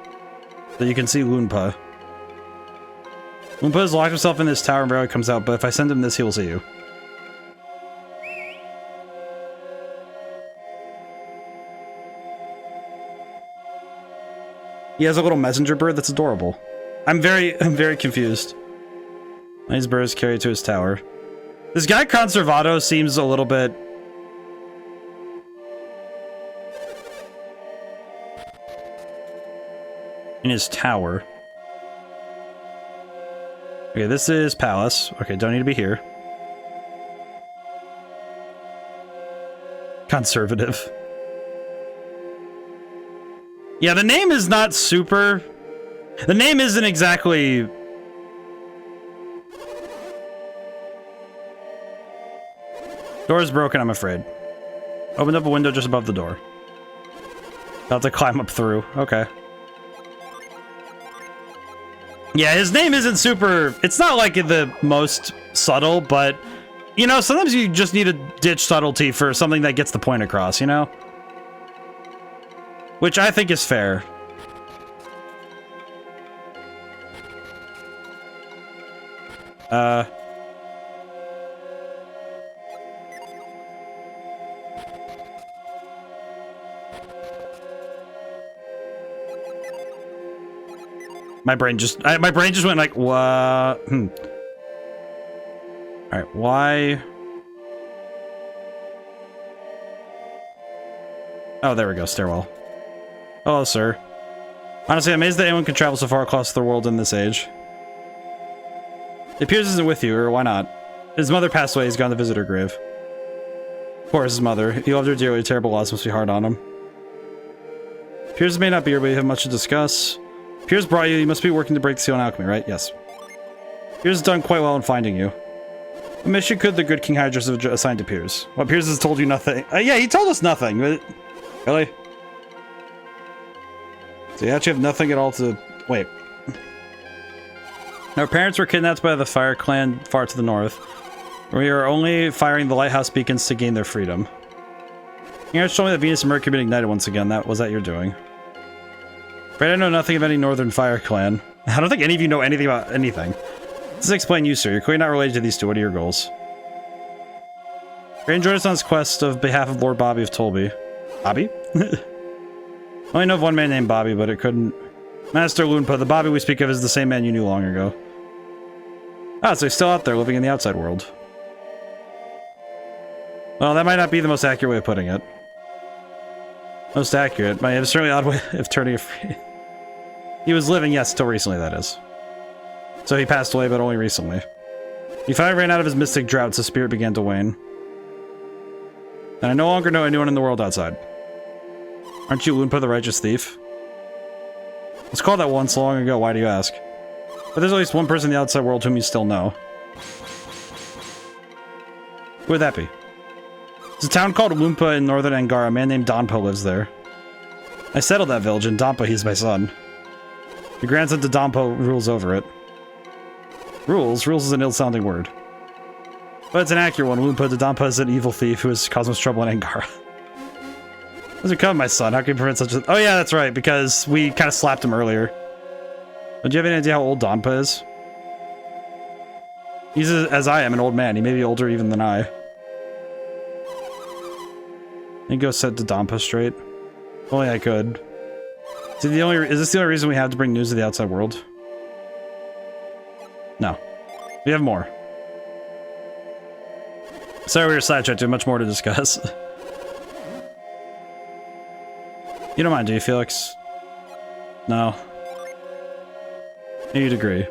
So you can see Loonpa. Loonpa has locked himself in this tower and rarely comes out, but if I send him this, he will see you. He has a little messenger bird that's adorable. I'm very confused. These birds carried to his tower. This guy Conservato seems a little bit... in his tower. Okay, this is Palace. Okay, don't need to be here. Conservative. Yeah, the name is not super... The name isn't exactly... Door is broken, I'm afraid. Opened up a window just above the door. I'll have to climb up through. Okay. Yeah, his name isn't super... It's not like the most subtle, but... You know, sometimes you just need to ditch subtlety for something that gets the point across, you know? Which I think is fair. My brain just went like, what? All right, why? Oh, there we go, stairwell. Hello, sir. Honestly, I'm amazed that anyone can travel so far across the world in this age. It appears isn't with you, or why not? His mother passed away, he's gone to visit her grave. Poor his mother. He loved her dearly, terrible loss must be hard on him. Piers may not be here, but you have much to discuss. Piers brought you must be working to break the seal on alchemy, right? Yes. Piers has done quite well in finding you. What mission could the good King Hydrus have assigned to Piers? Well, Piers has told you nothing. Yeah, he told us nothing. But... Really? So you actually have nothing at all to... Wait. Our parents were kidnapped by the Fire Clan far to the north. We are only firing the lighthouse beacons to gain their freedom. You guys told me that Venus and Mercury have been ignited once again. Was that your doing? Afraid I know nothing of any Northern Fire Clan. I don't think any of you know anything about anything. This is explain you, sir. You're clearly not related to these two. What are your goals? Gray joined us on his quest on behalf of Lord Bobby of Tolby. Bobby? I only know of one man named Bobby, but it couldn't... Master Loonpa, the Bobby we speak of is the same man you knew long ago. Ah, so he's still out there, living in the outside world. Well, that might not be the most accurate way of putting it. Most accurate. Might have a certainly odd way of turning it free. He was living, yes, till recently, that is. So he passed away, but only recently. He finally ran out of his mystic droughts, his spirit began to wane. And I no longer know anyone in the world outside. Aren't you Loonpa the Righteous Thief? I was called that once long ago, why do you ask? But there's at least one person in the outside world whom you still know. Who would that be? It's a town called Loompa in northern Angara. A man named Donpo lives there. I settled that village, and Donpo, he's my son. The grandson to Donpo rules over it. Rules? Rules is an ill-sounding word. But it's an accurate one. Loompa to Donpo is an evil thief who has caused much trouble in Angara. How's it come, my son? How can you prevent such a... Oh yeah, that's right, because we kind of slapped him earlier. But do you have any idea how old Donpa is? He's as I am, an old man. He may be older even than I. And go set to Donpa straight. If only I could. Is this the only reason we have to bring news to the outside world? No. We have more. Sorry we were sidetracked. We have much more to discuss. You don't mind, do you, Felix? No. You'd agree.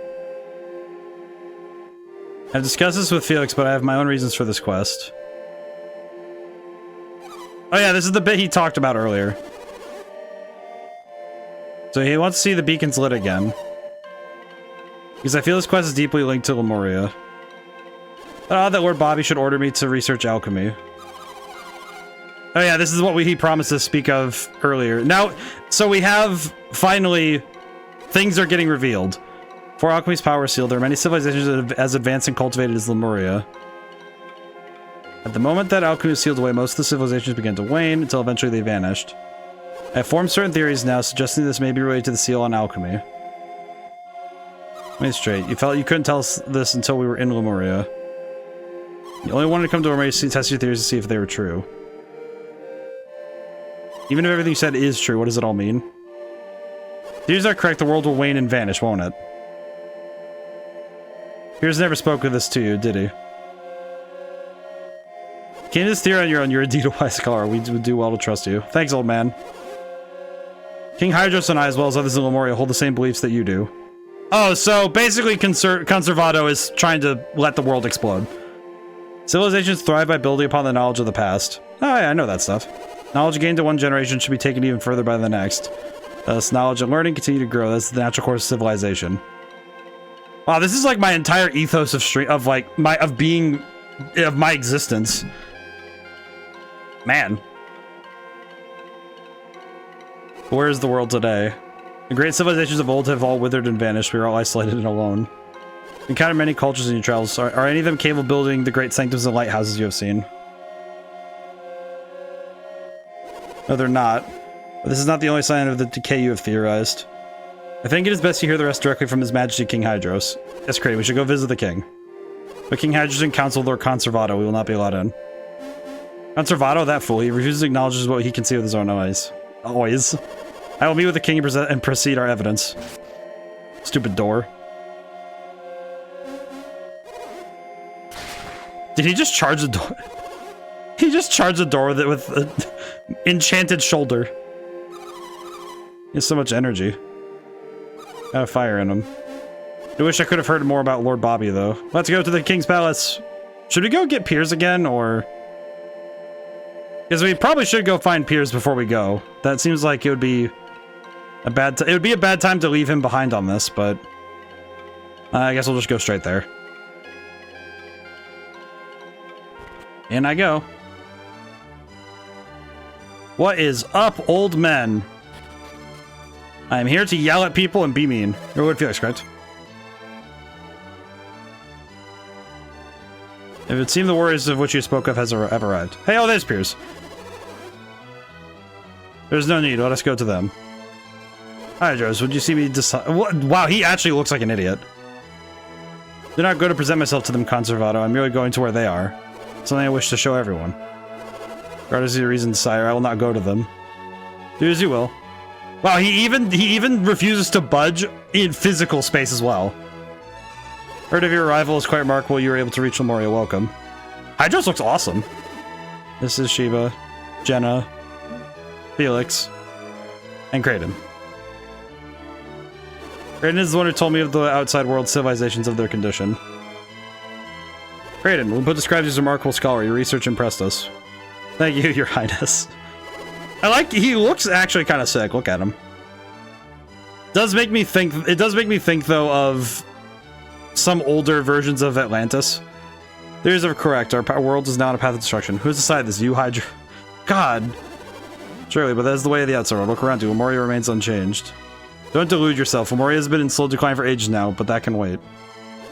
I've discussed this with Felix, but I have my own reasons for this quest. Oh yeah, this is the bit he talked about earlier. So he wants to see the beacons lit again. Because I feel this quest is deeply linked to Lemuria. But odd that Lord Bobby should order me to research alchemy. Oh yeah, this is what he promised to speak of earlier. Now, so we have, finally, things are getting revealed. For alchemy's power sealed, there are many civilizations as advanced and cultivated as Lemuria. At the moment that alchemy was sealed away, most of the civilizations began to wane, until eventually they vanished. I have formed certain theories now, suggesting this may be related to the seal on alchemy. Let me straight. You felt you couldn't tell us this until we were in Lemuria. You only wanted to come to Lemuria to test your theories to see if they were true. Even if everything you said is true, what does it all mean? Theories are correct, the world will wane and vanish, won't it? Piers never spoke of this to you, did he? Came to this theory on your own, you're indeed a wise scholar. We would do well to trust you. Thanks, old man. King Hydros and I, as well as others in Lemuria, hold the same beliefs that you do. Oh, so basically Conservato is trying to let the world explode. Civilizations thrive by building upon the knowledge of the past. Oh yeah, I know that stuff. Knowledge gained in one generation should be taken even further by the next. Thus, knowledge and learning continue to grow. That's the natural course of civilization. Wow, this is like my entire ethos of my existence. Man. Where is the world today? The great civilizations of old have all withered and vanished. We are all isolated and alone. You encounter many cultures in your travels. Are any of them capable of building the great sanctums and lighthouses you have seen? No, they're not. But this is not the only sign of the decay you have theorized. I think it is best you hear the rest directly from His Majesty King Hydros. Yes, Kratos, we should go visit the king. But King Hydros and Council Lord Conservato, we will not be allowed in. Conservato, that fool, he refuses to acknowledge what he can see with his own eyes. Always. I will meet with the king and proceed our evidence. Stupid door. Did he just charge the door? He just charged the door with an enchanted shoulder. He has so much energy. Got a fire in him. I wish I could have heard more about Lord Bobby, though. Let's go to the king's palace. Should we go get Piers again, or... Because we probably should go find Piers before we go. That seems like it would be a bad time to leave him behind on this, but... I guess we'll just go straight there. In I go. What is up, old men? I am here to yell at people and be mean. You're Lord Felix, correct? If it seemed the warriors of which you spoke of have arrived. Hey, oh, there's Piers. There's no need. Let us go to them. Hi, Joes. Would you see me decide? Wow, he actually looks like an idiot. Do not go to present myself to them, Conservato. I'm merely going to where they are. Something I wish to show everyone. Regardless of your reasons, sire, I will not go to them. Do as you will. Wow, he even refuses to budge in physical space as well. Heard of your arrival is quite remarkable. You were able to reach Lemuria. Welcome. Hydros looks awesome. This is Sheba, Jenna, Felix, and Kratos. Kratos is the one who told me of the outside world civilizations of their condition. Kratos, Lumpo describes you as a remarkable scholar. Your research impressed us. Thank you, Your Highness. He looks actually kind of sick. Look at him. It does make me think though of some older versions of Atlantis. Theories are correct. Our world is now on a path of destruction. Who's decided this? You, Hydra? God. Surely, but that is the way of the outside world. Look around you. Lemuria remains unchanged. Don't delude yourself. Lemuria has been in slow decline for ages now, but that can wait.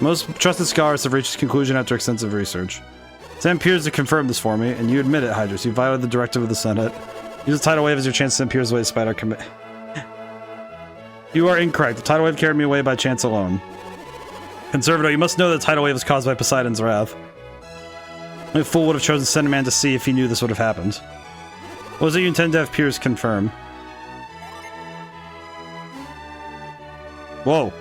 Most trusted scholars have reached this conclusion after extensive research. Send Piers to confirm this for me, and you admit it, Hydros. You violated the directive of the Senate. Use the tidal wave as your chance to send Piers away despite our commit. You are incorrect. The tidal wave carried me away by chance alone. Conservator, you must know that the tidal wave was caused by Poseidon's wrath. A fool would have chosen to send a man to see if he knew this would have happened. What was it you intend to have Piers confirm? Whoa.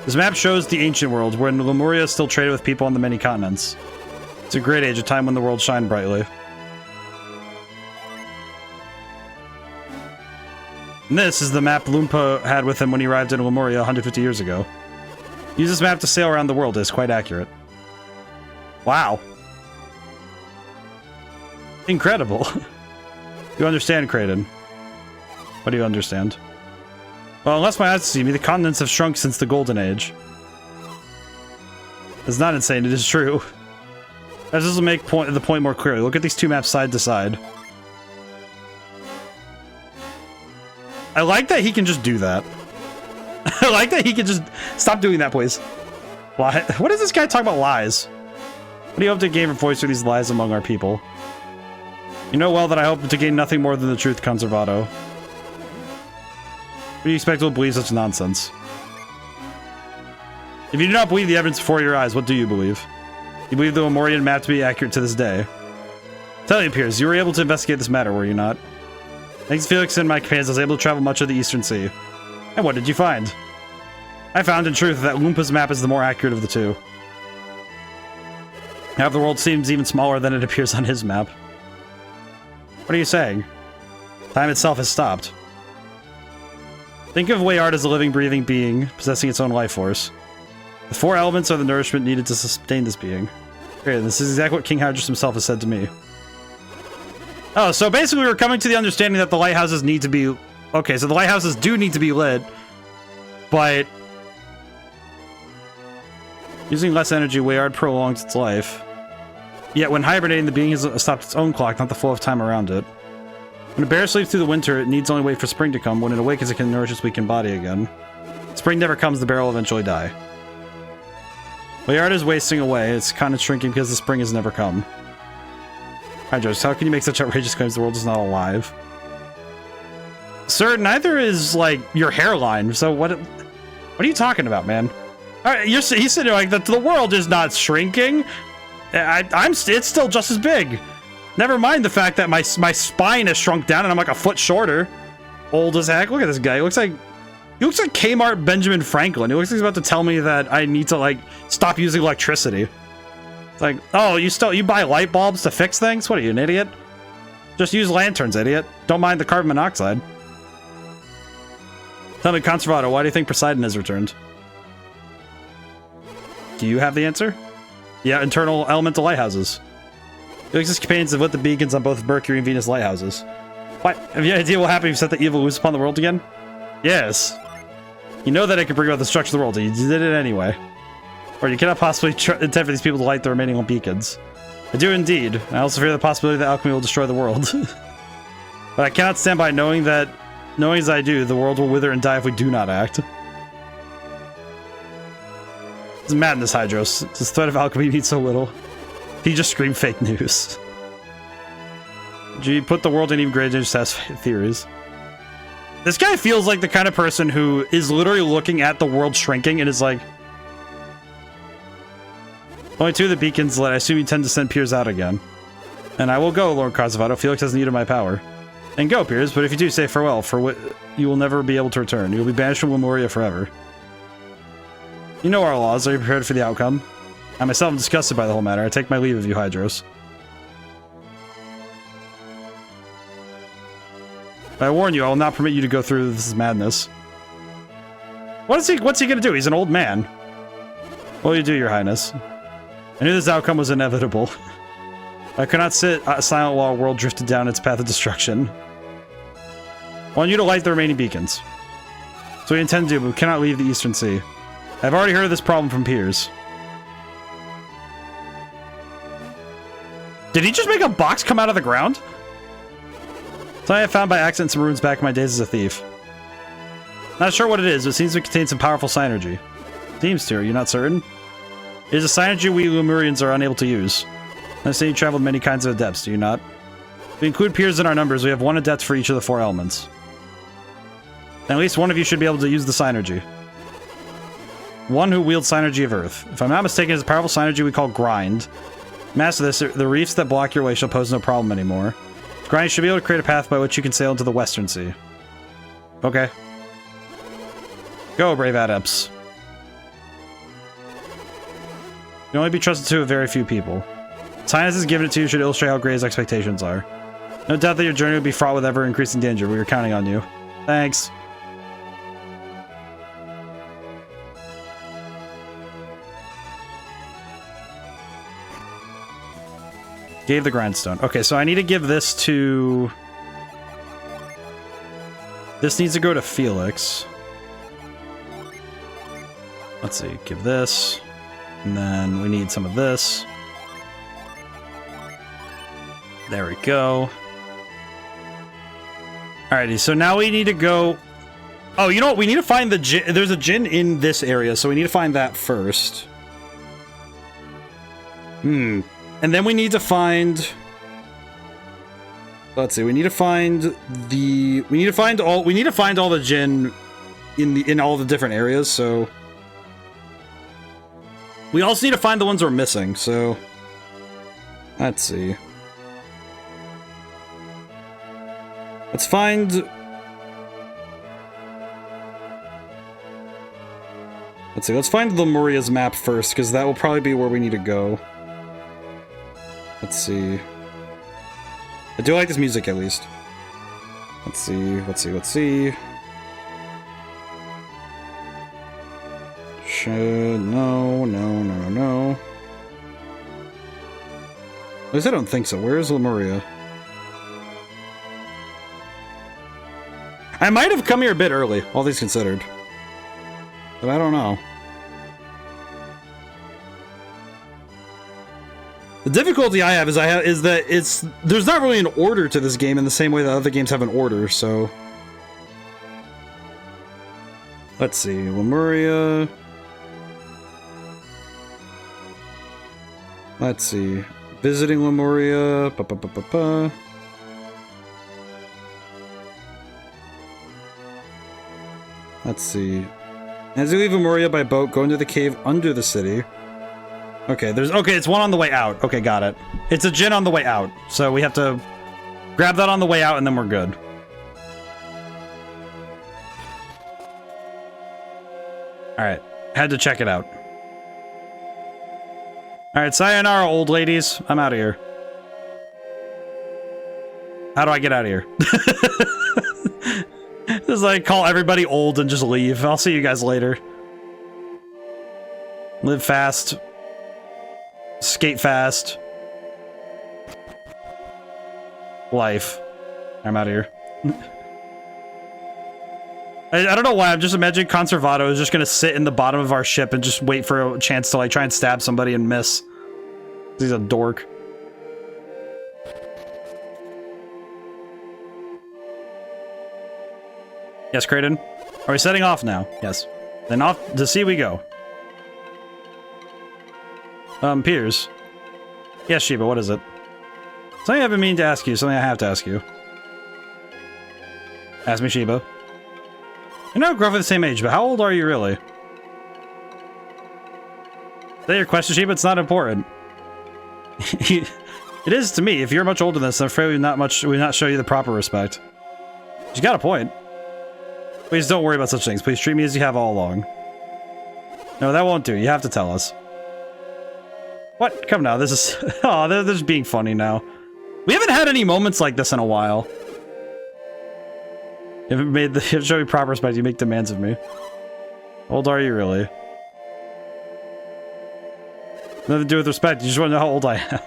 This map shows the ancient world, when Lemuria still traded with people on the many continents. It's a great age, a time when the world shined brightly. And this is the map Lumpo had with him when he arrived in Lemuria 150 years ago. Use this map to sail around the world. It's quite accurate. Wow. Incredible. You understand, Kratos? What do you understand? Well, unless my eyes deceive me, the continents have shrunk since the Golden Age. It's not insane, it is true. This will make the point more clearly. Look at these two maps side to side. I like that he can just do that. I like that he can just... Stop doing that, please. Lie. What is this guy talking about lies? What do you hope to gain from voicing these lies among our people? You know well that I hope to gain nothing more than the truth, Conservato. What do you expect to believe such nonsense? If you do not believe the evidence before your eyes, what do you believe? You believe the Lemurian map to be accurate to this day? Tell you, Piers, you were able to investigate this matter, were you not? Thanks to Felix and my companions, I was able to travel much of the Eastern Sea. And what did you find? I found, in truth, that Lumpa's map is the more accurate of the two. Half the world seems even smaller than it appears on his map. What are you saying? Time itself has stopped. Think of Wayard as a living, breathing being, possessing its own life force. The four elements are the nourishment needed to sustain this being. Okay, this is exactly what King Hydros himself has said to me. Oh, so basically we're coming to the understanding that the lighthouses need to be... Okay, so the lighthouses do need to be lit, but... Using less energy, Wayard prolongs its life. Yet when hibernating, the being has stopped its own clock, not the flow of time around it. When a bear sleeps through the winter, it needs only wait for spring to come. When it awakens, it can nourish its weakened body again. Spring never comes, the bear will eventually die. Well, your art is wasting away. It's kind of shrinking because the spring has never come. Hydros, how can you make such outrageous claims? The world is not alive. Sir, neither is, like, your hairline. So what are you talking about, man? All right, he's sitting there like, the world is not shrinking. It's still just as big. Never mind the fact that my spine has shrunk down and I'm like a foot shorter. Old as heck. Look at this guy. He looks like Kmart Benjamin Franklin. He looks like he's about to tell me that I need to, like, stop using electricity. It's like, oh, you buy light bulbs to fix things? What are you, an idiot? Just use lanterns, idiot. Don't mind the carbon monoxide. Tell me, Conservato, why do you think Poseidon has returned? Do you have the answer? Yeah, internal elemental lighthouses. His companions have lit the beacons on both Mercury and Venus lighthouses. What? Have you any idea what happened if you set the evil loose upon the world again? Yes. You know that it could bring about the destruction of the world, and you did it anyway. Or you cannot possibly intend for these people to light the remaining beacons. I do indeed. I also fear the possibility that alchemy will destroy the world. But I cannot stand by knowing as I do, the world will wither and die if we do not act. It's madness, Hydros. This threat of alchemy means so little. He just screamed fake news. Gee, put the world in even greater danger, just has theories. This guy feels like the kind of person who is literally looking at the world shrinking and is like, only 2 of the beacons lit. I assume you tend to send Piers out again. And I will go, Lord Carzovato. Felix has need of my power. And go, Piers, but if you do, say farewell, for what you will never be able to return. You will be banished from Lemuria forever. You know our laws. Are you prepared for the outcome? I myself am disgusted by the whole matter. I take my leave of you, Hydros. But I warn you, I will not permit you to go through this madness. What's he gonna do? He's an old man. What will you do, your highness? I knew this outcome was inevitable. I could not sit silent while our world drifted down its path of destruction. I want you to light the remaining beacons. So we intend to do, but we cannot leave the Eastern Sea. I've already heard of this problem from Piers. Did he just make a box come out of the ground? Something I found by accident in some ruins back in my days as a thief. Not sure what it is, but it seems to contain some powerful synergy. Seems to, are you not certain? It is a synergy we Lemurians are unable to use. I say you traveled many kinds of adepts, do you not? If we include Piers in our numbers, we have 1 adept for each of the 4 elements. And at least one of you should be able to use the synergy. One who wields synergy of Earth. If I'm not mistaken, it's a powerful synergy we call Grind. Master this, the reefs that block your way shall pose no problem anymore. Grind should be able to create a path by which you can sail into the Western Sea. Okay. Go, brave adepts. You can only be trusted to a very few people. Science is given it to you should illustrate how great his expectations are. No doubt that your journey will be fraught with ever-increasing danger. We are counting on you. Thanks. Gave the grindstone. Okay, so I need to give this to... This needs to go to Felix. Let's see, give this. And then we need some of this. There we go. Alrighty, so now we need to go... Oh, you know what? We need to find the gin. There's a gin in this area, so we need to find that first. And then we need to find... Let's see, we need to find the... We need to find all the gin in all the different areas, so... We also need to find the ones we're missing, so... Let's see. Let's find... Let's see, let's find Lemuria's map first, because that will probably be where we need to go. Let's see. I do like this music, at least. Let's see, let's see, let's see. No, no, no, no. At least I don't think so. Where is Lemuria? I might have come here a bit early, all things considered. But I don't know. The difficulty I have is that there's not really an order to this game in the same way that other games have an order, so... Let's see, Lemuria... Let's see, visiting Lemuria... Let's see. As you leave Lemuria by boat, go into the cave under the city. Okay, it's one on the way out. Okay, got it. It's a djinn on the way out, so we have to grab that on the way out, and then we're good. Alright, had to check it out. Alright, sayonara, old ladies. I'm out of here. How do I get out of here? Just like call everybody old and just leave. I'll see you guys later. Live fast. Skate fast. Life. I'm out of here. I don't know why, I'm just imagining Conservato is just gonna sit in the bottom of our ship and just wait for a chance to like try and stab somebody and miss. He's a dork. Yes, Kraden? Are we setting off now? Yes. Then off to sea we go. Piers. Yes, Sheba, what is it? Something I've been meaning to ask you, something I have to ask you. Ask me, Sheba. You're not roughly the same age, but how old are you really? Is that your question, Sheba? It's not important. It is to me. If you're much older than this, I'm afraid we not show you the proper respect. You got a point. Please don't worry about such things. Please treat me as you have all along. No, that won't do. You have to tell us. What? Come now, this is... Oh, they're just being funny now. We haven't had any moments like this in a while. You haven't made the... You have to show me proper respect, you make demands of me. How old are you, really? Nothing to do with respect, you just want to know how old I am.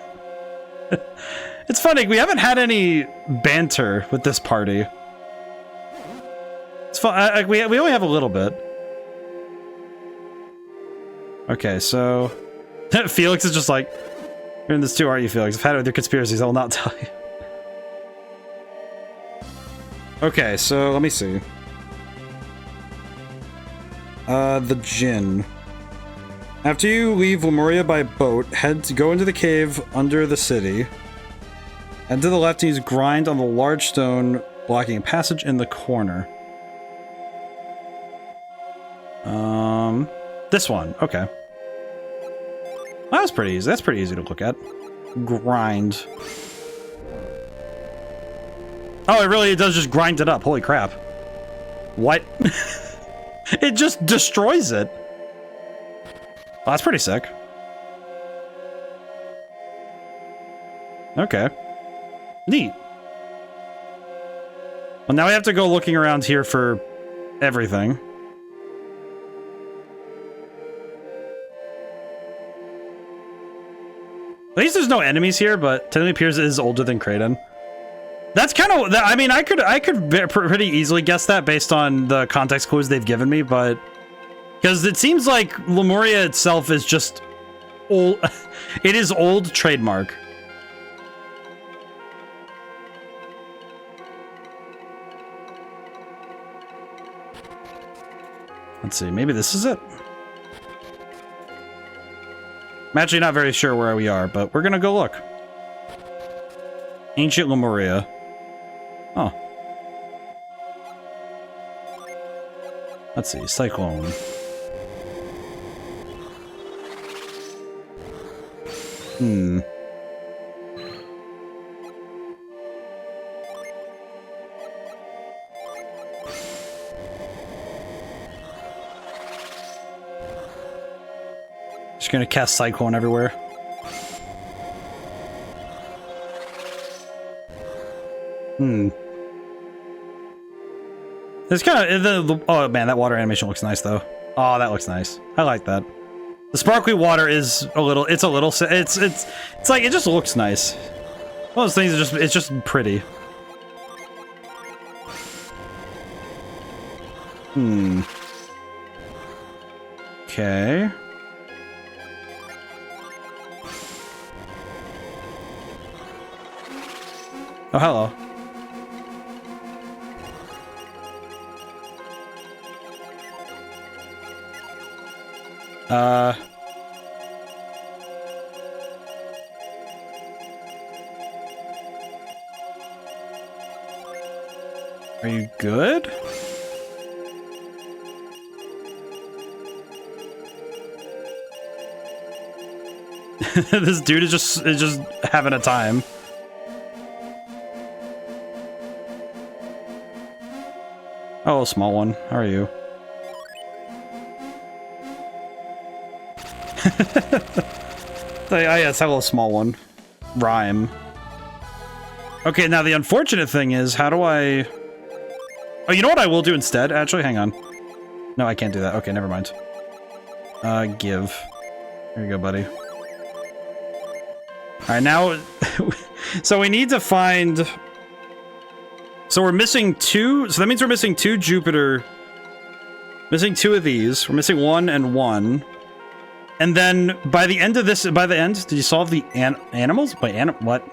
It's funny, we haven't had any banter with this party. It's fun, we only have a little bit. Okay, so... Felix is just like, you're in this too, aren't you, Felix? I've had it with your conspiracies, I will not tell you. Okay, so let me see. The djinn. After you leave Lemuria by boat, go into the cave under the city. And to the left, use grind on the large stone, blocking a passage in the corner. This one, okay. That was pretty easy. That's pretty easy to look at. Grind. Oh, it does just grind it up. Holy crap. What? It just destroys it. Well, that's pretty sick. Okay. Neat. Well, now we have to go looking around here for everything. At least there's no enemies here, but technically Piers is older than Kraden. That's kind of... I mean, I could pretty easily guess that based on the context clues they've given me, but... Because it seems like Lemuria itself is just... old. It is old trademark. Let's see, maybe this is it? I'm actually not very sure where we are, but we're gonna go look. Ancient Lemuria. Oh. Let's see, Cyclone. Hmm. Just gonna cast Cyclone everywhere. Hmm. It's kind of... Oh man, that water animation looks nice though. Oh, that looks nice. I like that. The sparkly water is a little... It's like, it just looks nice. One of those things is it's just pretty. Hmm. Oh, hello. Are you good? This dude is just having a time. Oh, small one. How are you? Yes, hello, small one. Rhyme. Okay, now the unfortunate thing is, how do I... Oh, you know what I will do instead? Actually, hang on. No, I can't do that. Okay, never mind. Give. Here you go, buddy. Alright, now... So we need to find... So we're missing 2... So that means we're missing 2 Jupiter... Missing 2 of these. We're missing 1 and 1. And then, by the end of this... By the end, did you solve the animals? Wait, what?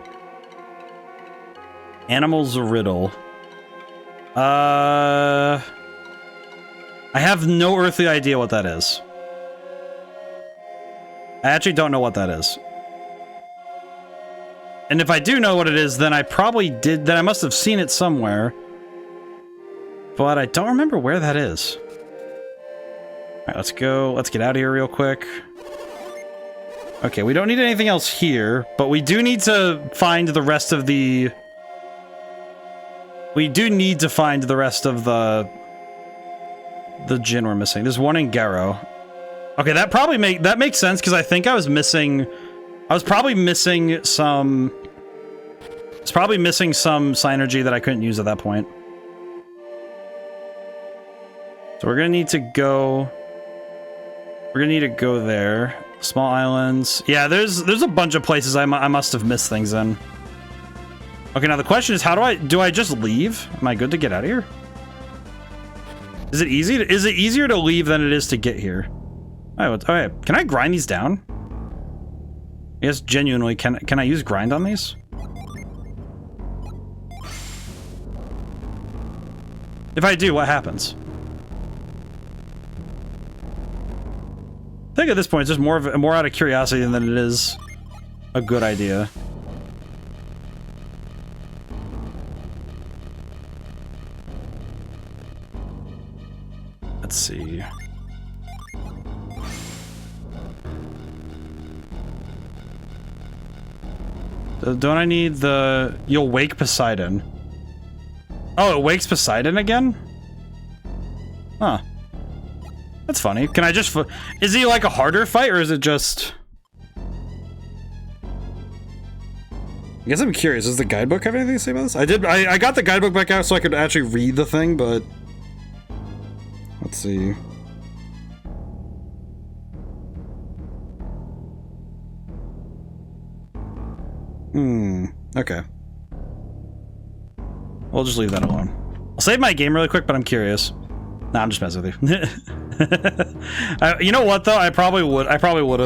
Animals riddle. I have no earthly idea what that is. I actually don't know what that is. And if I do know what it is, then I probably did... Then I must have seen it somewhere. But I don't remember where that is. Alright, let's go. Let's get out of here real quick. Okay, we don't need anything else here, but we do need to find the rest of the... We do need to find the rest of the gin we're missing. There's one in Garrow. Okay, that makes sense, because I think I was missing... I was probably missing some... It's probably missing some synergy that I couldn't use at that point. So we're gonna need to go... We're gonna need to go there. Small islands. Yeah, there's a bunch of places I must have missed things in. Okay, now the question is, how do I just leave? Am I good to get out of here? Is it easier to leave than it is to get here? Oh, okay. Can I grind these down? Yes, genuinely, can I use grind on these? If I do, what happens? I think at this point it's just more out of curiosity than it is a good idea. Let's see. Don't I need the... You'll wake Poseidon. Oh, it wakes Poseidon again? Huh. That's funny. Can I just... Is he like a harder fight, or is it just... I guess I'm curious. Does the guidebook have anything to say about this? I got the guidebook back out so I could actually read the thing, but... Let's see. Okay. We'll just leave that alone. I'll save my game really quick, but I'm curious. Nah, I'm just messing with you. You know what, though? I probably would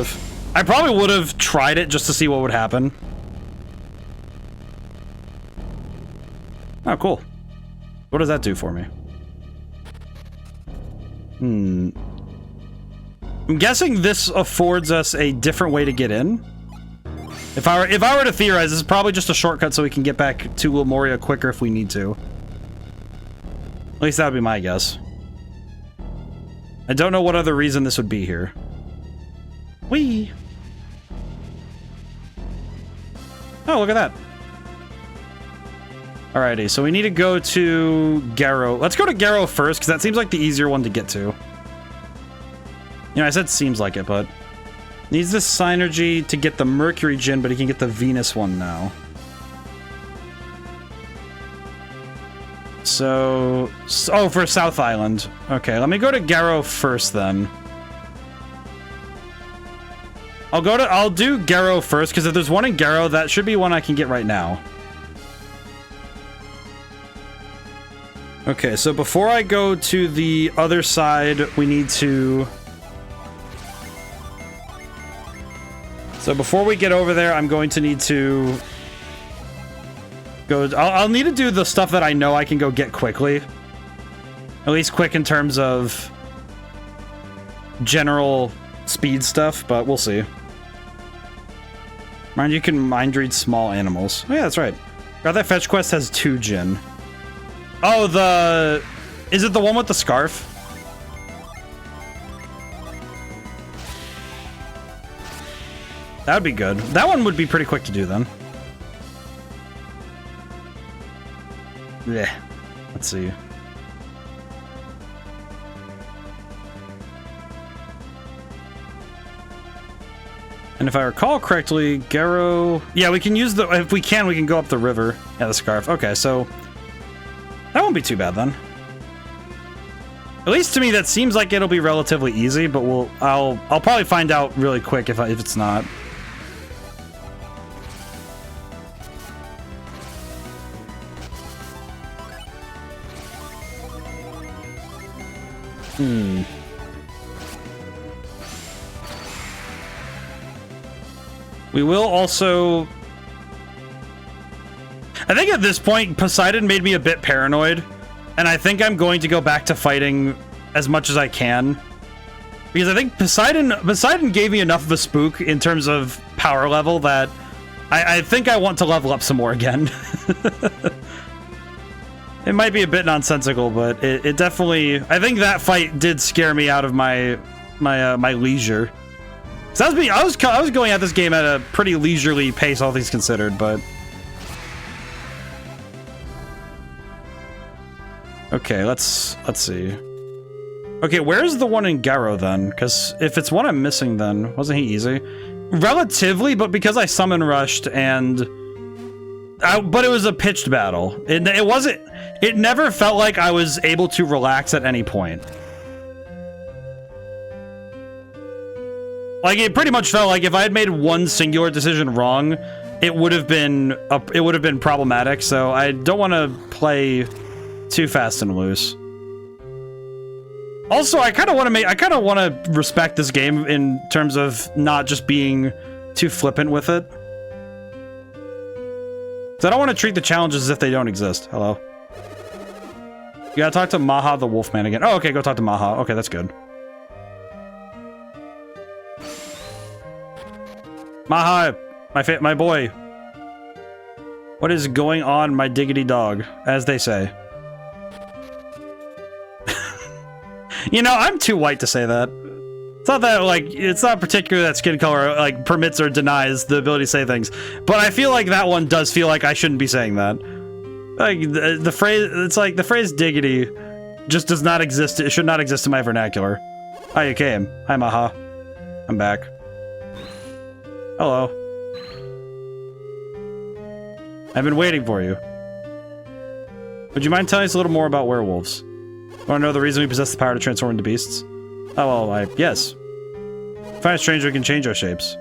have tried it just to see what would happen. Oh, cool. What does that do for me? I'm guessing this affords us a different way to get in. If I were to theorize, this is probably just a shortcut so we can get back to Lemuria quicker if we need to. At least that would be my guess. I don't know what other reason this would be here. Whee! Oh, look at that. Alrighty, so we need to go to Garrow. Let's go to Garrow first, because that seems like the easier one to get to. You know, I said seems like it, but... Needs this synergy to get the Mercury Gin, but he can get the Venus one now. So... Oh, for South Island. Okay, let me go to Garrow first, then. I'll do Garrow first, because if there's one in Garrow, that should be one I can get right now. Okay, so before I go to the other side, we need to... So before we get over there, I'm going to need to... go... I'll need to do the stuff that I know I can go get quickly. At least quick in terms of general speed stuff, but we'll see. Mind you can mind read small animals. Oh yeah, that's right. Got that fetch quest has 2 Jin. Oh, the... Is it the one with the scarf? That would be good. That one would be pretty quick to do then. Yeah. Let's see. And if I recall correctly, Garo... Yeah, we can use the... If we can go up the river. Yeah, the scarf. Okay, so... That won't be too bad then. At least to me, that seems like it'll be relatively easy, but I'll probably find out really quick if it's not. We will also... I think at this point, Poseidon made me a bit paranoid, and I think I'm going to go back to fighting as much as I can. Because I think Poseidon gave me enough of a spook in terms of power level that I think I want to level up some more again. It might be a bit nonsensical, but it definitely... I think that fight did scare me out of my leisure. So I was going at this game at a pretty leisurely pace, all things considered, but... Okay, let's see. Okay, where's the one in Garo then? Because if it's one I'm missing, then wasn't he easy? Relatively, but because I summon rushed and... but it was a pitched battle. It wasn't... It never felt like I was able to relax at any point. Like, it pretty much felt like if I had made one singular decision wrong, it would have been problematic. So I don't want to play too fast and loose. Also, I kind of want to respect this game in terms of not just being too flippant with it. So I don't want to treat the challenges as if they don't exist. Hello. You gotta talk to Maha the Wolfman again. Oh, okay, go talk to Maha. Okay, that's good. Maha, my boy. What is going on, my diggity dog, as they say. You know, I'm too white to say that. It's not that, like, it's not particularly that skin color, like, permits or denies the ability to say things. But I feel like that one does feel like I shouldn't be saying that. Like, the phrase, it's like, the phrase diggity just does not exist, it should not exist in my vernacular. Hi, you came. Hi, Maha. I'm back. Hello. I've been waiting for you. Would you mind telling us a little more about werewolves? Want to know the reason we possess the power to transform into beasts? Oh, well, yes. I find it strange we can change our shapes.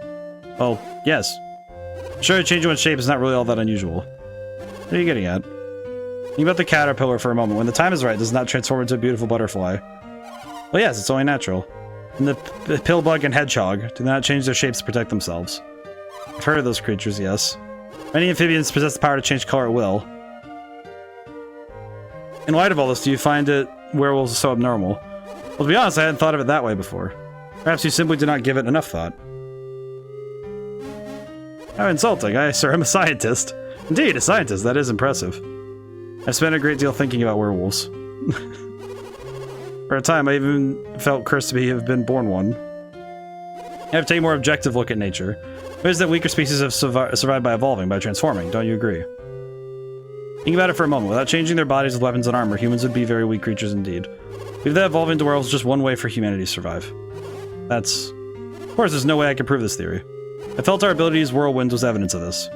Well, yes. Sure, changing one's shape is not really all that unusual. What are you getting at? Think about the caterpillar for a moment. When the time is right, does it not transform into a beautiful butterfly? Well, yes, it's only natural. And the pillbug and hedgehog do not change their shapes to protect themselves. I've heard of those creatures, yes. Many amphibians possess the power to change color at will. In light of all this, do you find it werewolves are so abnormal? Well, to be honest, I hadn't thought of it that way before. Perhaps you simply did not give it enough thought. How insulting. Sir, I'm a scientist. Indeed, a scientist. That is impressive. I've spent a great deal thinking about werewolves. For a time, I even felt cursed to have been born one. I have to take a more objective look at nature. It is that weaker species have survived by evolving, by transforming. Don't you agree? Think about it for a moment. Without changing their bodies with weapons and armor, humans would be very weak creatures indeed. If that evolving into werewolves is just one way for humanity to survive. That's... Of course, there's no way I can prove this theory. I felt our ability to use whirlwind was evidence of this.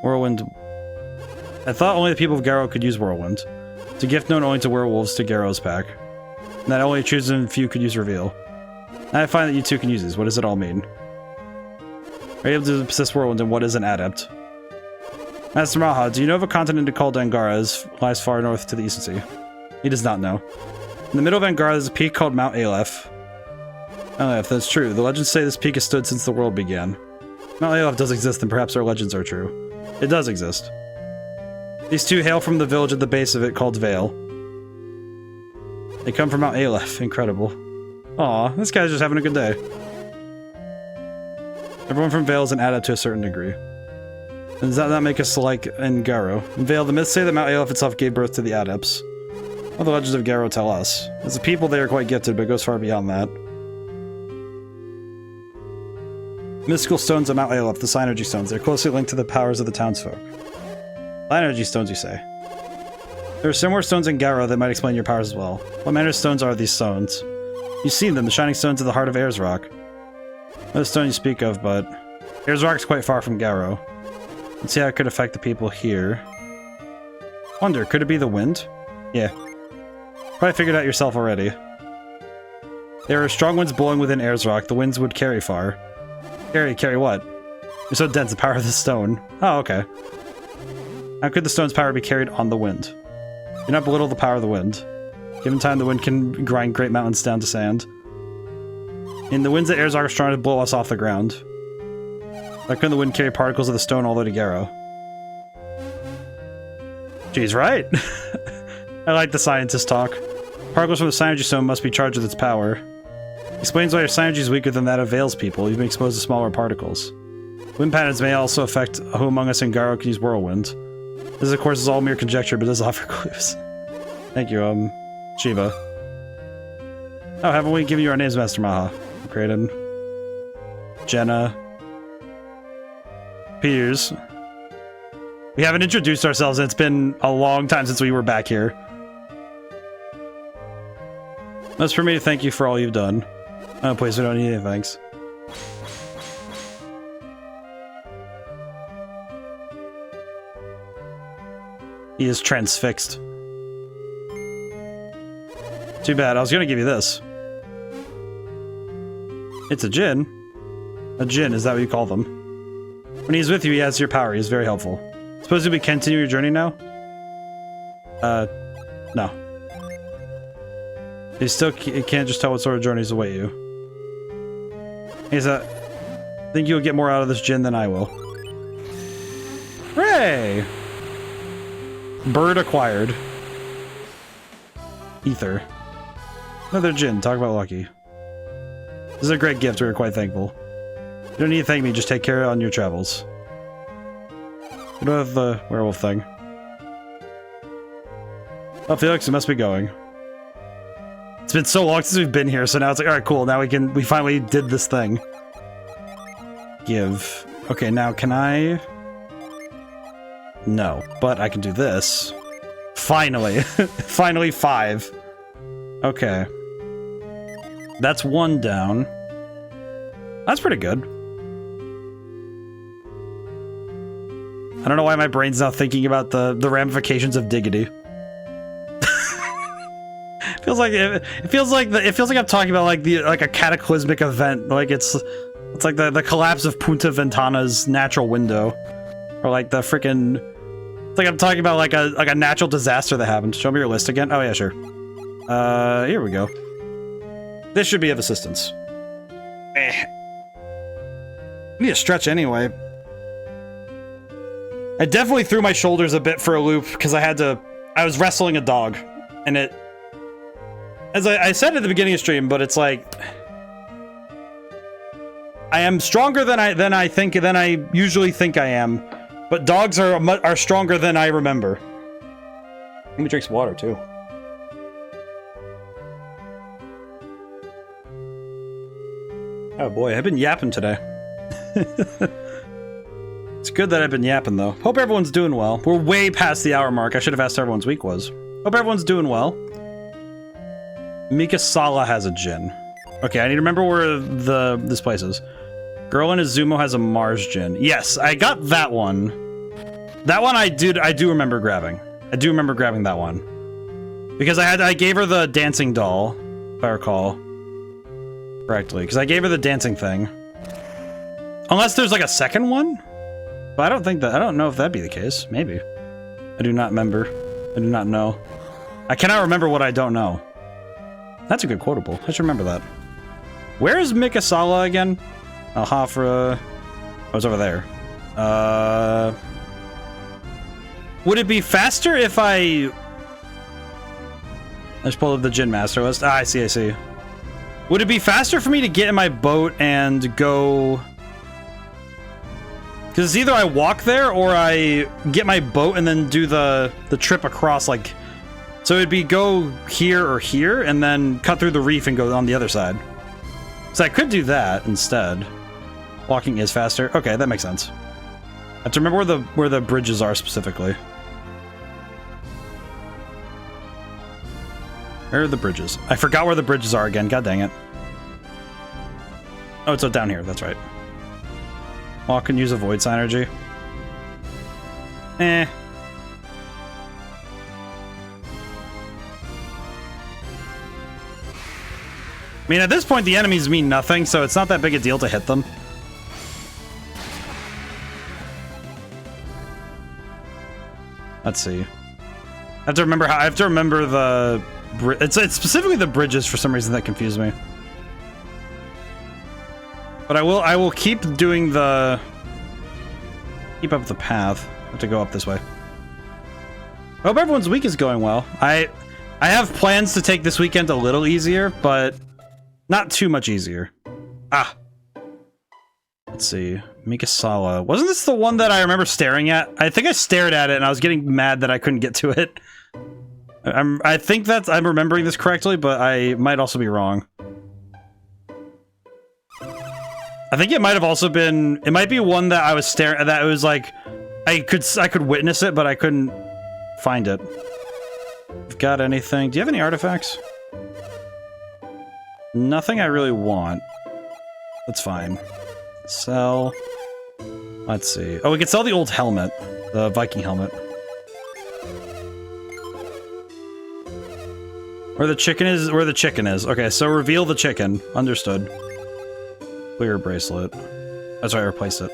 Whirlwind... I thought only the people of Garo could use whirlwind. It's a gift known only to werewolves to Garo's pack. And that only a chosen few could use reveal. Now I find that you two can use these. What does it all mean? Are you able to possess whirlwind, and what is an adept? Master Maha, do you know of a continent called Angara lies far north to the eastern sea? He does not know. In the middle of Angara, there's a peak called Mount Aleph. Aleph, that's true. The legends say this peak has stood since the world began. Mount Aleph does exist, and perhaps our legends are true. It does exist. These two hail from the village at the base of it called Vale. They come from Mount Aleph. Incredible. Aw, this guy's just having a good day. Everyone from Vale is an adept to a certain degree. And does that not make us like in Garo? In Vale, the myths say that Mount Aleph itself gave birth to the adepts. What the legends of Garo tell us. As a people, they are quite gifted, but it goes far beyond that. Mystical stones of Mount Aleph, the Synergy stones. They're closely linked to the powers of the townsfolk. Synergy stones, you say? There are similar stones in Garo that might explain your powers as well. What manner of stones are these stones? You've seen them, the shining stones of the heart of Aresrock. Not the stone you speak of, but Aresrock is quite far from Garo. Let's see how it could affect the people here. Wonder, could it be the wind? Yeah. Probably figured out yourself already. There are strong winds blowing within Aresrock. The winds would carry far. Carry what? You're so dense, the power of the stone. Oh, okay. How could the stone's power be carried on the wind? Do not belittle the power of the wind. Given time, the wind can grind great mountains down to sand. In the winds that Aresrock is trying to blow us off the ground. Why couldn't the wind carry particles of the stone all the way to Garo? She's right. I like the scientist talk. Particles from the Synergy stone must be charged with its power. Explains why your Synergy is weaker than that of Vale's people. You've been exposed to smaller particles. Wind patterns may also affect who among us in Garo can use Whirlwind. This, of course, is all mere conjecture, but does offer clues. Thank you, Shiva. Oh, haven't we given you our names, Master Maha? Kraden. Jenna. Piers. We haven't introduced ourselves, and it's been a long time since we were back here. That's for me to thank you for all you've done. Oh, please, we don't need any thanks. He is transfixed. Too bad, I was gonna give you this. It's a Djinn. A Djinn, is that what you call them? When he's with you, he adds to your power. He's very helpful. Suppose we continue your journey now? No. You still can't just tell what sort of journeys await you. I think you'll get more out of this Djinn than I will. Hooray! Bird acquired. Ether. Another Djinn. Talk about lucky. This is a great gift. We're quite thankful. You don't need to thank me. Just take care on your travels. You don't have the werewolf thing. Oh, Felix, it must be going. It's been so long since we've been here, so now it's like, alright, cool. Now we finally did this thing. Give. Okay, now can I... No, but I can do this. Finally. Finally 5. Okay. That's 1 down. That's pretty good. I don't know why my brain's now thinking about the ramifications of diggity. Feels like it feels like I'm talking about like a cataclysmic event. Like it's like the collapse of Punta Ventana's natural window, or like the freaking. It's like I'm talking about like a natural disaster that happened. Show me your list again. Oh yeah, sure. Here we go. This should be of assistance. I need a stretch anyway. I definitely threw my shoulders a bit for a loop because I was wrestling a dog, and it. As I said at the beginning of stream, but it's like I am stronger than I usually think I am, but dogs are stronger than I remember. Let me drink some water too. Oh boy, I've been yapping today. It's good that I've been yapping though. Hope everyone's doing well. We're way past the hour mark. I should have asked how everyone's week was. Hope everyone's doing well. Mikasala has a Djinn. Okay, I need to remember where this place is. Girl in Izumo has a Mars Djinn. Yes, I got that one. That one I do remember grabbing. I do remember grabbing that one. Because I gave her the dancing doll, if I recall correctly. Because I gave her the dancing thing. Unless there's like a second one? But I don't know if that'd be the case. Maybe. I do not remember. I do not know. I cannot remember what I don't know. That's a good quotable. I should remember that. Where is Mikasala again? Oh, Hafra. Oh, it's over there. Would it be faster if I just pulled up the Gin Master list? Ah, I see, I see. Would it be faster for me to get in my boat and go... Because it's either I walk there or I get my boat and then do the trip across, like... So it'd be go here or here and then cut through the reef and go on the other side. So I could do that instead. Walking is faster. Okay, that makes sense. I have to remember where the bridges are specifically. Where are the bridges? I forgot where the bridges are again. God dang it. Oh, it's down here. That's right. Walk and use a void synergy. Eh. I mean, at this point, the enemies mean nothing, so it's not that big a deal to hit them. Let's see. I have to remember the... It's specifically the bridges for some reason that confuse me. But I will keep doing the... Keep up the path. I have to go up this way. I hope everyone's week is going well. I have plans to take this weekend a little easier, but not too much easier. Ah. Let's see. Mikasala. Wasn't this the one that I remember staring at? I think I stared at it and I was getting mad that I couldn't get to it. I think that's... I'm remembering this correctly, but I might also be wrong. I think it might have also been... It might be one that I was staring at, that it was like... I could witness it, but I couldn't find it. Got anything? Do you have any artifacts? Nothing I really want. That's fine. Sell. Let's see. Oh, we could sell the old helmet. The Viking helmet. Where the chicken is? Where the chicken is. Okay, so reveal the chicken. Understood. Clear bracelet. That's why I replaced it.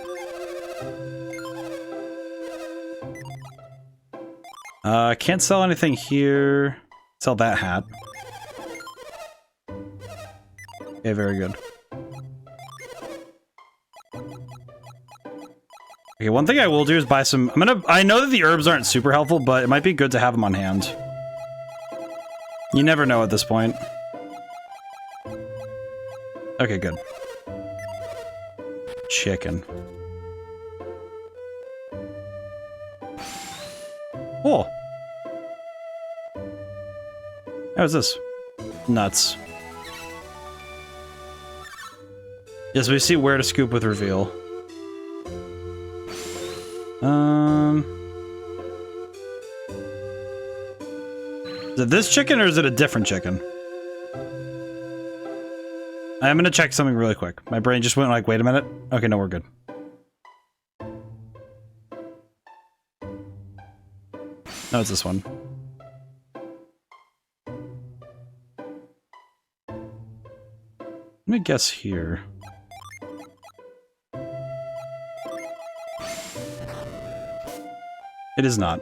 Can't sell anything here. Sell that hat. Okay, very good. Okay, one thing I will do is buy some... I know that the herbs aren't super helpful, but it might be good to have them on hand. You never know at this point. Okay, good. Chicken. Cool. How's this? Nuts. Yes, we see where to scoop with reveal. Is it this chicken or is it a different chicken? I'm gonna check something really quick. My brain just went like, wait a minute. Okay, no, we're good. No, it's this one. Let me guess here. It is not.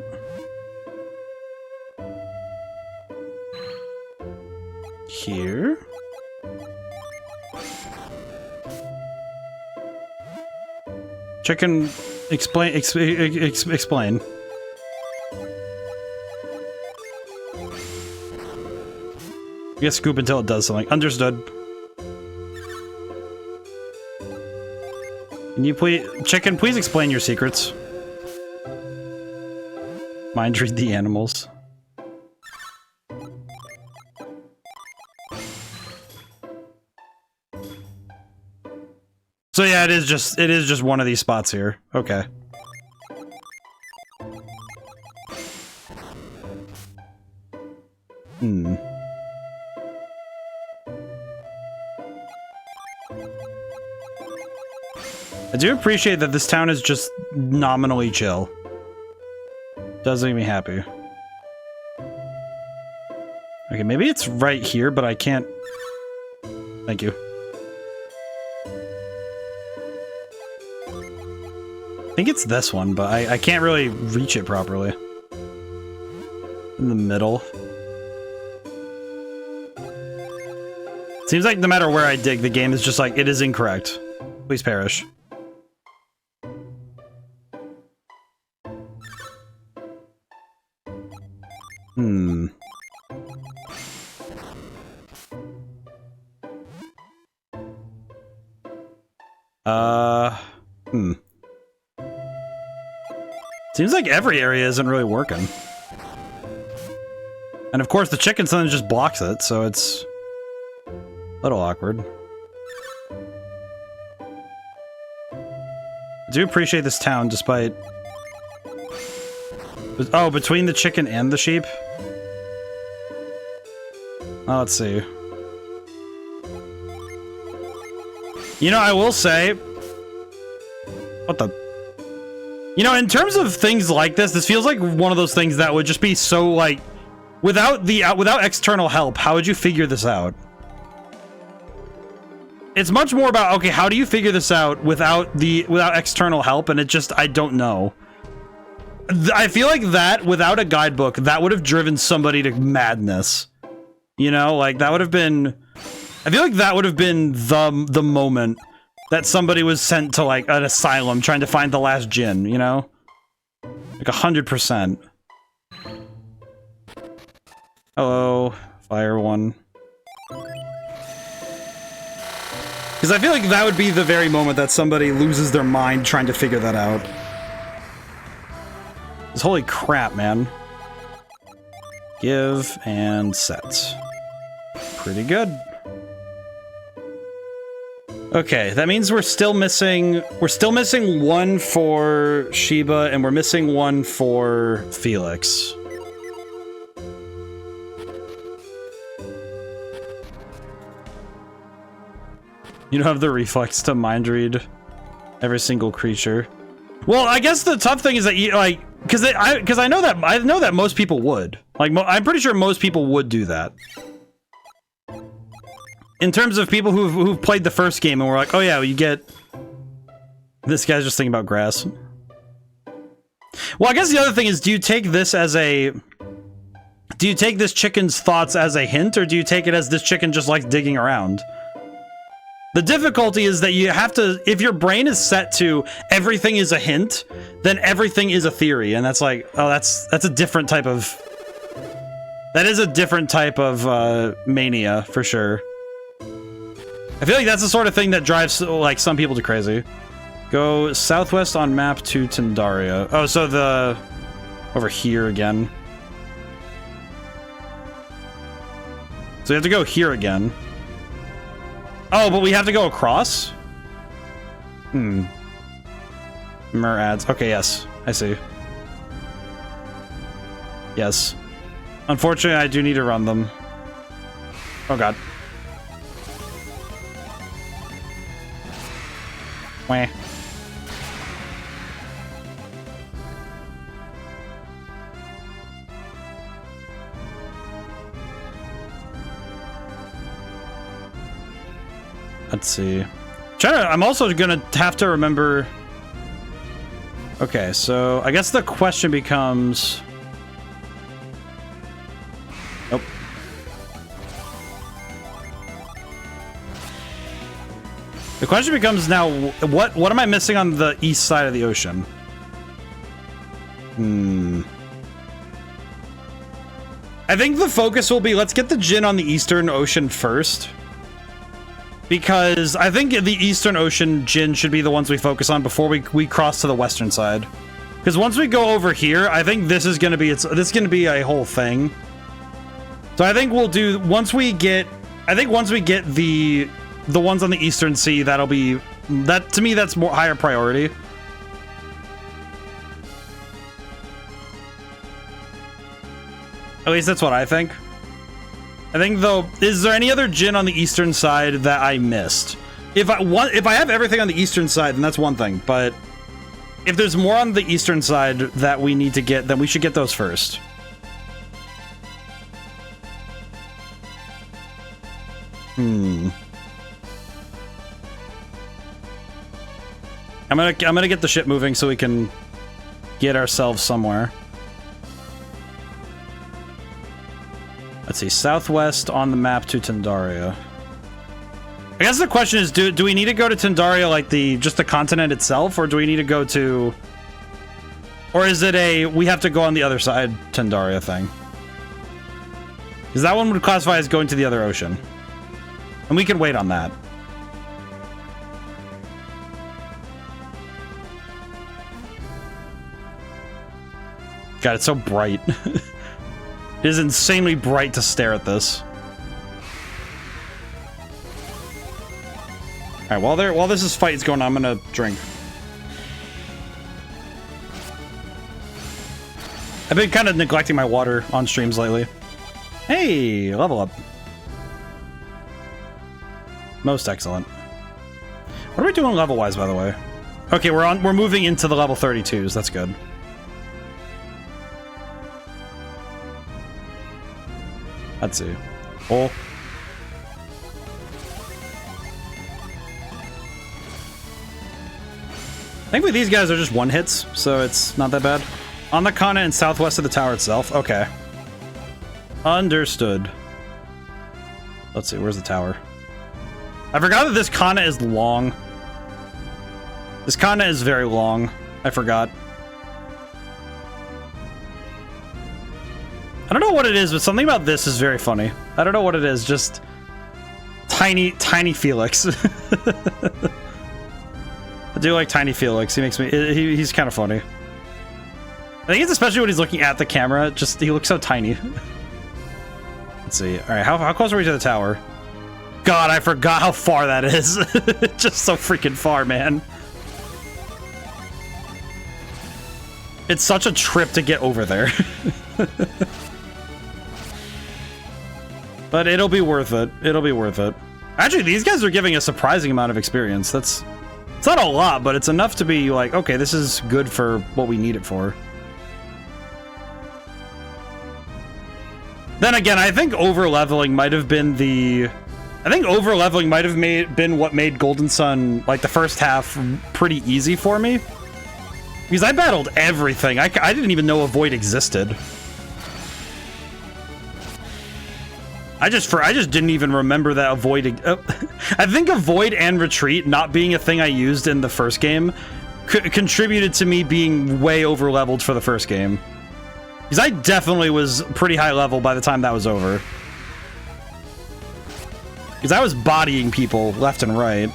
Here? Chicken, explain. You get scoop until it does something. Understood. Can you please, chicken, please explain your secrets. Mind read the animals. So yeah, it is just one of these spots here. Okay. Hmm. I do appreciate that this town is just nominally chill. Does make me happy. Okay, maybe it's right here, but I can't... Thank you. I think it's this one, but I can't really reach it properly. In the middle. Seems like no matter where I dig, the game is just like, it is incorrect. Please perish. Hmm. Seems like every area isn't really working. And of course the chicken sometimes just blocks it, so it's a little awkward. I do appreciate this town despite... Oh, between the chicken and the sheep? Oh, let's see. You know, I will say... What the... You know, in terms of things like this, this feels like one of those things that would just be so, like... Without external help, how would you figure this out? It's much more about, okay, how do you figure this out without external help? And it just, I don't know. I feel like that, without a guidebook, that would have driven somebody to madness. You know, like, that would have been... I feel like that would have been the moment that somebody was sent to, like, an asylum trying to find the last djinn, you know? Like, 100%. Hello, fire one. Because I feel like that would be the very moment that somebody loses their mind trying to figure that out. Because holy crap, man. Give and set. Pretty good. Okay, that means we're still missing one for Sheba and we're missing one for Felix. You don't have the reflex to mind read every single creature. Well, I guess the tough thing is that you like, because I know that most people would. Like, I'm pretty sure most people would do that. In terms of people who've played the first game and were like, oh yeah, well, you get. This guy's just thinking about grass. Well, I guess the other thing is, do you take this as a? Do you take this chicken's thoughts as a hint, or do you take it as this chicken just likes digging around? The difficulty is that you have to, if your brain is set to everything is a hint, then everything is a theory, and that's like, oh, that's a different type of, that is a different type of mania for sure. I feel like that's the sort of thing that drives like some people to crazy. Go southwest on map to Tandaria. Oh, so the over here again. So you have to go here again. Oh, but we have to go across? Mer ads. Okay, yes. I see. Yes. Unfortunately, I do need to run them. Oh, God. Wah. Let's see. I'm also gonna have to remember. Okay, so I guess the question becomes. Nope. The question becomes now: what am I missing on the east side of the ocean? I think the focus will be let's get the djinn on the Eastern Ocean first. Because I think the Eastern Ocean djinn should be the ones we focus on before we cross to the western side. Because once we go over here, I think this is gonna be a whole thing. So I think we'll do once we get the ones on the Eastern Sea, that'll be that to me that's more higher priority. At least that's what I think. I think though, is there any other djinn on the eastern side that I missed? If I have everything on the eastern side, then that's one thing. But if there's more on the eastern side that we need to get, then we should get those first. I'm gonna get the ship moving so we can get ourselves somewhere. Let's see, southwest on the map to Tandaria. I guess the question is, do we need to go to Tandaria like just the continent itself, or do we need to go to, or is it we have to go on the other side Tandaria thing? Because that one would classify as going to the other ocean. And we can wait on that. God, it's so bright. It is insanely bright to stare at this. Alright, while this fight is going on, I'm gonna drink. I've been kind of neglecting my water on streams lately. Hey, level up. Most excellent. What are we doing level-wise, by the way? Okay, we're moving into the level 32s. That's good. Let's see. Oh. Thankfully, these guys are just one-hits, so it's not that bad. On the continent and southwest of the tower itself. Okay. Understood. Let's see, where's the tower? I forgot that this continent is long. This continent is very long. I forgot. I don't know what it is, but something about this is very funny. I don't know what it is, just tiny Felix. I do like tiny Felix. He makes me, he's kind of funny. I think it's especially when he's looking at the camera, just, he looks so tiny. Let's see. All right, how close are we to the tower? God, I forgot how far that is. Just so freaking far, man. It's such a trip to get over there. But it'll be worth it. It'll be worth it. Actually, these guys are giving a surprising amount of experience. It's not a lot, but it's enough to be like, okay, this is good for what we need it for. Then again, I think over-leveling might have been the... I think over-leveling might have been what made Golden Sun, like, the first half pretty easy for me. Because I battled everything. I didn't even know a Void existed. I just didn't even remember that a Void... I think a Void and Retreat not being a thing I used in the first game contributed to me being way over-leveled for the first game. Because I definitely was pretty high level by the time that was over. Because I was bodying people left and right.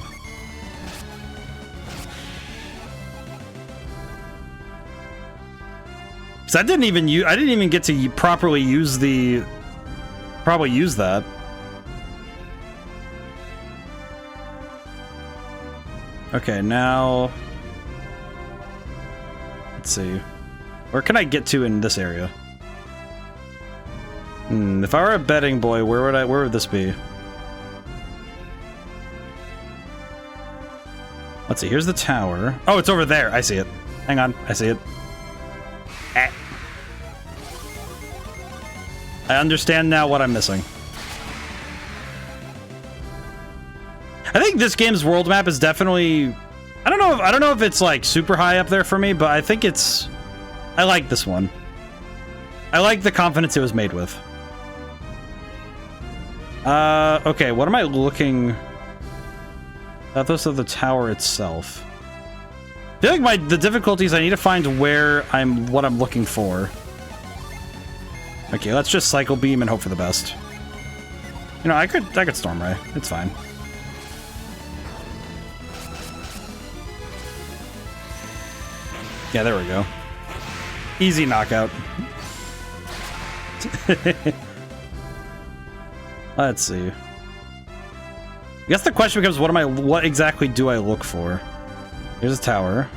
Because I didn't even get to properly use the... Probably use that. Okay, now... Let's see. Where can I get to in this area? If I were a betting boy, where would this be? Let's see, here's the tower. Oh, it's over there. I see it. Hang on, I see it. I understand now what I'm missing. I think this game's world map is definitely... I don't know if it's like super high up there for me, but I think it's... I like this one. I like the confidence it was made with. Okay, what am I looking... Pathos of the tower itself. I feel like the difficulties, I need to find what I'm looking for. Okay, let's just cycle beam and hope for the best. You know, I could storm ray. It's fine. Yeah, there we go. Easy knockout. Let's see. I guess the question becomes, what exactly do I look for? Here's a tower.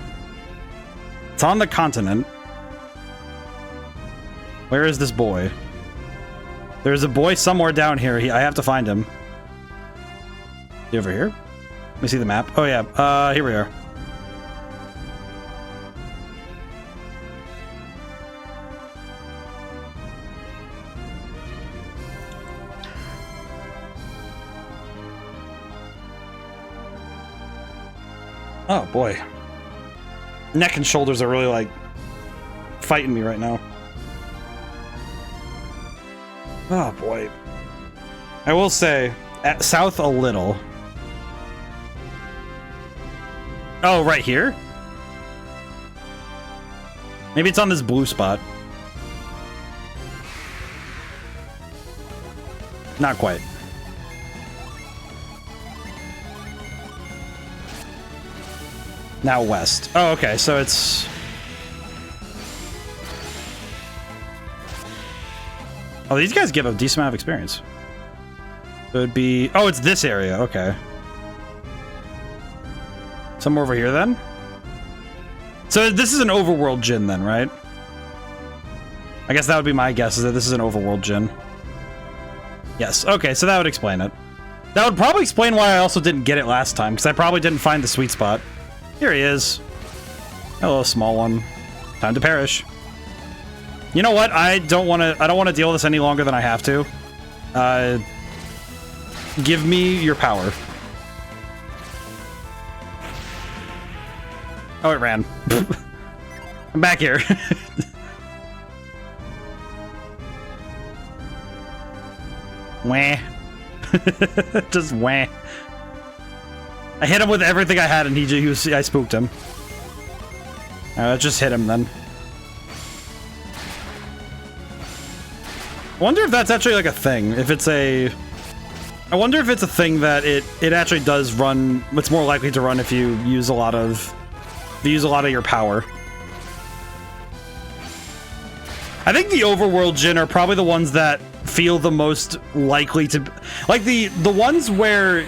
It's on the continent. Where is this boy? There's a boy somewhere down here. I have to find him. Is he over here? Let me see the map. Oh yeah, here we are. Oh boy. Neck and shoulders are really like fighting me right now. Oh boy. I will say, south a little. Oh, right here? Maybe it's on this blue spot. Not quite. Now west. Oh, okay, so it's... Oh, these guys give a decent amount of experience. So it'd be... Oh, it's this area. Okay. Somewhere over here, then? So this is an overworld djinn, then, right? I guess that would be my guess, is that this is an overworld djinn. Yes. Okay, so that would explain it. That would probably explain why I also didn't get it last time, because I probably didn't find the sweet spot. Here he is. Hello, small one. Time to perish. You know what? I don't want to deal with this any longer than I have to. Give me your power. Oh, it ran. I'm back here. Wah. Just wah. I hit him with everything I had, and I spooked him. Let's just hit him then. I wonder if that's actually like a thing. If it's a... I wonder if it's a thing that it actually does run... It's more likely to run if you use a lot of... If you use a lot of your power. I think the overworld djinn are probably the ones that feel the most likely to... Like the ones where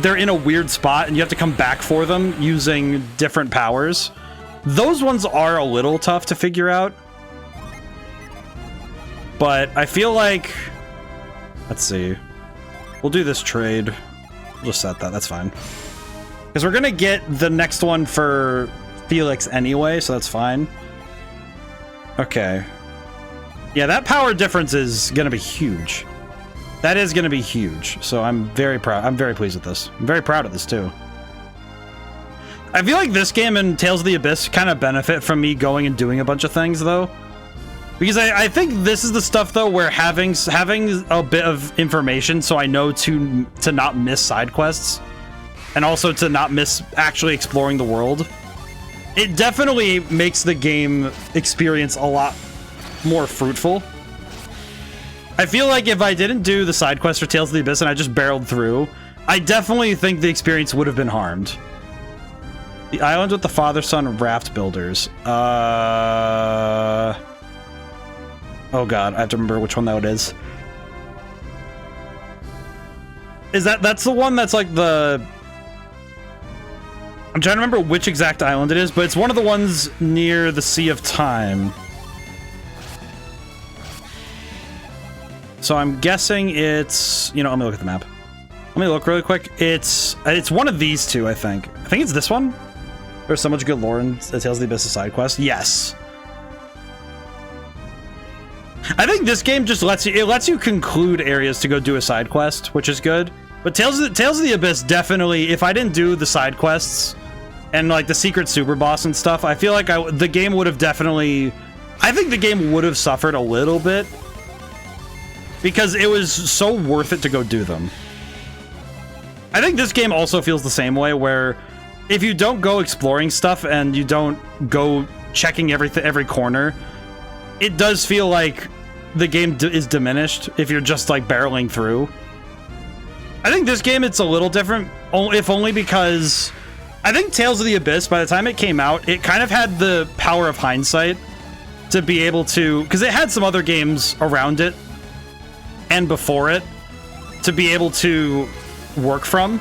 they're in a weird spot and you have to come back for them using different powers. Those ones are a little tough to figure out. But I feel like... Let's see. We'll do this trade. We'll just set that. That's fine. Because we're going to get the next one for Felix anyway, so that's fine. Okay. Yeah, that power difference is going to be huge. That is going to be huge. So I'm very proud. I'm very pleased with this. I'm very proud of this, too. I feel like this game and Tales of the Abyss kind of benefit from me going and doing a bunch of things, though. Because I think this is the stuff, though, where having a bit of information so I know to not miss side quests and also to not miss actually exploring the world, it definitely makes the game experience a lot more fruitful. I feel like if I didn't do the side quest for Tales of the Abyss and I just barreled through, I definitely think the experience would have been harmed. The island with the father-son raft builders. Oh god, I have to remember which one that is. That's the one that's like the... I'm trying to remember which exact island it is, but it's one of the ones near the Sea of Time. So I'm guessing it's... You know, let me look at the map. Let me look really quick. It's one of these two, I think. I think it's this one. There's so much good lore in Tales of the Abyss side quest. Yes. I think this game just lets you conclude areas to go do a side quest, which is good. But Tales of the Abyss definitely, if I didn't do the side quests and like the secret super boss and stuff, I feel like the game would have definitely... I think the game would have suffered a little bit because it was so worth it to go do them. I think this game also feels the same way, where if you don't go exploring stuff and you don't go checking every corner, it does feel like the game is diminished if you're just like barreling through. I think this game, it's a little different, if only because I think Tales of the Abyss, by the time it came out, it kind of had the power of hindsight to be able to, because it had some other games around it and before it to be able to work from.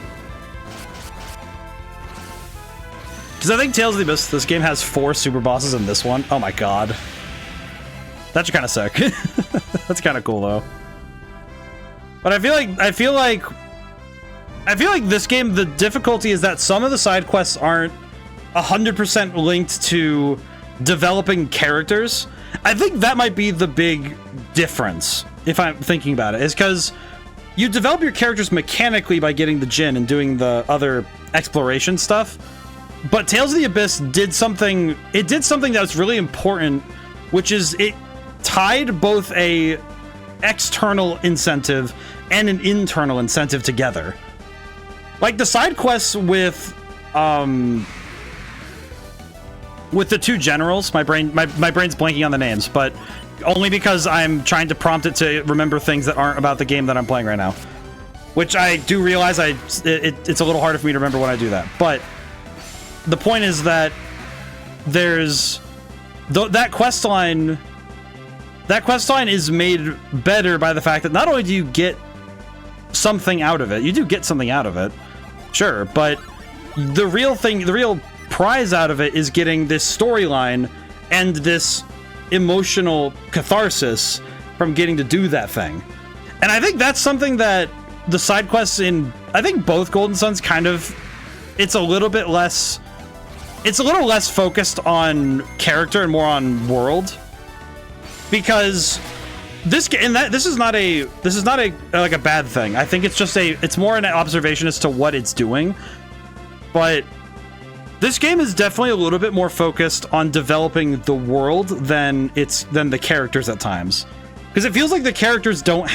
Because I think Tales of the Abyss, this game has 4 super bosses in this one. Oh my god. That's kind of sick. That's kind of cool though. But I feel like this game, the difficulty is that some of the side quests aren't 100% linked to developing characters. I think that might be the big difference, if I'm thinking about it, is because you develop your characters mechanically by getting the djinn and doing the other exploration stuff. But Tales of the Abyss did something that was really important, which is it tied both a external incentive and an internal incentive together. Like the side quests with the 2 generals, my brain's blanking on the names, but only because I'm trying to prompt it to remember things that aren't about the game that I'm playing right now. Which I do realize it's a little harder for me to remember when I do that. But the point is that there's that quest line is made better by the fact that not only do you get something out of it, you do get something out of it, sure, but the real prize out of it is getting this storyline and this emotional catharsis from getting to do that thing. And I think that's something that the side quests in, I think both Golden Suns kind of, it's a little less focused on character and more on world, because this is not a like a bad thing. I think it's more an observation as to what it's doing. But this game is definitely a little bit more focused on developing the world than the characters at times. Because it feels like the characters don't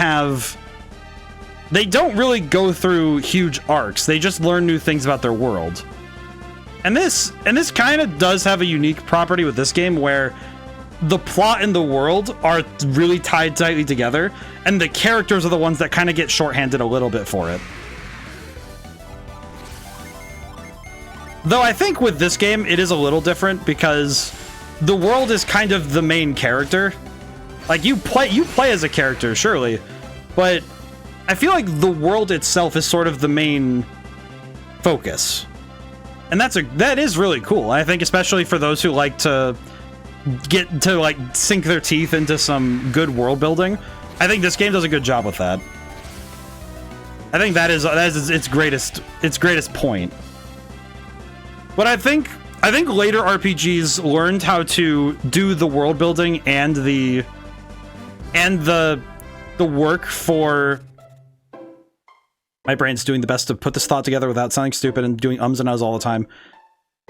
really go through huge arcs. They just learn new things about their world. And this kind of does have a unique property with this game where the plot and the world are really tied tightly together, and the characters are the ones that kind of get shorthanded a little bit for it. Though I think with this game, it is a little different because the world is kind of the main character. Like, you play as a character, surely, but I feel like the world itself is sort of the main focus. And that is really cool. I think especially for those who like to like sink their teeth into some good world building, I think this game does a good job with that. I think that is its greatest point. But I think later RPGs learned how to do the world building and the work for. My brain's doing the best to put this thought together without sounding stupid and doing ums and ahs all the time.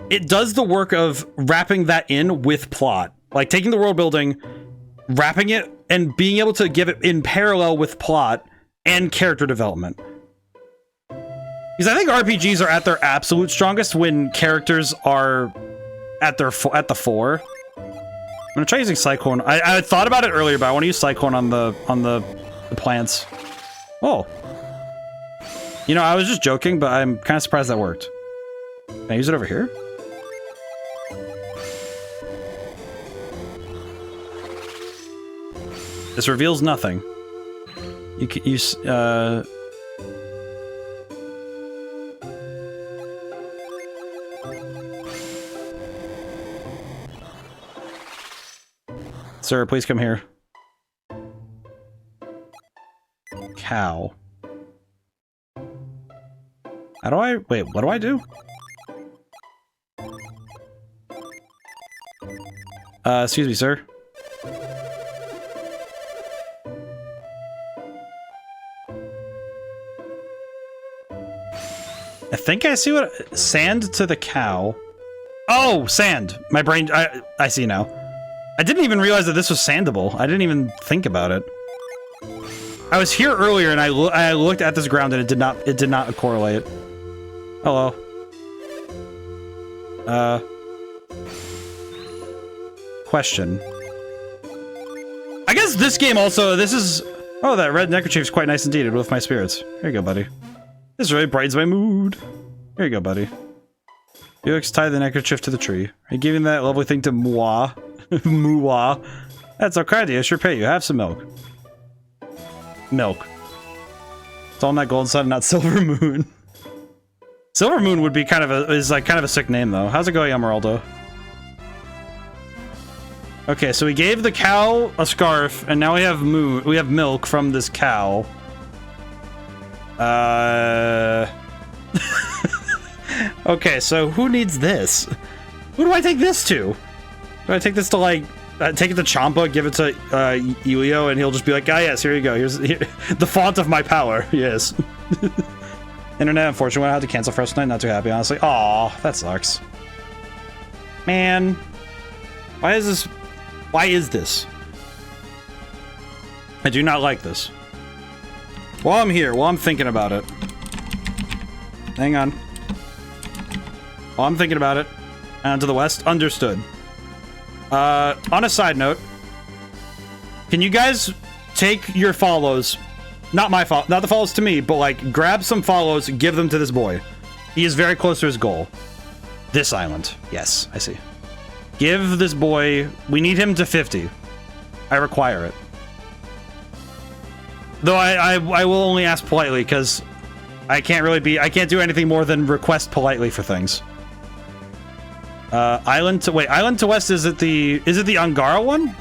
It does the work of wrapping that in with plot, like taking the world building, wrapping it, and being able to give it in parallel with plot and character development. Because I think RPGs are at their absolute strongest when characters are at the fore. I'm gonna try using Cyclone. I thought about it earlier, but I want to use Cyclone on the plants. Oh, you know, I was just joking, but I'm kind of surprised that worked. Can I use it over here? This reveals nothing. You can use Sir, please come here. Cow. How do I... Wait, what do I do? Excuse me, sir. I think I see what... Sand to the cow. Oh, sand! My brain... I see now. I didn't even realize that this was sandable. I didn't even think about it. I was here earlier and I looked at this ground and it did not correlate. Hello. Question. I guess this game also, this is... Oh, that red neckerchief is quite nice indeed. It lift my spirits. Here you go, buddy. This really brightens my mood. Here you go, buddy. Felix, tie the neckerchief to the tree. Are you giving that lovely thing to moi? Moi. That's so kind of you. I sure pay you. Have some milk. Milk. It's all in that Golden Sun, not Silver Moon. Silver Moon would be kind of a sick name though. How's it going, Emeraldo? Okay, so we gave the cow a scarf, and now we have milk from this cow. Okay, so who needs this? Who do I take this to? Do I take this to, like, take it to Champa, give it to Elio, and he'll just be like, ah, yes, here you go. Here's the font of my power. Yes. Internet, unfortunately, I had to cancel first night. Not too happy, honestly. Aw, that sucks. Man. Why is this? Why is this? I do not like this. While I'm here, while I'm thinking about it. Hang on. While I'm thinking about it. And to the west, understood. On a side note, Can you guys take your follows? Not my fault, not the follows to me, but like grab some follows, give them to this boy. He is very close to his goal. This island. Yes, I see. Give this boy, we need him to 50. I require it. Though I will only ask politely because I can't do anything more than request politely for things. Island to west, is it the Angara one?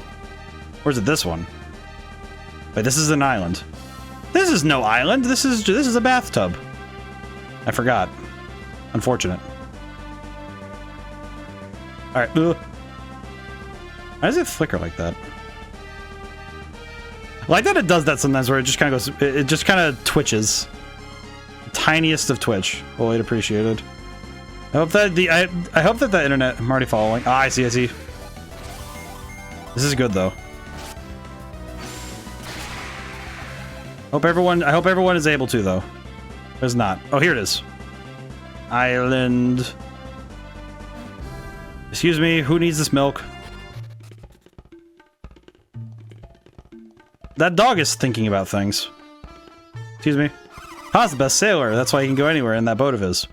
Or is it this one? Wait, this is an island. This is no island. This is a bathtub. I forgot. Unfortunate. All right. Why does it flicker like that? I like that it does that sometimes, where it just kind of goes. It just kind of twitches. Tiniest of twitch. Well, it appreciated. I hope that I hope that the internet. I'm already following. Ah, I see. I see. This is good though. I hope everyone is able to though. There's not. Oh, here it is. Island. Excuse me. Who needs this milk? That dog is thinking about things. Excuse me. Ha's the best sailor. That's why he can go anywhere in that boat of his.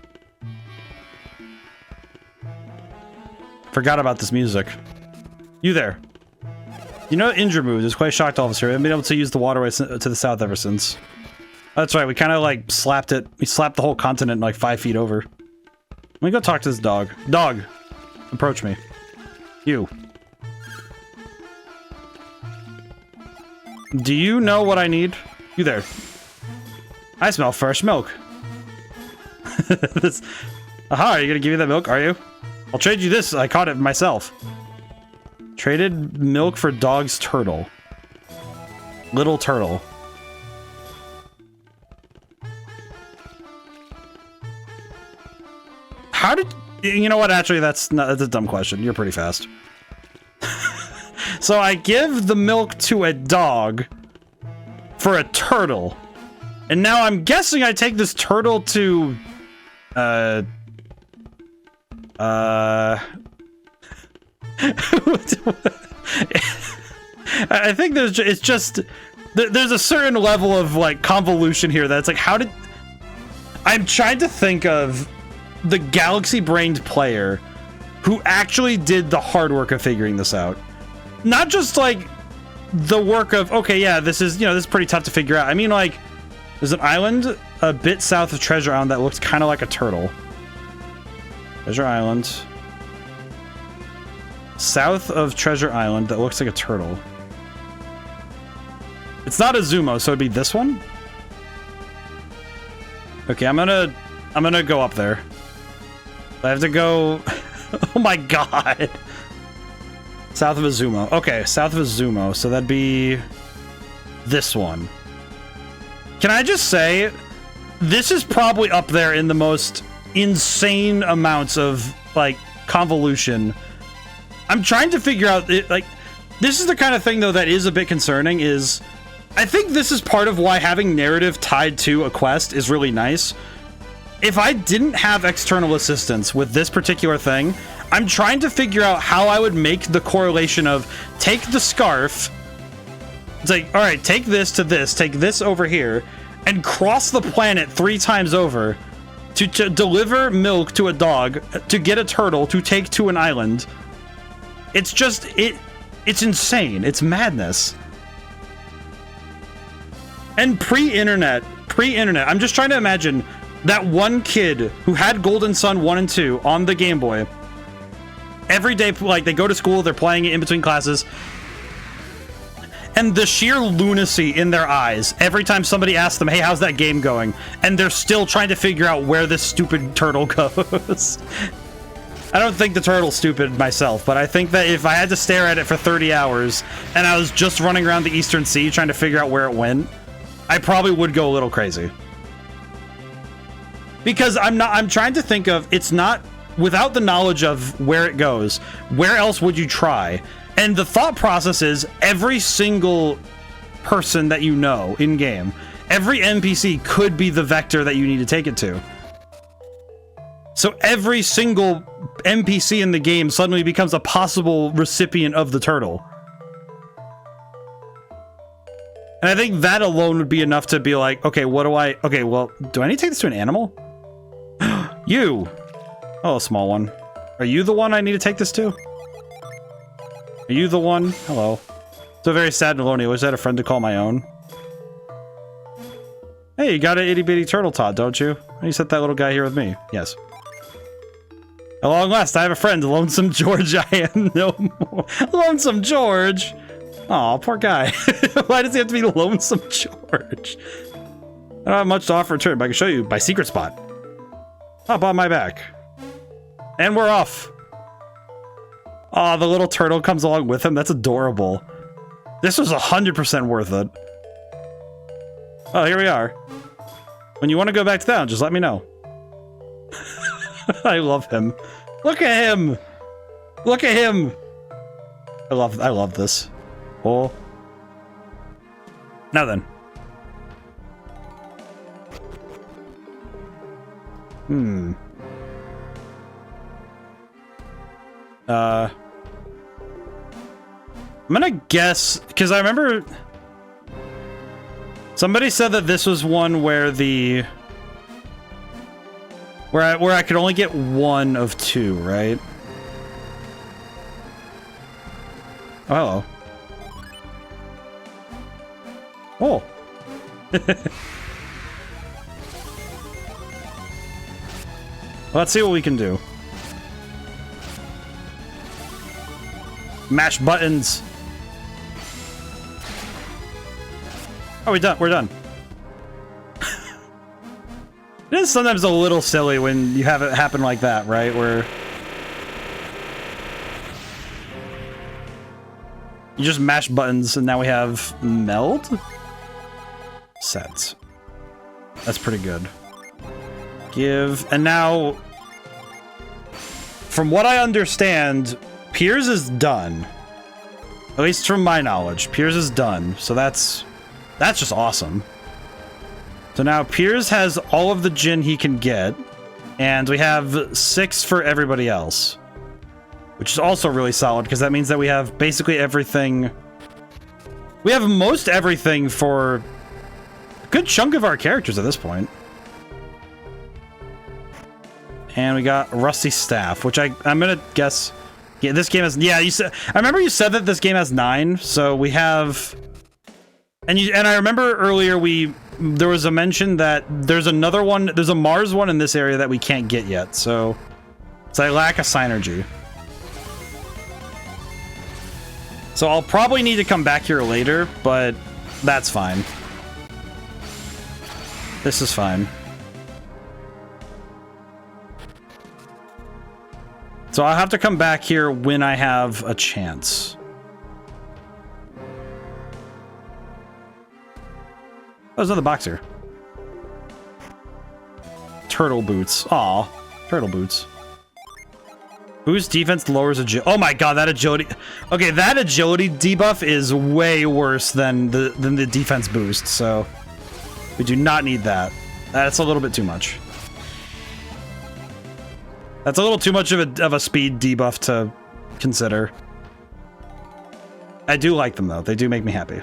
Forgot about this music. You there. You know, Indramood is quite shocked all of us here. We haven't been able to use the waterway to the south ever since. Oh, that's right. We kind of like slapped it. We slapped the whole continent like 5 feet over. Let me go talk to this dog. Dog, approach me. You. Do you know what I need? You there. I smell fresh milk. Aha, are you gonna give me that milk, are you? I'll trade you this. I caught it myself. Traded milk for dog's turtle. Little turtle. How did... You know what, actually, that's a dumb question. You're pretty fast. So I give the milk to a dog for a turtle. And now I'm guessing I take this turtle to... I think there's a certain level of like convolution here that's like, how did... I'm trying to think of the galaxy-brained player who actually did the hard work of figuring this out. Not just like the work of, okay, yeah, this is, this is pretty tough to figure out. I mean, like, there's an island a bit south of Treasure Island that looks kind of like a turtle. Treasure Island. South of Treasure Island that looks like a turtle. It's not a Zumo, so it'd be this one? Okay, I'm gonna go up there. I have to go... Oh my god! South of Azumo. Okay, south of Azumo, so that'd be... this one. Can I just say, this is probably up there in the most insane amounts of, like, convolution. I'm trying to figure out, like, this is the kind of thing, though, that is a bit concerning, is... I think this is part of why having narrative tied to a quest is really nice. If I didn't have external assistance with this particular thing, I'm trying to figure out how I would make the correlation of take the scarf. It's like, all right, take this to this, take this over here, and cross the planet 3 times over to deliver milk to a dog, to get a turtle, to take to an island. It's just, it's insane. It's madness. And pre-internet, I'm just trying to imagine that one kid who had Golden Sun 1 and 2 on the Game Boy. Every day, like, they go to school, they're playing it in between classes. And the sheer lunacy in their eyes every time somebody asks them, hey, how's that game going? And they're still trying to figure out where this stupid turtle goes. I don't think the turtle's stupid myself, but I think that if I had to stare at it for 30 hours and I was just running around the Eastern Sea trying to figure out where it went, I probably would go a little crazy. Because I'm trying to think of, it's not, without the knowledge of where it goes, where else would you try? And the thought process is every single person that you know in game, every NPC could be the vector that you need to take it to. So every single NPC in the game suddenly becomes a possible recipient of the turtle. And I think that alone would be enough to be like, okay, what do I... Okay, well, do I need to take this to an animal? You! Oh, a small one. Are you the one I need to take this to? Are you the one? Hello. So very sad and lonely. I wish I had a friend to call my own. Hey, you got an itty-bitty turtle tot, don't you? You sent that little guy here with me. Yes. At long last, I have a friend, Lonesome George. I am no more. Lonesome George! Aw, poor guy. Why does he have to be Lonesome George? I don't have much to offer in return, but I can show you my secret spot. Hop on my back. And we're off. Aw, the little turtle comes along with him. That's adorable. This was 100% worth it. Oh, here we are. When you want to go back to town, just let me know. I love him. Look at him! Look at him! I love this. Oh. Now then. I'm gonna guess, because I remember somebody said that this was one where the where I could only get one of two, right? Oh, hello. Oh. Let's see what we can do. Mash buttons. Oh, we're done. We're done. It is sometimes a little silly when you have it happen like that, right? Where you just mash buttons and now we have meld sets. That's pretty good. Give, and now from what I understand, Piers is done. At least from my knowledge, Piers is done. So that's just awesome. So now Piers has all of the gin he can get, and we have 6 for everybody else, which is also really solid because that means that we have basically everything. We have most everything for a good chunk of our characters at this point. And we got Rusty Staff, which I'm gonna guess. Yeah, this game has. Yeah, you said. I remember you said that this game has 9, so we have. And I remember earlier there was a mention that there's another one. There's a Mars one in this area that we can't get yet, so I lack a synergy. So I'll probably need to come back here later, but that's fine. This is fine. So I'll have to come back here when I have a chance. Oh, there's another boxer. Turtle boots. Aw, turtle boots. Boost defense lowers agility. Oh my god, that agility. Okay, that agility debuff is way worse than the defense boost. So we do not need that. That's a little bit too much. That's a little too much of a speed debuff to consider. I do like them though. They do make me happy.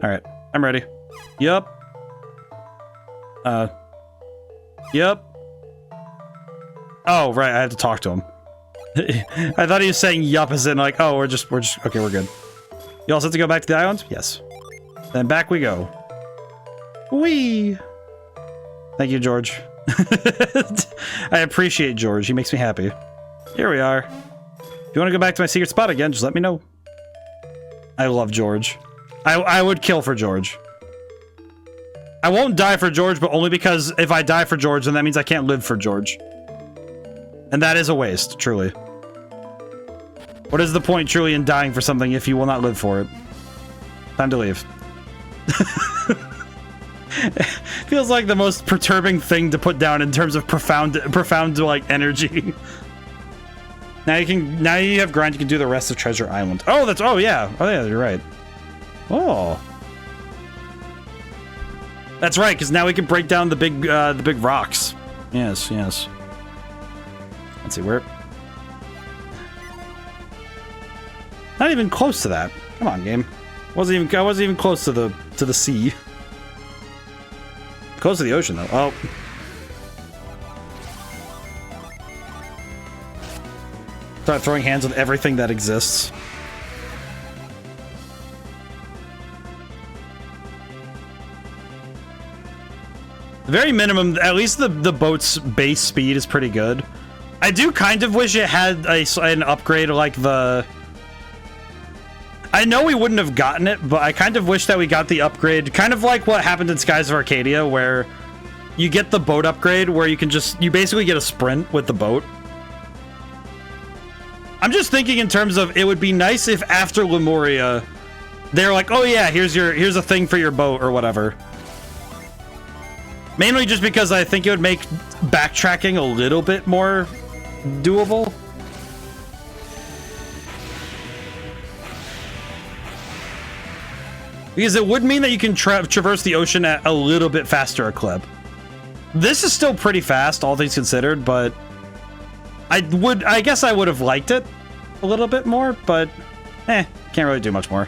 All right, I'm ready. Yup. Yep. Oh, right, I have to talk to him. I thought he was saying yup as in like, oh, we're just okay, we're good. You all set to go back to the island? Yes. Then back we go. Whee! Thank you, George. I appreciate George. He makes me happy. Here we are. If you want to go back to my secret spot again, just let me know. I love George. I would kill for George. I won't die for George, but only because if I die for George, then that means I can't live for George. And that is a waste, truly. What is the point, truly, in dying for something if you will not live for it? Time to leave. Feels like the most perturbing thing to put down in terms of profound like energy. Now you have grind. You can do the rest of Treasure Island. Oh, oh yeah, you're right. Oh, that's right. Because now we can break down the big rocks. Yes. Let's see where. Not even close to that. Come on, game. I wasn't even close to the sea. Close to the ocean though. Oh. Start throwing hands with everything that exists. Very minimum, at least the boat's base speed is pretty good. I do kind of wish it had an upgrade like the... I know we wouldn't have gotten it, but I kind of wish that we got the upgrade, kind of like what happened in Skies of Arcadia, where you get the boat upgrade where you can you basically get a sprint with the boat. I'm just thinking in terms of, it would be nice if after Lemuria, they're like, oh yeah, here's a thing for your boat or whatever. Mainly just because I think it would make backtracking a little bit more doable. Because it would mean that you can traverse the ocean at a little bit faster a clip. This is still pretty fast, all things considered, but I guess I would have liked it a little bit more, but can't really do much more.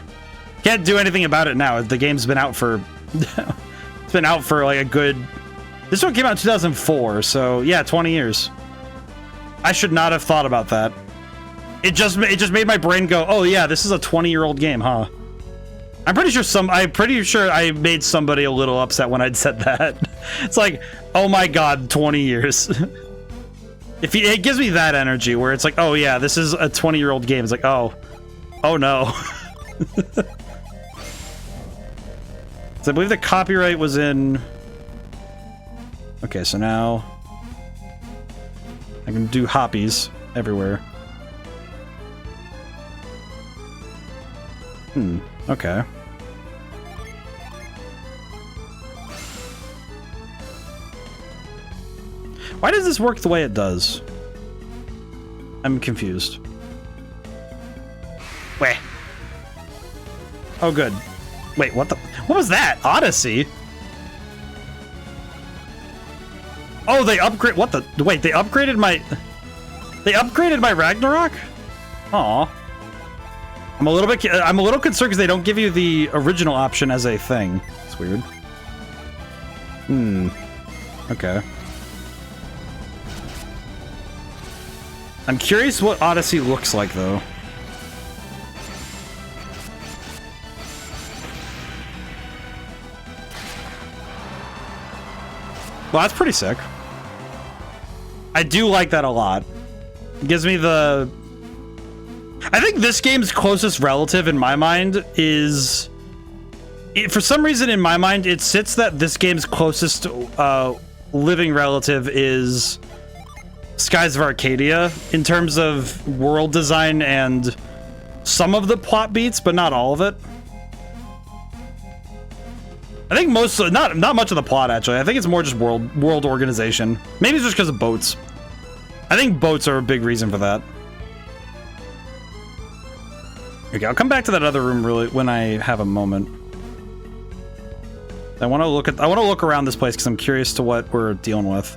Can't do anything about it now. The game's been out for it's been out for like a good... This one came out in 2004, so yeah, 20 years. I should not have thought about that. It just made my brain go, oh yeah, this is a 20-year-old game, huh? I'm pretty sure I made somebody a little upset when I'd said that. It's like, oh my god, 20 years. It gives me that energy where it's like, oh yeah, this is a 20-year-old game. It's like, oh no. So I believe the copyright was in... Okay, so now I can do hoppies everywhere. Okay. Why does this work the way it does? I'm confused. Wait. Oh, good. Wait, what was that? Odyssey? Oh, they upgrade. What the? Wait, they upgraded my. They upgraded my Ragnarok? Aw. I'm a little concerned because they don't give you the original option as a thing. It's weird. Okay. I'm curious what Odyssey looks like, though. Well, that's pretty sick. I do like that a lot. It gives me the... I think this game's closest relative in my mind is... For some reason in my mind, it sits that this game's closest living relative is Skies of Arcadia in terms of world design and some of the plot beats, but not all of it. I think not much of the plot, actually. I think it's more just world organization. Maybe it's just because of boats. I think boats are a big reason for that. Okay, I'll come back to that other room really when I have a moment. I want to look around this place because I'm curious to what we're dealing with.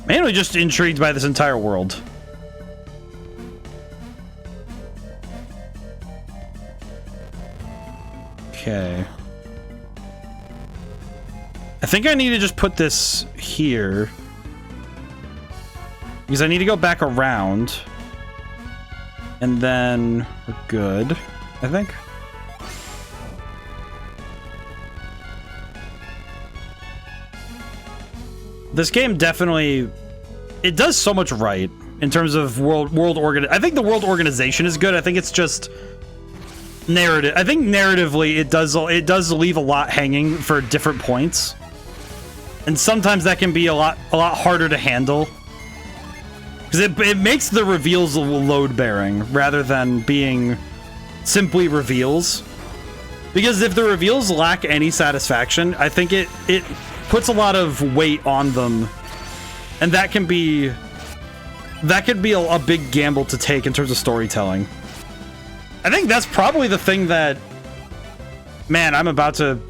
Mainly just intrigued by this entire world. Okay. I think I need to just put this here. Because I need to go back around. And then we're good, I think. This game definitely... It does so much right in terms of world I think the world organization is good. I think it's just... narrative. I think narratively it does leave a lot hanging for different points. And sometimes that can be a lot harder to handle. Because it makes the reveals load-bearing rather than being simply reveals. Because if the reveals lack any satisfaction, I think it puts a lot of weight on them. And that could be a big gamble to take in terms of storytelling. I think that's probably the thing that... Man, I'm about to...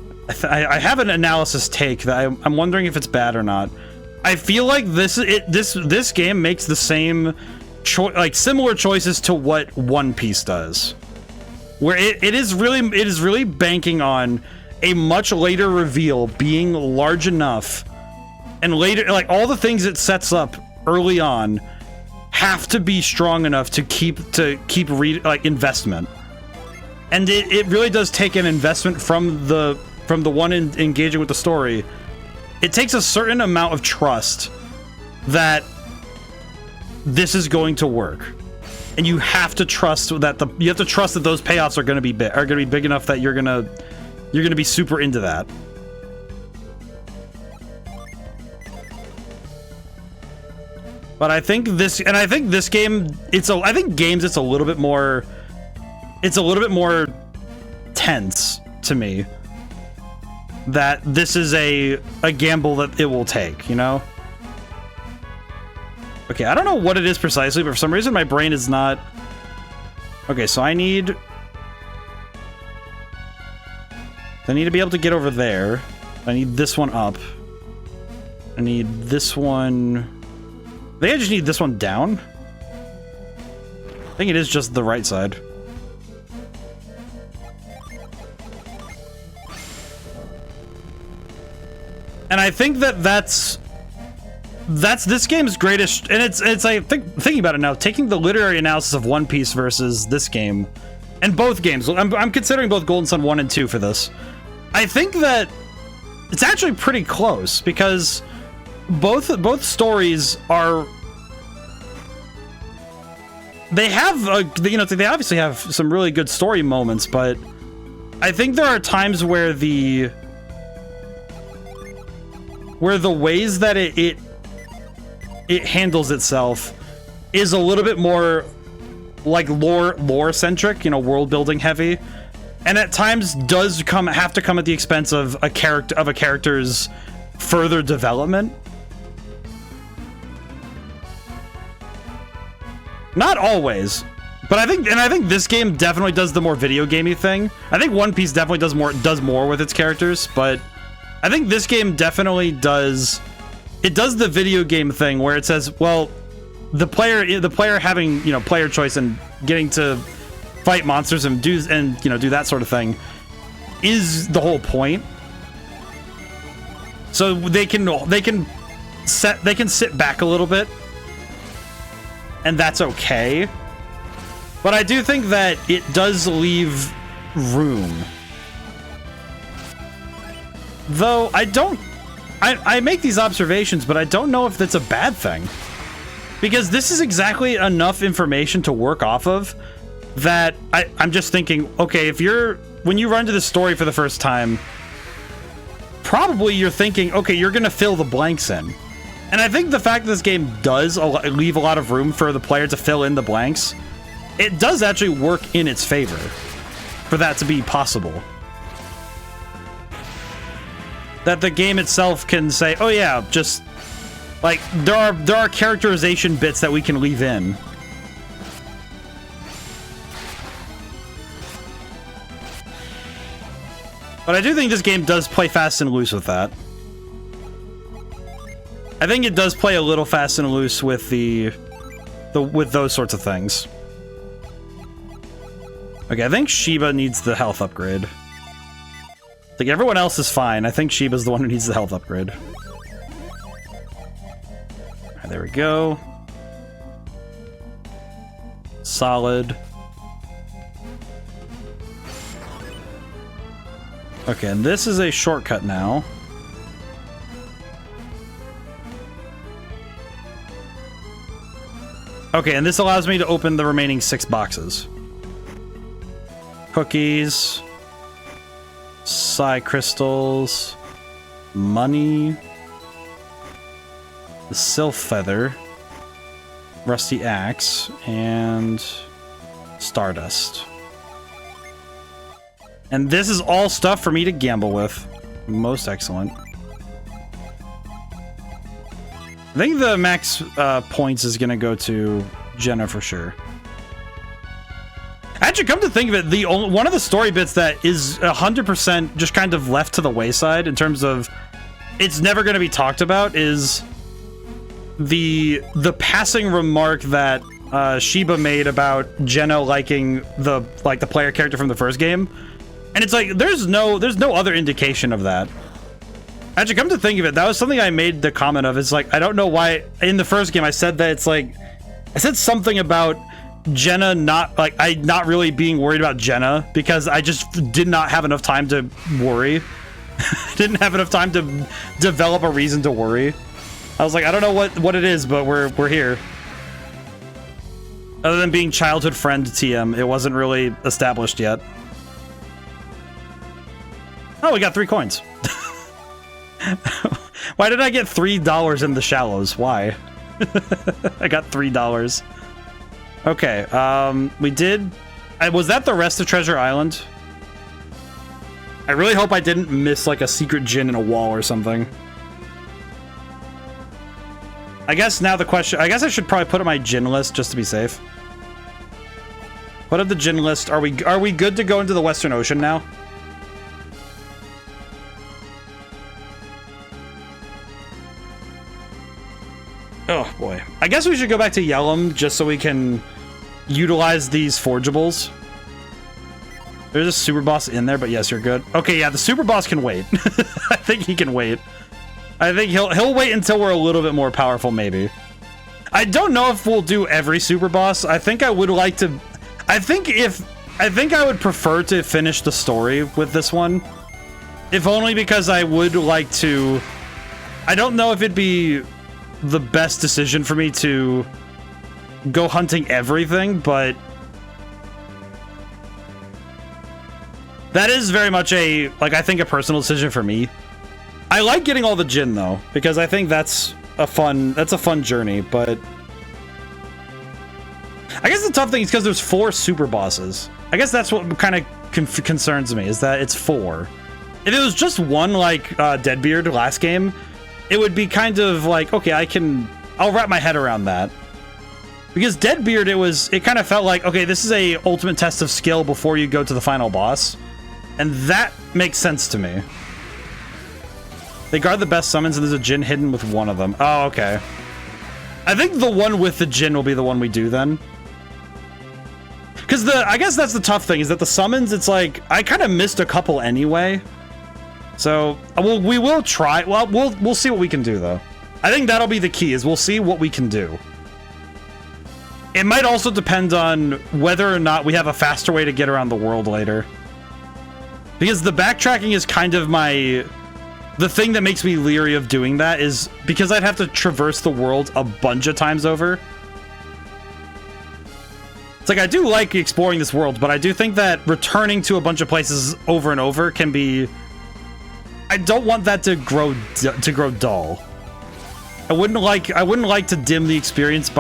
I have an analysis take that I'm wondering if it's bad or not. I feel like this game makes the same like similar choices to what One Piece does, where it is really banking on a much later reveal being large enough, and later, like, all the things it sets up early on have to be strong enough to keep investment. And it really does take an investment from the one engaging with the story. It takes a certain amount of trust that this is going to work, and you have to trust that those payoffs are going to be big enough that you're gonna be super into that. But I think this game, it's a little bit more tense to me, that this is a gamble that it will take, you know? Okay, I don't know what it is precisely, but for some reason my brain is not... Okay, so I need to be able to get over there. I need this one up. I need this one... I think I just need this one down. I think it is just the right side. And I think that's this game's greatest, and it's thinking about it now, taking the literary analysis of One Piece versus this game, and both games, I'm considering both Golden Sun 1 and 2 for this. I think that it's actually pretty close, because both stories are, they obviously have some really good story moments, but I think there are times where the ways that it handles itself is a little bit more like lore centric, you know, world building heavy, and at times does have to come at the expense of a character's further development. Not always, but I think this game definitely does the more video gamey thing. I think One Piece definitely does more with its characters, but I think this game definitely does. It does the video game thing where it says, well, the player having, you know, player choice and getting to fight monsters and do that sort of thing is the whole point. So they can sit back a little bit, and that's okay. But I do think that it does leave room. Though I make these observations, but I don't know if that's a bad thing. Because this is exactly enough information to work off of that I'm just thinking, okay, when you run to the story for the first time, probably you're thinking, okay, you're going to fill the blanks in. And I think the fact that this game does leave a lot of room for the player to fill in the blanks, it does actually work in its favor for that to be possible. That the game itself can say, oh yeah, just like there are characterization bits that we can leave in. But I do think this game does play fast and loose with that. I think it does play a little fast and loose with with those sorts of things. Okay, I think Shiba needs the health upgrade. Like, everyone else is fine. I think Shiba's the one who needs the health upgrade. Right, there we go. Solid. Okay, and this is a shortcut now. Okay, and this allows me to open the remaining 6 boxes. Cookies. Psi crystals, money, the sylph feather, rusty axe, and stardust. And this is all stuff for me to gamble with. Most excellent. I think the max points is gonna go to Jenna for sure. Actually, come to think of it, one of the story bits that is 100% just kind of left to the wayside in terms of it's never going to be talked about is the passing remark that Sheba made about Jenna liking the player character from the first game, and it's like there's no other indication of that. Actually, come to think of it, that was something I made the comment of. It's like, I don't know why in the first game I said that. It's like I said something about Jenna not really being worried about Jenna because I just did not have enough time to worry. Didn't have enough time to develop a reason to worry. I was like, I don't know what it is, but we're here. Other than being childhood friend TM, it wasn't really established yet. Oh, we got 3 coins. Why did I get $3 in the shallows? Why? I got $3. Okay, we did... was that the rest of Treasure Island? I really hope I didn't miss, like, a secret gin in a wall or something. I guess now the question... I guess I should probably put up my gin list just to be safe. Put up the gin list. Are we good to go into the Western Ocean now? Oh, boy. I guess we should go back to Yellum just so we can utilize these forgeables. There's a super boss in there, but yes, you're good. Okay, yeah, the super boss can wait. I think he can wait. I think he'll wait until we're a little bit more powerful, maybe. I don't know if we'll do every super boss. I think I would like to... I think I would prefer to finish the story with this one. If only because I would like to... I don't know if it'd be the best decision for me to go hunting everything, but that is very much a, I think a personal decision for me. I like getting all the Jinn though, because I think that's a fun journey, but I guess the tough thing is because there's 4 super bosses. I guess that's what kind of concerns me, is that it's 4. If it was just one, like Deadbeard last game, it would be kind of like, okay, I'll wrap my head around that. Because Deadbeard, it kind of felt like, okay, this is a ultimate test of skill before you go to the final boss. And that makes sense to me. They guard the best summons and there's a Jinn hidden with one of them. Oh, okay. I think the one with the Jinn will be the one we do then. Because I guess that's the tough thing, is that the summons, it's like, I kind of missed a couple anyway. So, we will try. Well, we'll see what we can do, though. I think that'll be the key, is we'll see what we can do. It might also depend on whether or not we have a faster way to get around the world later. Because the backtracking is kind of the thing that makes me leery of doing that, is because I'd have to traverse the world a bunch of times over. It's like, I do like exploring this world, but I do think that returning to a bunch of places over and over can be... I don't want that to grow dull. I wouldn't like to dim the experience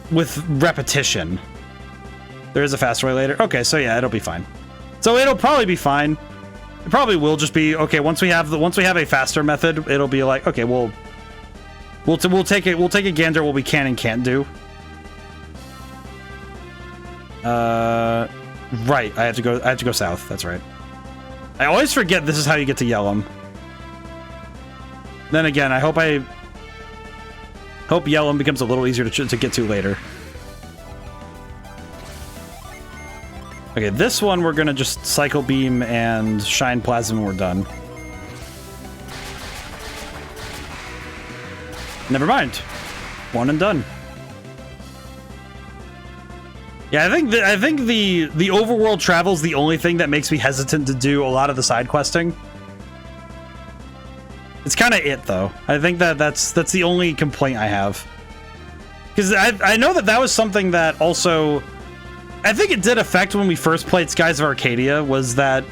with repetition. There is a faster way later. Okay, so yeah, it'll be fine. So it'll probably be fine. It probably will just be okay once we have a faster method. It'll be like, okay, we'll take a gander what we can and can't do. Right. I have to go south. That's right. I always forget this is how you get to Yellum. Then again, I hope Yellum becomes a little easier to get to later. Okay, this one we're gonna just Cycle Beam and Shine Plasma and we're done. Never mind. One and done. Yeah, I think the overworld travel is the only thing that makes me hesitant to do a lot of the side questing. It's kind of it, though. I think that's the only complaint I have. Because I know that was something that also... I think it did affect when we first played Skies of Arcadia, was that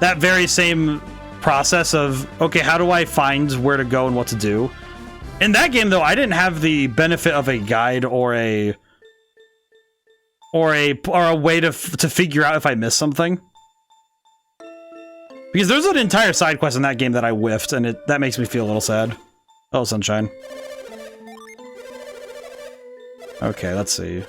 very same process of, okay, how do I find where to go and what to do? In that game, though, I didn't have the benefit of a guide or a way to figure out if I missed something. Because there's an entire side quest in that game that I whiffed, and that makes me feel a little sad. Oh, sunshine. Okay, let's see.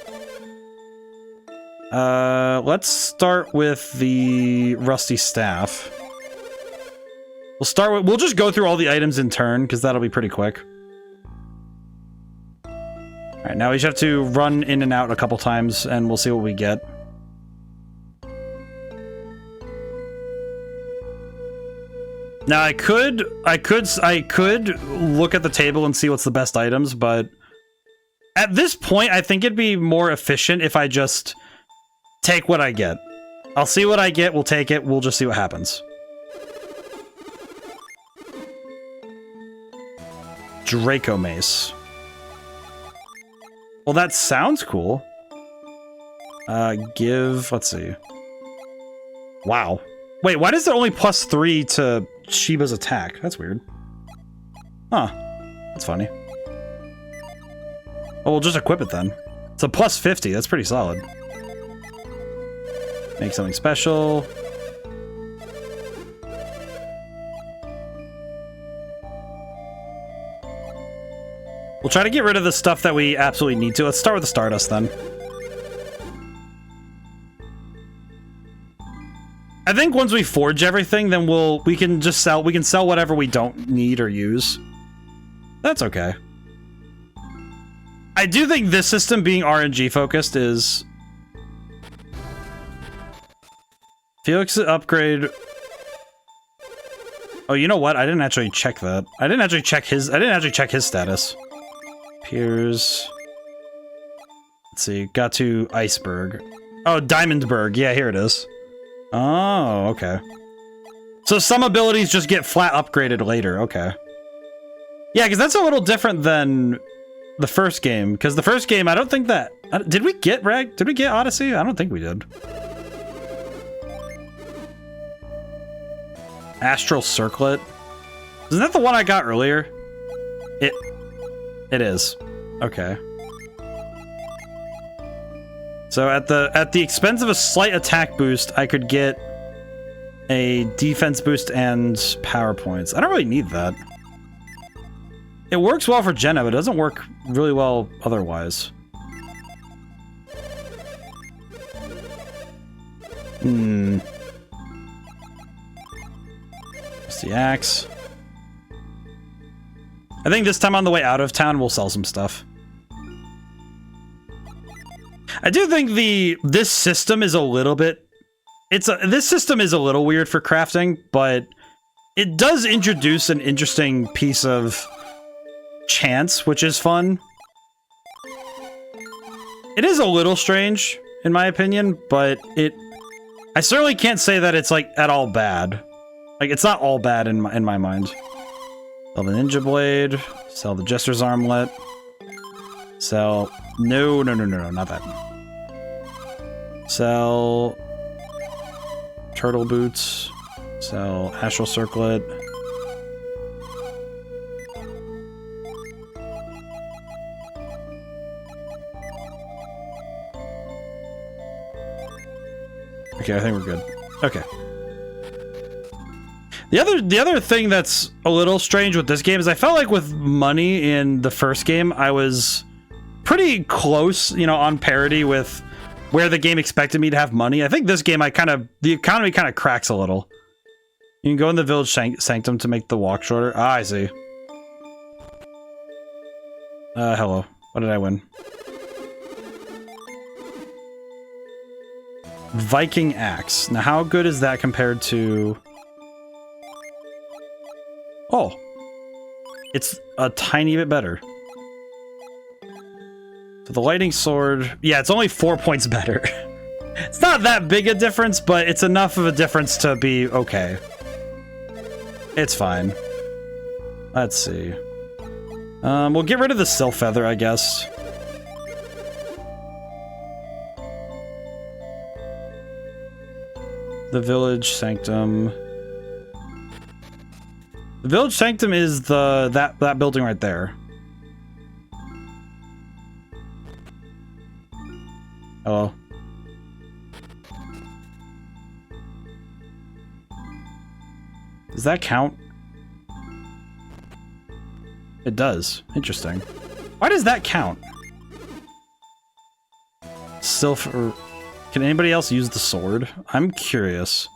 Let's start with the Rusty Staff. We'll just go through all the items in turn, because that'll be pretty quick. Alright, Alright, now we just have to run in and out a couple times, and we'll see what we get. Now I could look at the table and see what's the best items, but at this point I think it'd be more efficient if I just take what I get. I'll see what I get, we'll take it, we'll just see what happens. Draco Mace. Well, that sounds cool. Let's see. Wow. Wait, why does it only +3 to Shiba's attack? That's weird. Huh. That's funny. Oh, we'll just equip it then. It's a +50, that's pretty solid. Make something special. We'll try to get rid of the stuff that we absolutely need to. Let's start with the Stardust then. I think once we forge everything, then we can sell whatever we don't need or use. That's okay. I do think this system being RNG focused is Felix's upgrade. Oh, you know what? I didn't actually check that. I didn't actually check his status. Piers. Let's see. Got to Iceberg. Oh, Diamondberg. Yeah, here it is. Oh, okay. So some abilities just get flat upgraded later. Okay. Yeah, because that's a little different than the first game. Because the first game, I don't think that... Did we get Did we get Odyssey? I don't think we did. Astral Circlet. Isn't that the one I got earlier? It is. Okay. So at the expense of a slight attack boost, I could get a defense boost and power points. I don't really need that. It works well for Jenna, but it doesn't work really well otherwise. It's the axe. I think this time on the way out of town, we'll sell some stuff. I do think this system is a little bit... This system is a little weird for crafting, but it does introduce an interesting piece of chance, which is fun. It is a little strange, in my opinion, but I certainly can't say that it's, like, at all bad. Like, it's not all bad in my mind. Sell the Ninja Blade. Sell the Jester's Armlet. Sell... No, not that. Sell... Turtle Boots. Sell Astral Circlet. Okay, I think we're good. Okay. The other thing that's a little strange with this game is I felt like with money in the first game, I was pretty close, you know, on parity with where the game expected me to have money. I think this game, the economy kind of cracks a little. You can go in the village sanctum to make the walk shorter. Ah, I see. Hello. What did I win? Viking Axe. Now, how good is that compared to... Oh, it's a tiny bit better. So the lightning sword, yeah, it's only 4 points better. It's not that big a difference, but it's enough of a difference to be okay. It's fine. Let's see. We'll get rid of the Sylph Feather, I guess. The village sanctum. The village sanctum is that building right there. Hello. Does that count? It does. Interesting. Why does that count? Sylph... Can anybody else use the sword? I'm curious.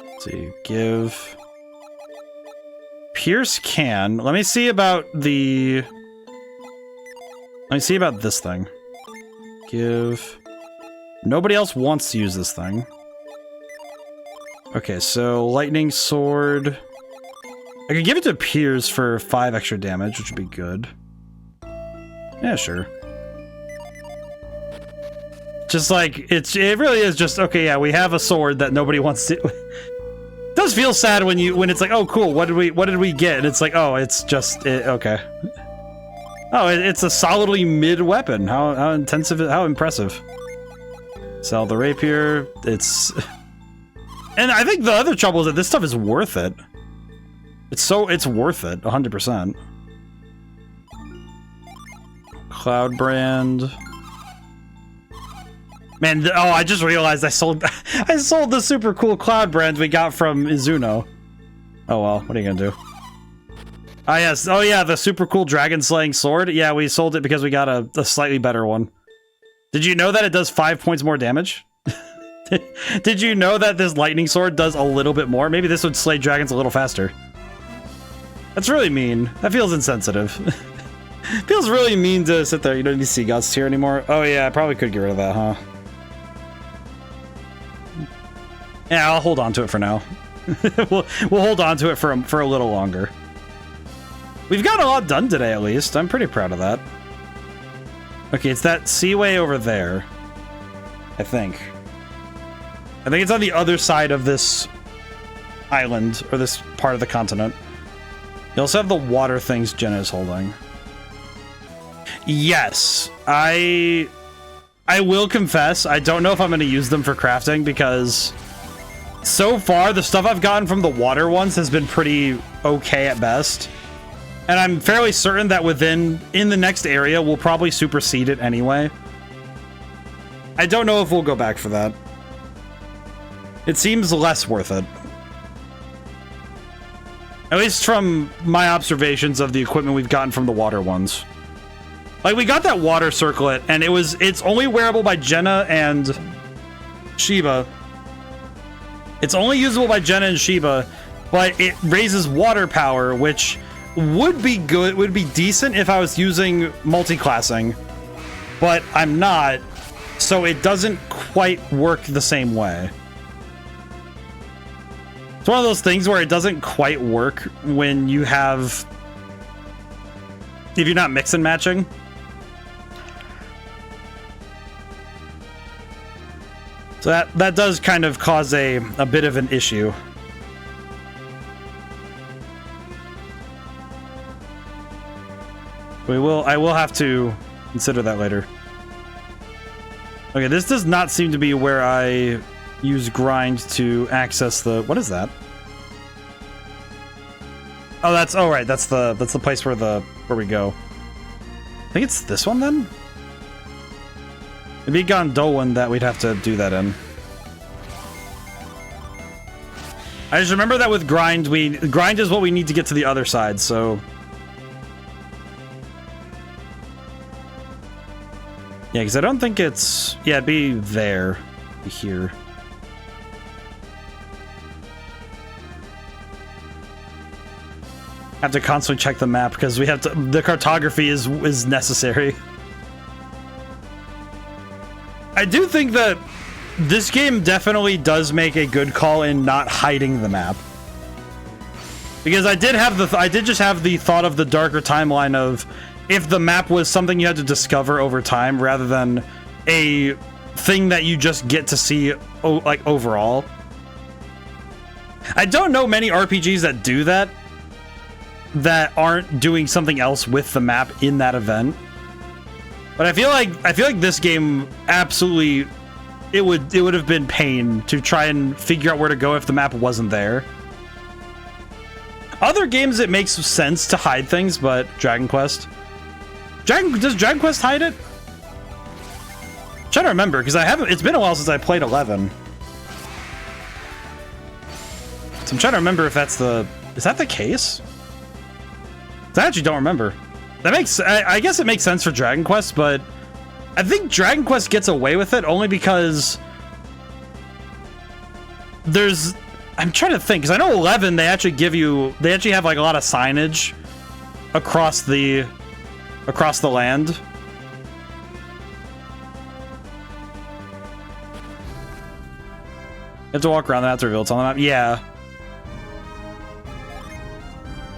Let's see. Give... Pierce can. Let me see about the... Let me see about this thing. Give... Nobody else wants to use this thing. Okay, so lightning sword. I could give it to Piers for 5 extra damage, which would be good. Yeah, sure. Just like, it really is just, okay, yeah, we have a sword that nobody wants to... It does feel sad when it's like, oh, cool, what did we get? And it's like, oh, it's just, okay. Oh, it's a solidly mid weapon. How intensive, how impressive. Sell the rapier, it's... And I think the other trouble is that this stuff is worth it. It's worth it, 100%. Cloud brand. Man, oh, I just realized I sold the super cool cloud brand we got from Izuno. Oh well, what are you gonna do? Ah yes, oh yeah, the super cool dragon slaying sword. Yeah, we sold it because we got a slightly better one. Did you know that it does 5 points more damage? Did you know that this lightning sword does a little bit more? Maybe this would slay dragons a little faster. That's really mean. That feels insensitive. Feels really mean to sit there. You don't need to see God's Tear anymore. Oh yeah, I probably could get rid of that, huh? Yeah, I'll hold on to it for now. we'll hold on to it for a little longer. We've got a lot done today, at least. I'm pretty proud of that. Okay, it's that seaway over there. I think it's on the other side of this island, or this part of the continent. You also have the water things Jenna is holding. Yes, I will confess, I don't know if I'm going to use them for crafting, because so far the stuff I've gotten from the water ones has been pretty okay at best. And I'm fairly certain that in the next area, we'll probably supersede it anyway. I don't know if we'll go back for that. It seems less worth it. At least from my observations of the equipment we've gotten from the water ones. Like, we got that water circlet, and it's only wearable by Jenna and Sheba. It's only usable by Jenna and Sheba, but it raises water power, which would be good, would be decent if I was using multi-classing, but I'm not, so it doesn't quite work the same way. It's one of those things where it doesn't quite work when you have, if you're not mix and matching. So that does kind of cause a bit of an issue. I will have to consider that later. Okay, this does not seem to be where I use grind to access the... What is that? Oh, that's... Oh, right. That's the place where we go. I think it's this one, then? It'd be Gondolin that we'd have to do that in. I just remember that with grind, grind is what we need to get to the other side, so... Yeah, because I don't think it's... Yeah, it'd be there. It'd be here. Have to constantly check the map because we have to... The cartography is necessary. I do think that this game definitely does make a good call in not hiding the map. Because I did just have the thought of the darker timeline of... If the map was something you had to discover over time rather than a thing that you just get to see like overall. I don't know many RPGs that do that aren't doing something else with the map in that event. But I feel like this game absolutely it would have been pain to try and figure out where to go if the map wasn't there. Other games it makes sense to hide things, but Dragon Quest. Does Dragon Quest hide it? I'm trying to remember, because it's been a while since I played 11. So I'm trying to remember if is that the case? I actually don't remember. I guess it makes sense for Dragon Quest, but I think Dragon Quest gets away with it only because I'm trying to think, because I know 11, they actually have like a lot of signage across the land. You have to walk around, that's revealed on the map. Yeah.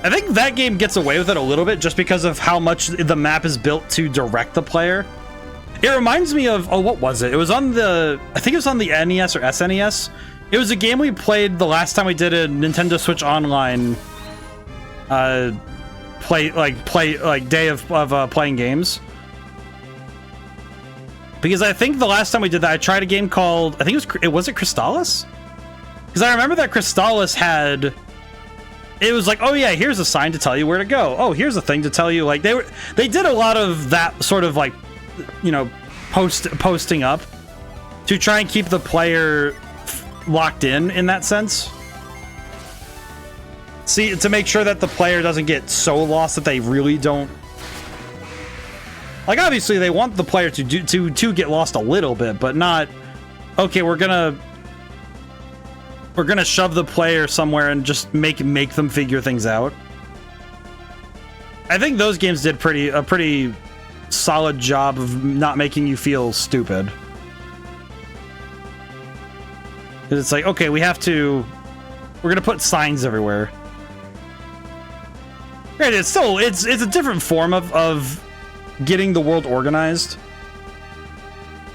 I think that game gets away with it a little bit just because of how much the map is built to direct the player. It reminds me of, oh, what was it? It was on the, I think it was on the NES or SNES. It was a game we played the last time we did a Nintendo Switch Online day of playing games. Because I think the last time we did that, I tried a game called, I think was it Crystallis? Because I remember that Crystallis had, it was like, oh yeah, here's a sign to tell you where to go. Oh, here's a thing to tell you, like they did a lot of that sort of like, you know, posting up to try and keep the player locked in that sense. See, to make sure that the player doesn't get so lost that they really don't. Like, obviously, they want the player to get lost a little bit, but not. Okay, we're gonna shove the player somewhere and just make them figure things out. I think those games did a pretty solid job of not making you feel stupid. It's like, okay, we're gonna put signs everywhere. Right, it's a different form of getting the world organized.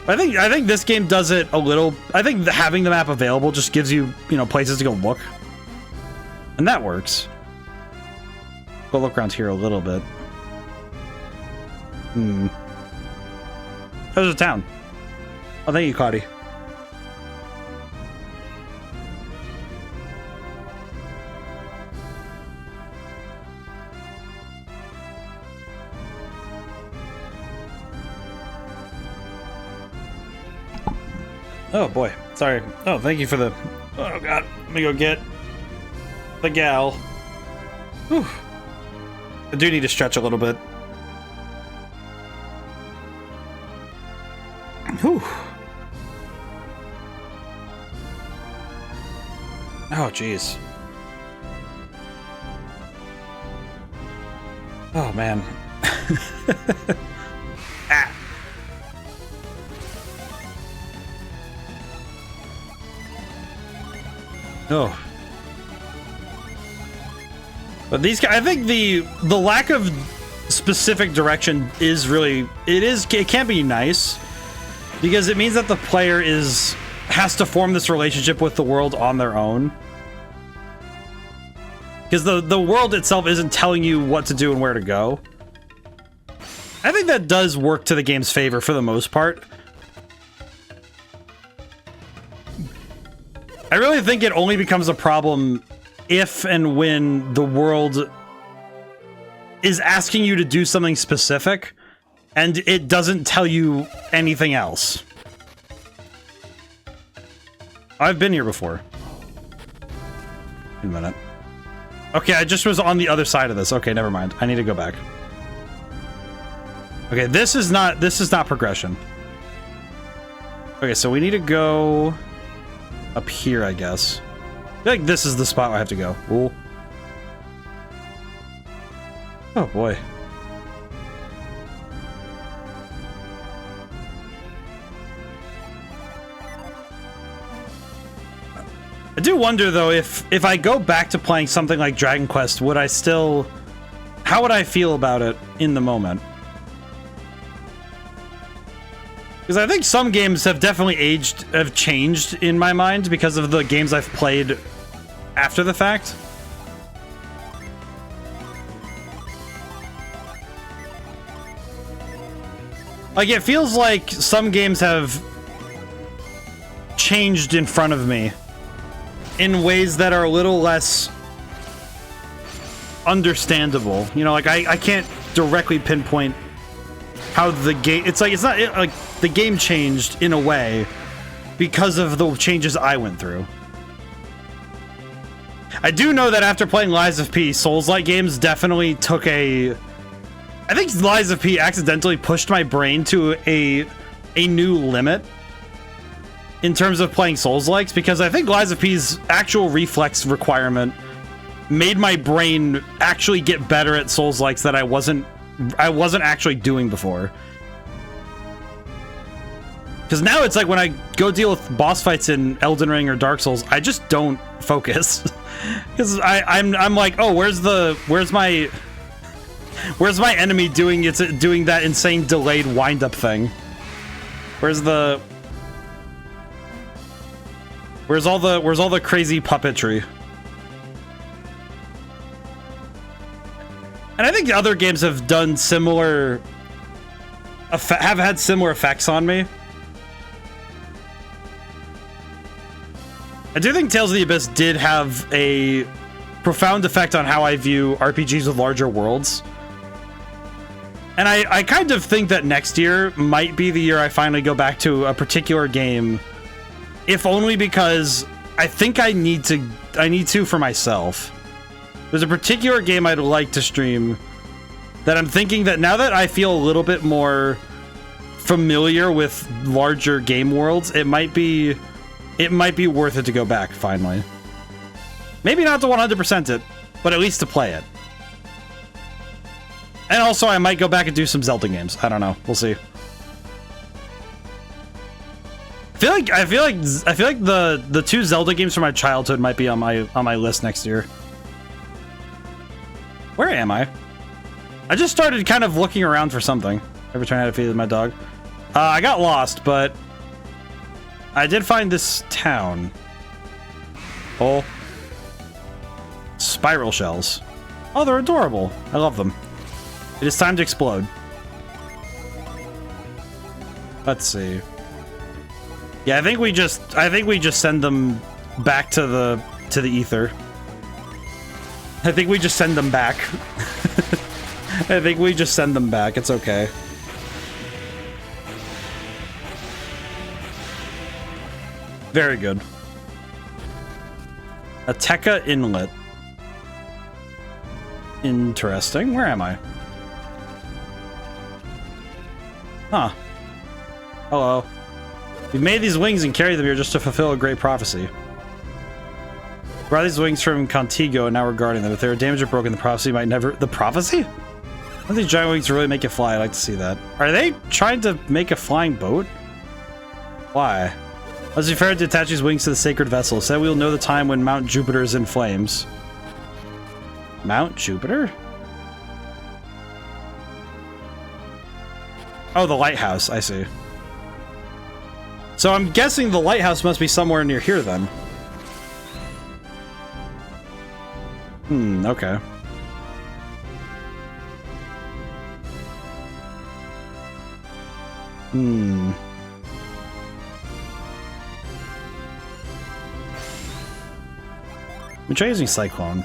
I think this game does it a little. I think having the map available just gives you, places to go look. And that works. Go look around here a little bit. There's a town. Oh, thank you, Cody. Oh boy, sorry. Oh, thank you for the. Oh god, let me go get the gal. Whew. I do need to stretch a little bit. Whew. Oh jeez. Oh man. Ah. Oh. But these guys, I think the lack of specific direction is really, it can be nice because it means that the player has to form this relationship with the world on their own. Because the world itself isn't telling you what to do and where to go. I think that does work to the game's favor for the most part. I really think it only becomes a problem if and when the world is asking you to do something specific and it doesn't tell you anything else. I've been here before. Wait a minute. Okay, I just was on the other side of this. Okay, never mind. I need to go back. Okay, this is not progression. Okay, so we need to go up here, I guess. I feel like this is the spot where I have to go. Ooh. Oh boy. I do wonder though if I go back to playing something like Dragon Quest, how would I feel about it in the moment? Because I think some games have definitely have changed in my mind because of the games I've played after the fact. Like, it feels like some games have changed in front of me in ways that are a little less understandable. Like I can't directly pinpoint how the game, it's not like the game changed in a way because of the changes I went through. I do know that after playing Lies of P, Souls-like games definitely took I think Lies of P accidentally pushed my brain to a new limit in terms of playing Souls-likes, because I think Lies of P's actual reflex requirement made my brain actually get better at Souls-likes that I wasn't actually doing before. Because now it's like when I go deal with boss fights in Elden Ring or Dark Souls, I just don't focus. Because I'm like, oh, where's my enemy doing that insane delayed wind up thing? Where's all the crazy puppetry? And I think other games have done similar, have had similar effects on me. I do think Tales of the Abyss did have a profound effect on how I view RPGs with larger worlds. And I kind of think that next year might be the year I finally go back to a particular game, if only because I think I need to for myself. There's a particular game I'd like to stream that I'm thinking that now that I feel a little bit more familiar with larger game worlds, it might be worth it to go back finally. Maybe not to 100% it, but at least to play it. And also I might go back and do some Zelda games. I don't know. We'll see. I feel like the two Zelda games from my childhood might be on my list next year. Where am I? I just started kind of looking around for something. Every time I had to feed my dog. I got lost, but I did find this town. Oh. Spiral shells. Oh, they're adorable. I love them. It is time to explode. Let's see. Yeah, I think we just send them back to the ether. I think we just send them back. I think we just send them back. It's okay. Very good. Ateca Inlet. Interesting. Where am I? Huh. Hello. We've made these wings and carried them here just to fulfill a great prophecy. We brought these wings from Contigo and now we're guarding them. If they were damaged or broken, the prophecy might never... The prophecy? I think these giant wings really make it fly. I'd like to see that. Are they trying to make a flying boat? Why? As we prepared to attach these wings to the sacred vessel, said we will know the time when Mount Jupiter is in flames. Mount Jupiter? Oh, the lighthouse. I see. So I'm guessing the lighthouse must be somewhere near here then. Okay. I'm trying using Cyclone.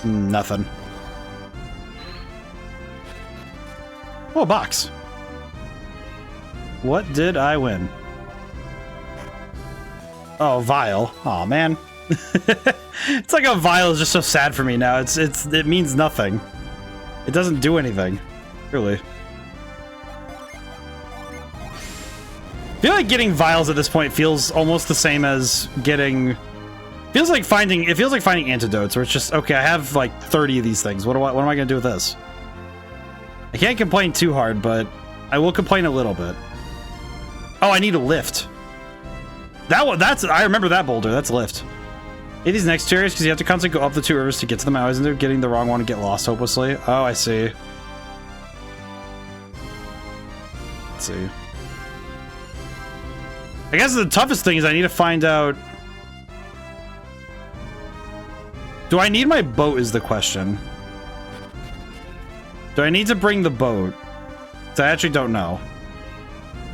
Nothing. Oh, a box. What did I win? Oh, vial. Oh man. It's like a vial is just so sad for me now. It means nothing. It doesn't do anything. Really. I feel like getting vials at this point feels almost the same as getting... It feels like finding antidotes, where it's just, okay, I have like 30 of these things. What am I gonna do with this? I can't complain too hard, but I will complain a little bit. Oh, I need a lift. I remember that boulder. That's a lift. Hey, these next areas, because you have to constantly go up the two rivers to get to them. I always end up getting the wrong one and get lost hopelessly. Oh, I see. Let's see. I guess the toughest thing is I need to find out... Do I need my boat is the question. Do I need to bring the boat? I actually don't know.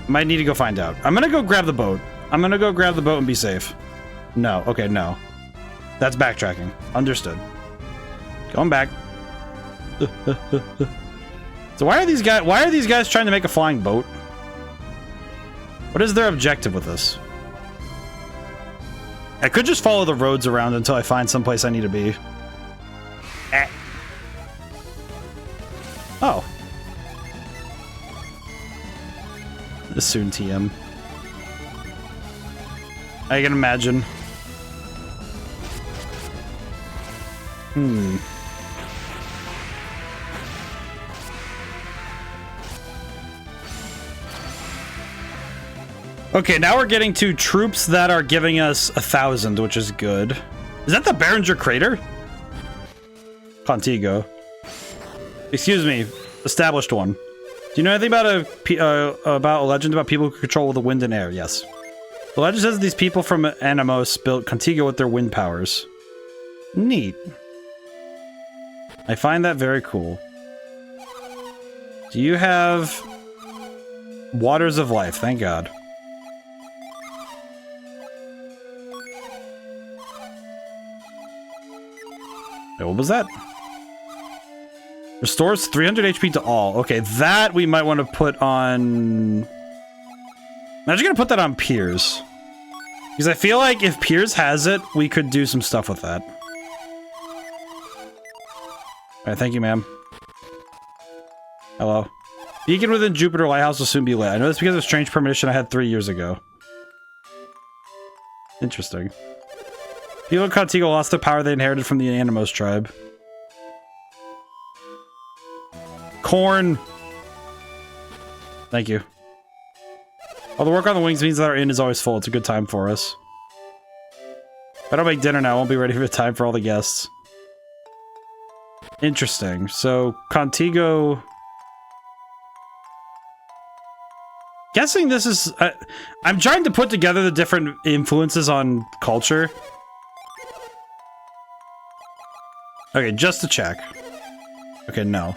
Might need to go find out. I'm gonna go grab the boat. I'm gonna go grab the boat and be safe. No. Okay, no. That's backtracking. Understood. Going back. So why are these guys trying to make a flying boat? What is their objective with this? I could just follow the roads around until I find someplace I need to be. Oh. This soon TM. I can imagine. Okay, now we're getting to troops that are giving us 1,000, which is good. Is that the Behringer crater? Contigo. Excuse me, established one. Do you know anything about a legend about people who control the wind and air? Yes. The legend says these people from Animos built Contigo with their wind powers. Neat. I find that very cool. Do you have Waters of Life? Thank God. Wait, what was that? Restores 300 HP to all. Okay, that we might want to put on... I'm actually going to put that on Piers. Because I feel like if Piers has it, we could do some stuff with that. Alright, thank you, ma'am. Hello. Beacon within Jupiter Lighthouse will soon be lit. I know this because of a strange premonition I had 3 years ago. Interesting. People in Contigo lost the power they inherited from the Animos tribe. Corn! Thank you. All the work on the wings means that our inn is always full. It's a good time for us. If I don't make dinner now, I won't be ready for time for all the guests. Interesting. So, Contigo... Guessing this is... I'm trying to put together the different influences on culture. Okay, just to check. Okay, no.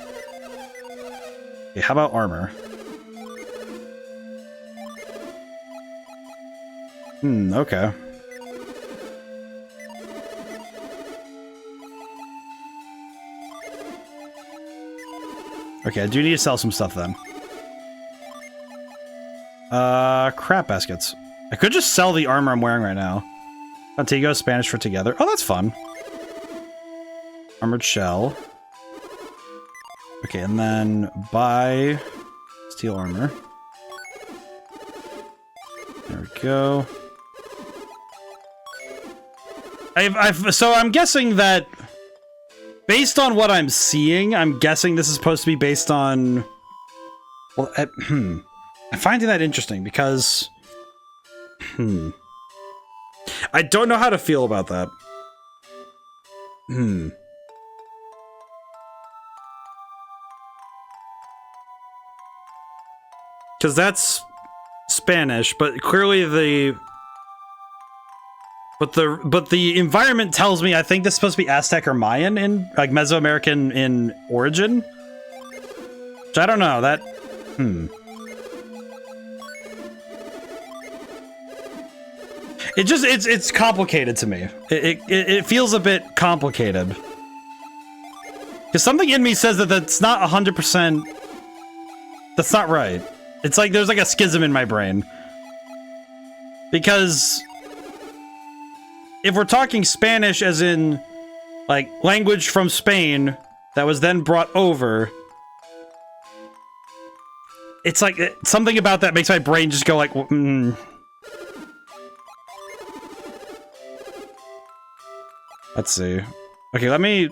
Okay, how about armor? Okay. Okay, I do need to sell some stuff then. Crap baskets. I could just sell the armor I'm wearing right now. Contigo, Spanish for together. Oh, that's fun. Armored shell. Okay, and then buy steel armor. There we go. So I'm guessing that based on what I'm seeing, I'm guessing this is supposed to be based on... Well, I'm finding that interesting because... I don't know how to feel about that. Because that's Spanish, but clearly the... But the environment tells me I think this is supposed to be Aztec or Mayan in like Mesoamerican in origin. Which I don't know. That it's complicated to me. It feels a bit complicated. Because something in me says that that's not 100%. That's not right. It's like there's like a schism in my brain. Because if we're talking Spanish as in, like, language from Spain that was then brought over, it's like, something about that makes my brain just go like, Let's see. Okay, I'm gonna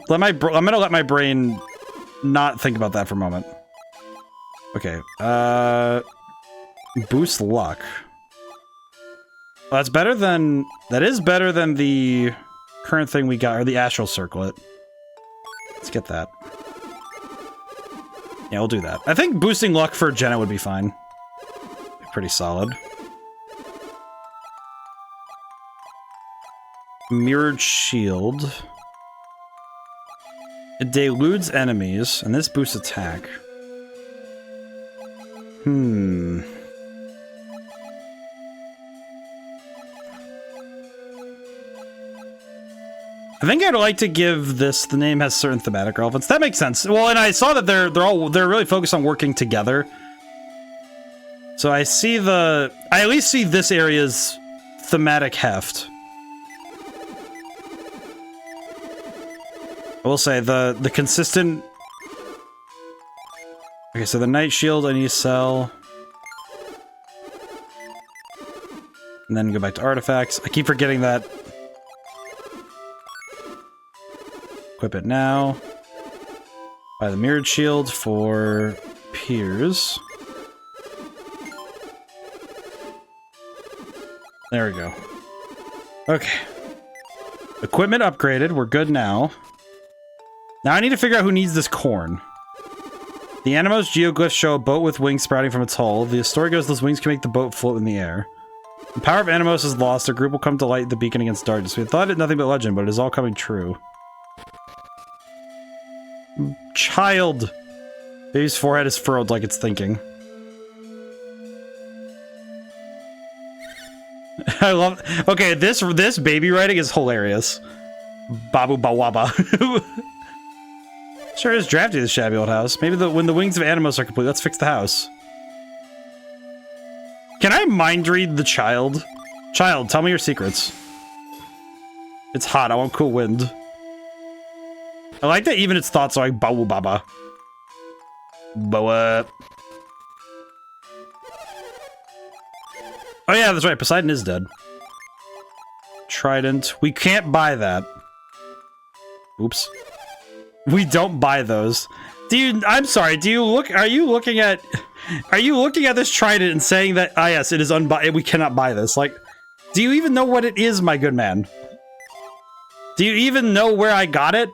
let my brain not think about that for a moment. Okay, boost luck. Well, that's better than... That is better than the current thing we got, or the astral circlet. Let's get that. Yeah, we'll do that. I think boosting luck for Jenna would be fine. Pretty solid. Mirrored shield. It deludes enemies, and this boosts attack. I think I'd like to give this, the name has certain thematic relevance. That makes sense. Well, and I saw that they're really focused on working together. So I see I at least see this area's thematic heft. I will say the consistent... Okay, so the Night Shield I need to sell. And then go back to artifacts. I keep forgetting that. Equip it now. Buy the mirrored shield for Piers. There we go. Okay. Equipment upgraded. We're good now. Now I need to figure out who needs this corn. The Animos geoglyphs show a boat with wings sprouting from its hull. The story goes those wings can make the boat float in the air. The power of Animos is lost. A group will come to light the beacon against darkness. We thought it nothing but legend, but it is all coming true. Child! Baby's forehead is furrowed like it's thinking. I love... Okay, this baby writing is hilarious. Babu Bawaba. Sure is drafty, this shabby old house. Maybe when the wings of Animos are complete, let's fix the house. Can I mind read the child? Child, tell me your secrets. It's hot, I want cool wind. I like that even its thoughts are like Bawu Baba. Boa. Oh yeah, that's right, Poseidon is dead. Trident. We can't buy that. Oops. We don't buy those. Dude, I'm sorry, are you looking at this trident and saying that, ah yes, it is we cannot buy this? Like, do you even know what it is, my good man? Do you even know where I got it?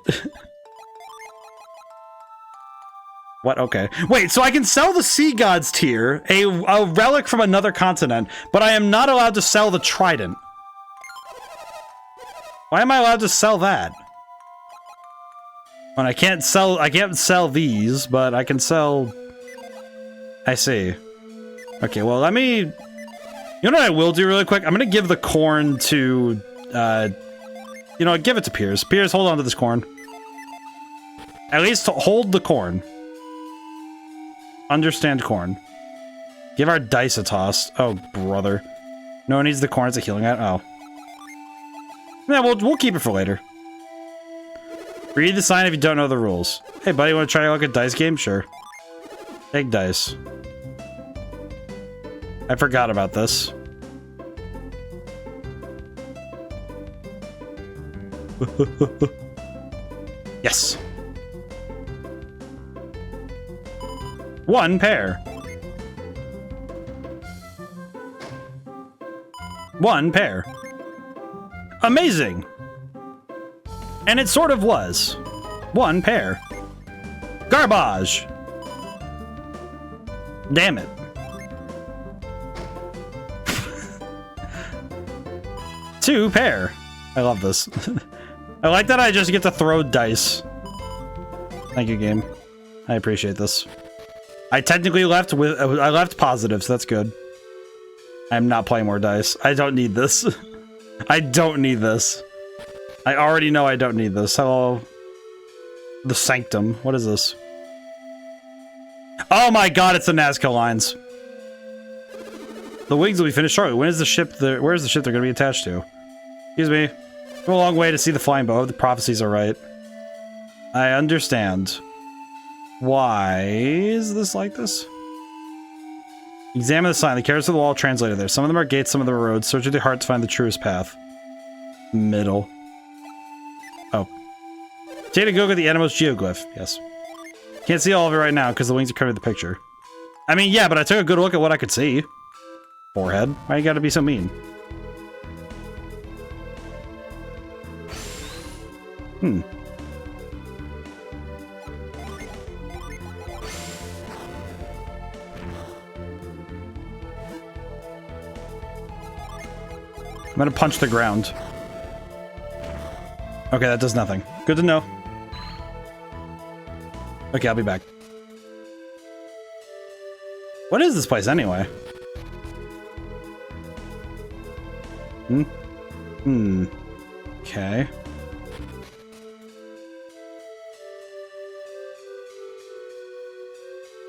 What? Okay. Wait, so I can sell the Sea God's Tear, a relic from another continent, but I am not allowed to sell the trident. Why am I allowed to sell that? When I can't sell these, but I can sell... I see. Okay, well, let me... You know what I will do really quick? I'm gonna give the corn to, you know, give it to Piers. Piers, hold on to this corn. At least hold the corn. Understand corn. Give our dice a toss. Oh, brother. No one needs the corn. It's a healing item. Oh. Yeah, we'll keep it for later. Read the sign if you don't know the rules. Hey, buddy, want to try like a dice game? Sure. Take dice. I forgot about this. Yes. 1 pair. 1 pair. Amazing! And it sort of was. 1 pair. Garbage! Damn it. 2 pair. I love this. I like that I just get to throw dice. Thank you, game. I appreciate this. I technically left with... I left positive, so that's good. I'm not playing more dice. I don't need this. I don't need this. I already know I don't need this. Hello. The Sanctum. What is this? Oh my god, it's the Nazca lines. The wings will be finished shortly. When is the ship there? Where's the ship they're going to be attached to? Excuse me. Go a long way to see the flying boat. The prophecies are right. I understand. Why is this like this? Examine the sign. The characters of the wall translated there. Some of them are gates, some of them are roads. Search with your heart to find the truest path. Middle. Oh. Take a go at the Animos geoglyph. Yes. Can't see all of it right now because the wings are covering the picture. I mean, yeah, but I took a good look at what I could see. Forehead. Why you gotta be so mean? Hmm. I'm gonna punch the ground. Okay, that does nothing. Good to know. Okay, I'll be back. What is this place anyway? Okay.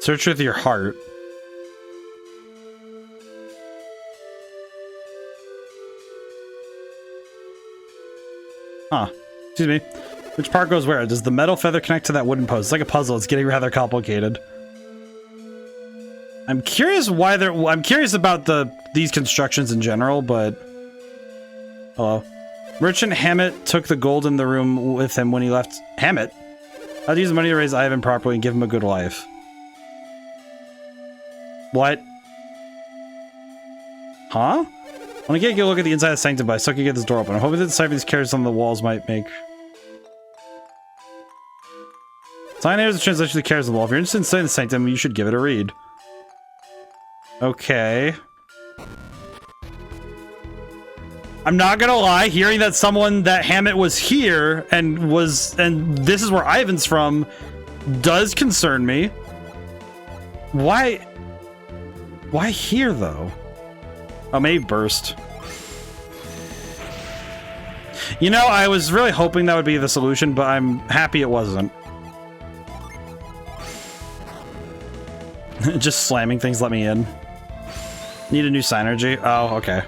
Search with your heart. Huh. Excuse me. Which part goes where? Does the metal feather connect to that wooden post? It's like a puzzle. It's getting rather complicated. I'm curious why they're... I'm curious about these constructions in general, but... Hello. Merchant Hammett took the gold in the room with him when he left... Hammett? How'd use the money to raise Ivan properly and give him a good life? What? Huh? When I get a good look at the inside of the sanctum, but I still can get this door open. I'm hoping that the sight of these characters on the walls might make... Sign here is a translation of the characters on the wall. If you're interested in studying the sanctum, you should give it a read. Okay. I'm not gonna lie, hearing that that Hammett was here and this is where Ivan's from does concern me. Why here though? Oh, maybe burst. You know, I was really hoping that would be the solution, but I'm happy it wasn't. Just slamming things let me in. Need a new synergy? Oh, okay.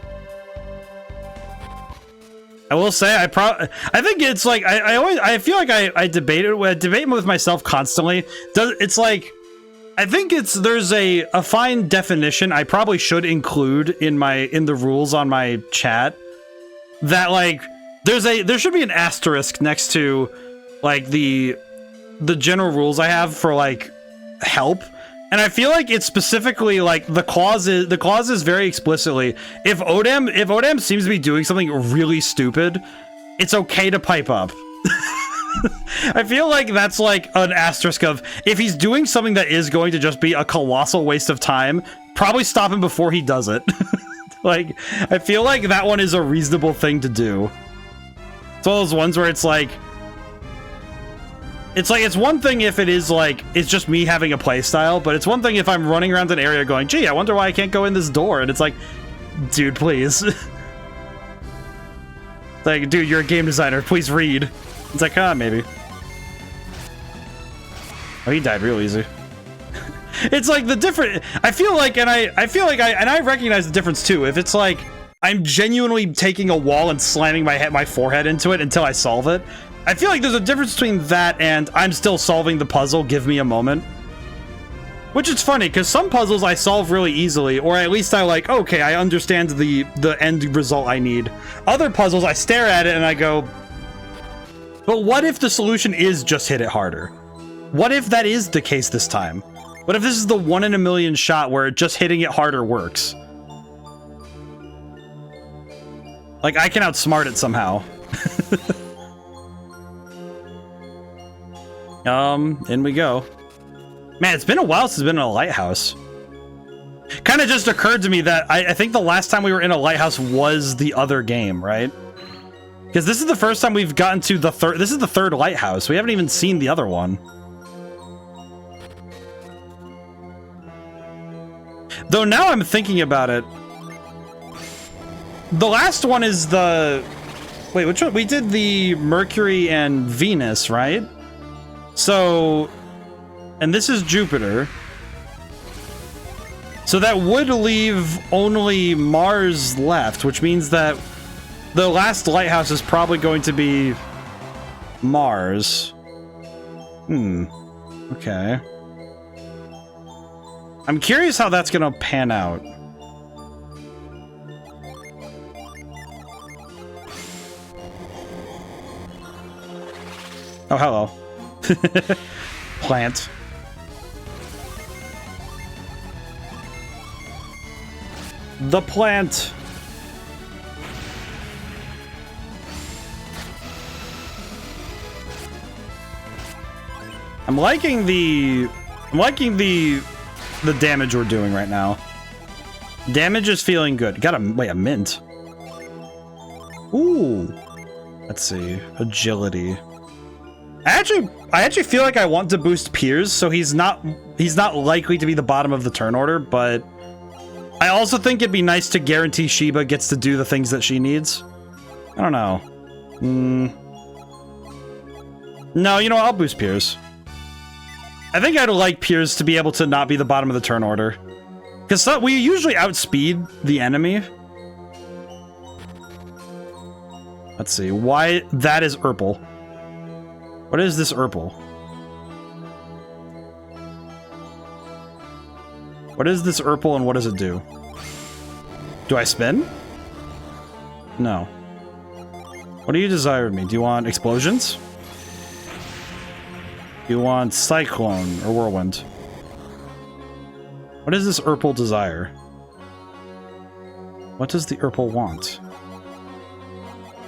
I will say, I think it's like, I feel like I debate with myself constantly. It's like, I think there's a fine definition I probably should include in the rules on my chat that like, there should be an asterisk next to like the general rules I have for like help. And I feel like it's specifically like the clause is very explicitly if ODaM seems to be doing something really stupid, it's okay to pipe up. I feel like that's like an asterisk of if he's doing something that is going to just be a colossal waste of time, probably stop him before he does it. Like, I feel like that one is a reasonable thing to do. It's one of those ones where it's like, it's one thing if it is like, it's just me having a play style, but it's one thing if I'm running around an area going, gee, I wonder why I can't go in this door. And it's like, dude, please. Like, dude, you're a game designer. Please read. It's like, maybe. Oh, he died real easy. It's like the different, I feel like I recognize the difference too. If it's like, I'm genuinely taking a wall and slamming my forehead into it until I solve it. I feel like there's a difference between that and I'm still solving the puzzle, give me a moment. Which is funny, because some puzzles I solve really easily, or at least I like, okay, I understand the end result I need. Other puzzles, I stare at it and I go, but what if the solution is just hit it harder? What if that is the case this time? What if this is the 1 in a million shot where just hitting it harder works? Like, I can outsmart it somehow. In we go. Man, it's been a while since I've been in a lighthouse. Kind of just occurred to me that I think the last time we were in a lighthouse was the other game, right? Because this is the first time we've gotten to the third. This is the third lighthouse. We haven't even seen the other one. Though now I'm thinking about it. The last one is the... Wait, which one? We did the Mercury and Venus, right? So... And this is Jupiter. So that would leave only Mars left, which means that the last lighthouse is probably going to be Mars. Okay. I'm curious how that's gonna pan out. Oh, hello. Plant. The plant. I'm liking the damage we're doing right now. Damage is feeling good. Got a mint. Ooh. Let's see. Agility. I actually feel like I want to boost Piers, so he's not likely to be the bottom of the turn order, but I also think it'd be nice to guarantee Sheba gets to do the things that she needs. I don't know. No, you know what? I'll boost Piers. I think I'd like Piers to be able to not be the bottom of the turn order. Because we usually outspeed the enemy. Let's see. Why? That is Urple. What is this Urple? What is this Urple and what does it do? Do I spin? No. What do you desire of me? Do you want explosions? Do you want cyclone or whirlwind? What does this Urple desire? What does the Urple want?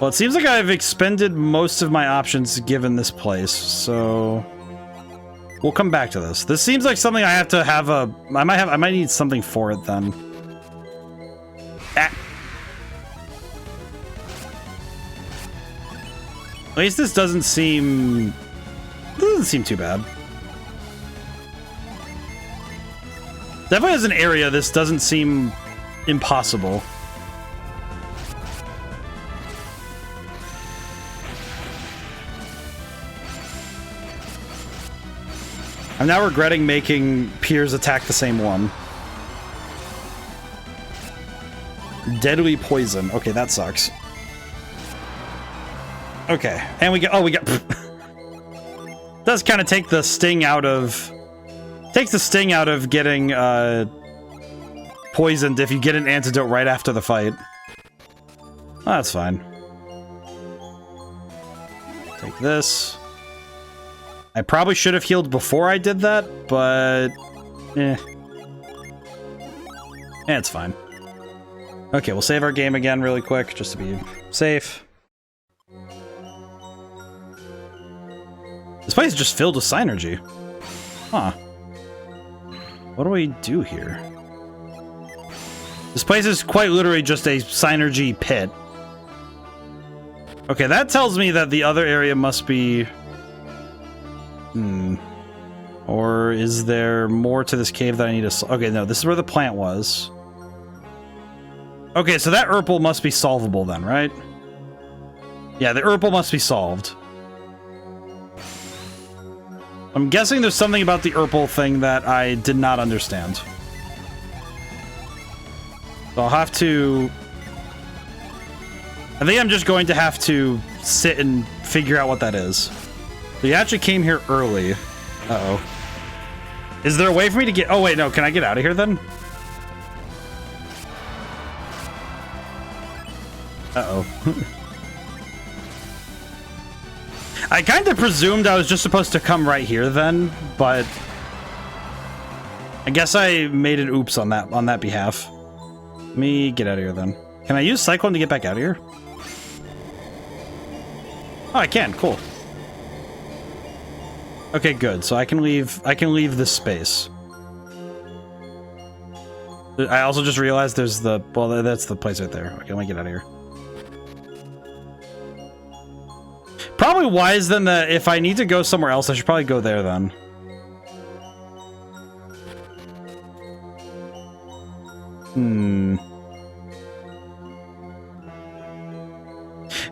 Well, it seems like I've expended most of my options given this place, so we'll come back to this. This seems like something I have to have a... I might need something for it then. Ah. At least this doesn't seem too bad. Definitely as an area, this doesn't seem impossible. I'm now regretting making Piers attack the same one. Deadly poison. Okay, that sucks. Okay, and we get... Oh, we got... Does kind of take the sting out of... Takes the sting out of getting poisoned if you get an antidote right after the fight. Oh, that's fine. Take this. I probably should have healed before I did that, but... Eh. It's fine. Okay, we'll save our game again really quick, just to be safe. This place is just filled with Synergy. Huh. What do we do here? This place is quite literally just a Synergy pit. Okay, that tells me that the other area must be... Or is there more to this cave that I need to... Okay, no, this is where the plant was. Okay, so that Urple must be solvable then, right? Yeah, the Urple must be solved. I'm guessing there's something about the Urple thing that I did not understand. So I'll have to... I think I'm just going to have to sit and figure out what that is. So you actually came here early. Uh-oh. Is there a way for me to get... Oh, wait, no. Can I get out of here, then? Uh-oh. I kind of presumed I was just supposed to come right here, then, but... I guess I made an oops on that behalf. Let me get out of here, then. Can I use Cyclone to get back out of here? Oh, I can. Cool. Okay, good. So I can leave this space. I also just realized there's the... Well, that's the place right there. Okay, let me get out of here. Probably wise, then, that if I need to go somewhere else, I should probably go there, then.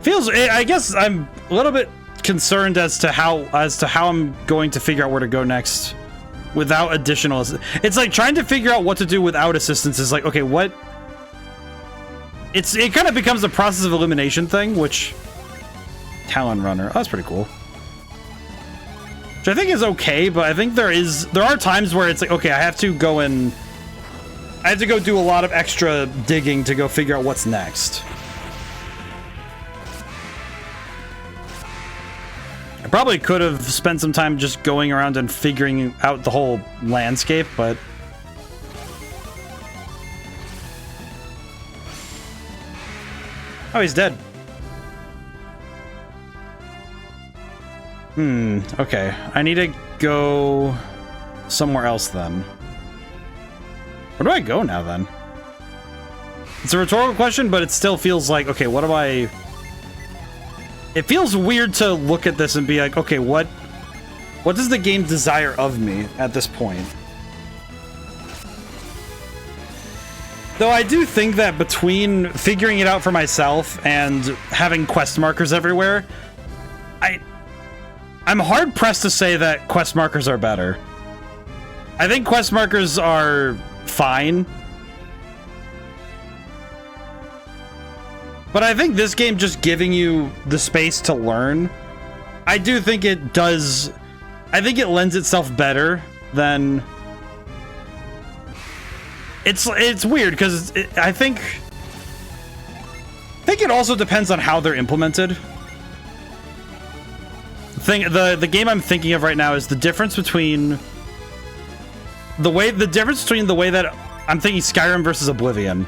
Feels... I guess I'm a little bit concerned as to how I'm going to figure out where to go next without additional... It's like trying to figure out what to do without assistance is like, okay, what... It kind of becomes a process of elimination thing, which... Talon Runner. Oh, that's pretty cool. Which I think is okay, but I think there are times where it's like, okay, I have to go do a lot of extra digging to go figure out what's next. I probably could have spent some time just going around and figuring out the whole landscape, but... Oh, he's dead. Okay. I need to go somewhere else then. Where do I go now then? It's a rhetorical question, but it still feels like, okay, what do I... It feels weird to look at this and be like, okay, what does the game desire of me at this point? Though I do think that between figuring it out for myself and having quest markers everywhere, I'm hard-pressed to say that quest markers are better. I think quest markers are fine. But I think this game just giving you the space to learn, I do think it does... I think it lends itself better than... It's weird, because I think it also depends on how they're implemented. The game I'm thinking of right now is the difference between the way that I'm thinking Skyrim versus Oblivion.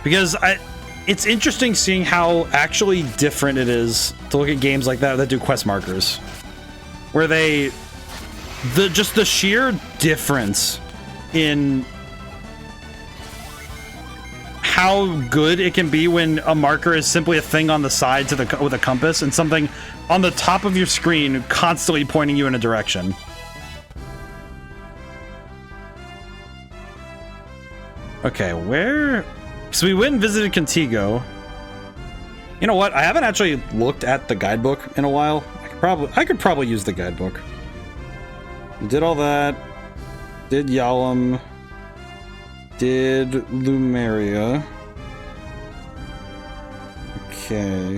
Because it's interesting seeing how actually different it is to look at games like that do quest markers. Where just the sheer difference in how good it can be when a marker is simply a thing on the side with a compass and something on the top of your screen constantly pointing you in a direction. Okay, where... So we went and visited Contigo. You know what? I haven't actually looked at the guidebook in a while. I could probably use the guidebook. We did all that. Did Yalom. Did Lumeria. Okay.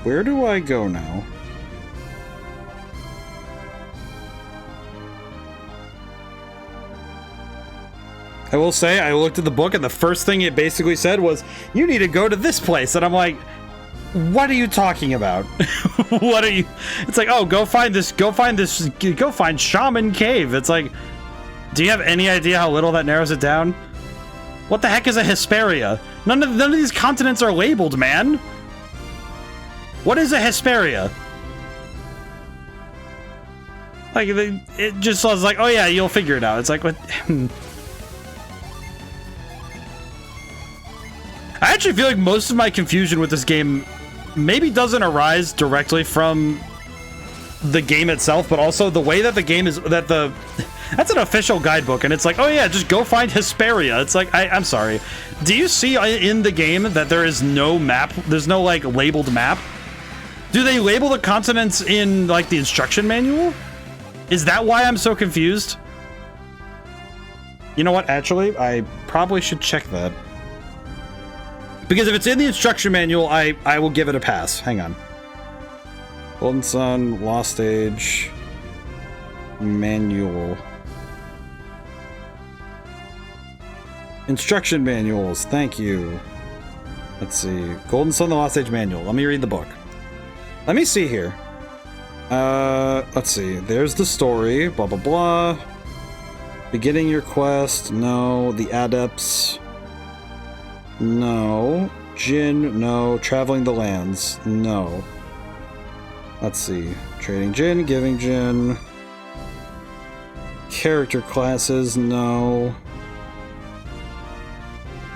Where do I go now? I will say, I looked at the book and the first thing it basically said was, you need to go to this place. And I'm like, what are you talking about? What are you? It's like, oh, go find Shaman Cave. It's like, do you have any idea how little that narrows it down? What the heck is a Hesperia? None of these continents are labeled, man. What is a Hesperia? Like, it just was like, oh yeah, you'll figure it out. It's like, what? I actually feel like most of my confusion with this game maybe doesn't arise directly from the game itself, but also the way that the game is, that's an official guidebook, and it's like, oh yeah, just go find Hesperia. It's like, I'm sorry. Do you see in the game that there is no map? There's no, like, labeled map? Do they label the continents in, like, the instruction manual? Is that why I'm so confused? You know what, actually, I probably should check that. Because if it's in the instruction manual, I will give it a pass. Hang on. Golden Sun, Lost Age, Manual. Instruction manuals, thank you. Let's see. Golden Sun, the Lost Age Manual. Let me read the book. Let me see here. Let's see. There's the story, blah, blah, blah. Beginning your quest, no. The Adepts. No. Jin, no. Traveling the lands, no. Let's see. Trading Jin, giving Jin. Character classes, no.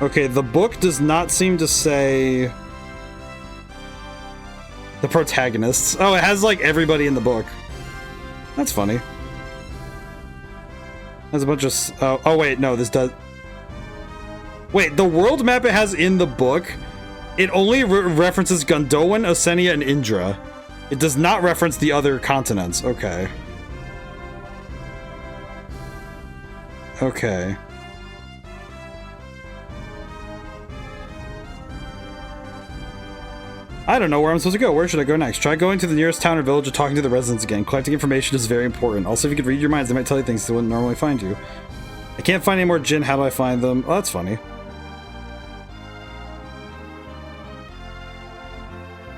Okay, the book does not seem to say the protagonists. Oh, it has like everybody in the book. That's funny. There's a bunch of... oh wait, no, this does... Wait, the world map it has in the book, it only references Gondolin, Osenia, and Indra. It does not reference the other continents. Okay. Okay. I don't know where I'm supposed to go. Where should I go next? Try going to the nearest town or village or talking to the residents again. Collecting information is very important. Also, if you could read your minds, they might tell you things they wouldn't normally find you. I can't find any more Jin. How do I find them? Oh, that's funny.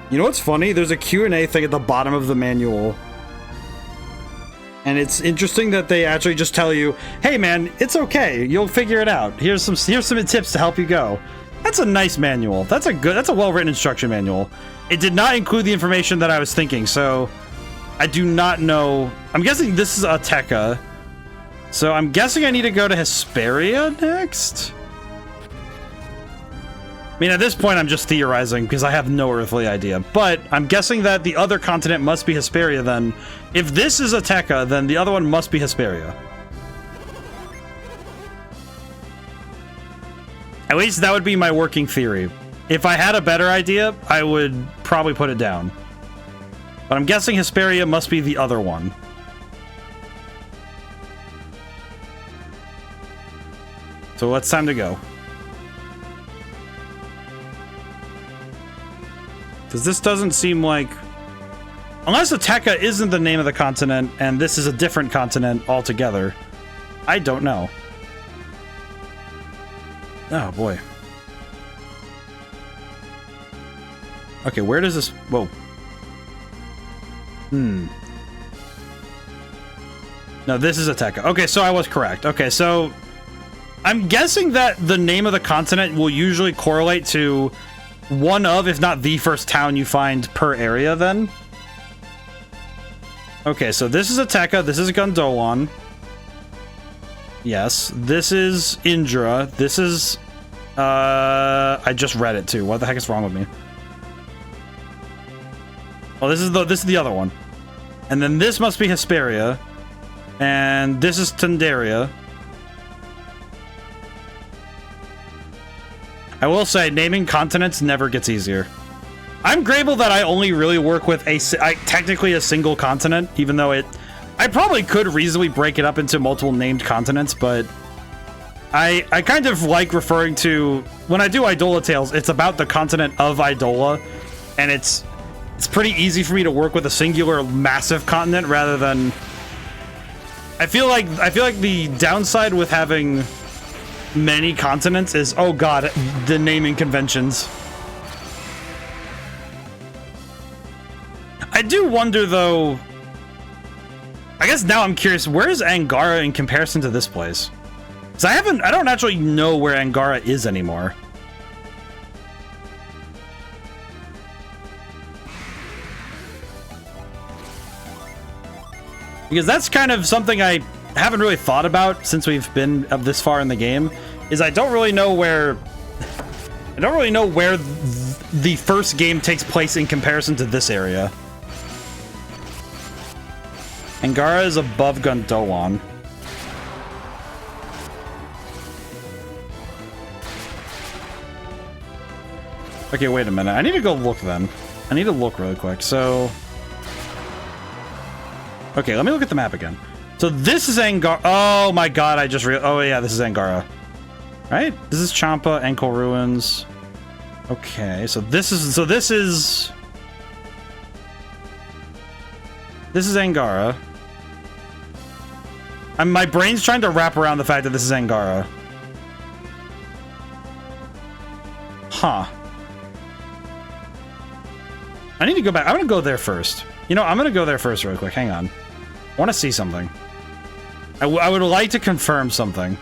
You know what's funny? There's a Q&A thing at the bottom of the manual. And it's interesting that they actually just tell you, hey man, it's okay. You'll figure it out. Here's some tips to help you go. That's a nice manual. That's a well-written instruction manual. It did not include the information that I was thinking, so I do not know. I'm guessing this is Ateca. So I'm guessing I need to go to Hesperia next? I mean, at this point, I'm just theorizing because I have no earthly idea. But I'm guessing that the other continent must be Hesperia then. If this is Ateca, then the other one must be Hesperia. At least that would be my working theory. If I had a better idea, I would probably put it down. But I'm guessing Hesperia must be the other one. So it's time to go. Because this doesn't seem like... Unless Ateca isn't the name of the continent, and this is a different continent altogether. I don't know. Oh, boy. Okay, where does this... Whoa. No, this is Ateca. Okay, so I was correct. Okay, so... I'm guessing that the name of the continent will usually correlate to one of, if not the first town you find per area then. Okay, so this is Ateka, this is Gondolon. Yes, this is Indra, this is... I just read it too. What the heck is wrong with me? Oh, this is the other one. And then this must be Hesperia. And this is Tundaria. I will say, naming continents never gets easier. I'm grateful that I only really work with technically a single continent, even though I probably could reasonably break it up into multiple named continents, but I kind of like referring to, when I do Eidola Tales, it's about the continent of Eidola, and it's pretty easy for me to work with a singular massive continent rather than... I feel like the downside with having many continents is, oh god, the naming conventions. I do wonder though, I guess now I'm curious, where is Angara in comparison to this place? Because I don't actually know where Angara is anymore. Because that's kind of something I haven't really thought about since we've been this far in the game, is I don't really know where the first game takes place in comparison to this area. Angara is above Gondolon. Okay, wait a minute. I need to go look then. I need to look really quick. So... okay, let me look at the map again. So this is Angara. Oh my god, I just oh yeah, this is Angara. Right? This is Champa, Ankle Ruins. Okay, so this is Angara. My brain's trying to wrap around the fact that this is Angara. Huh. I need to go back. I'm gonna go there first. You know, I'm gonna go there first really quick. Hang on. I want to see something. I would like to confirm something.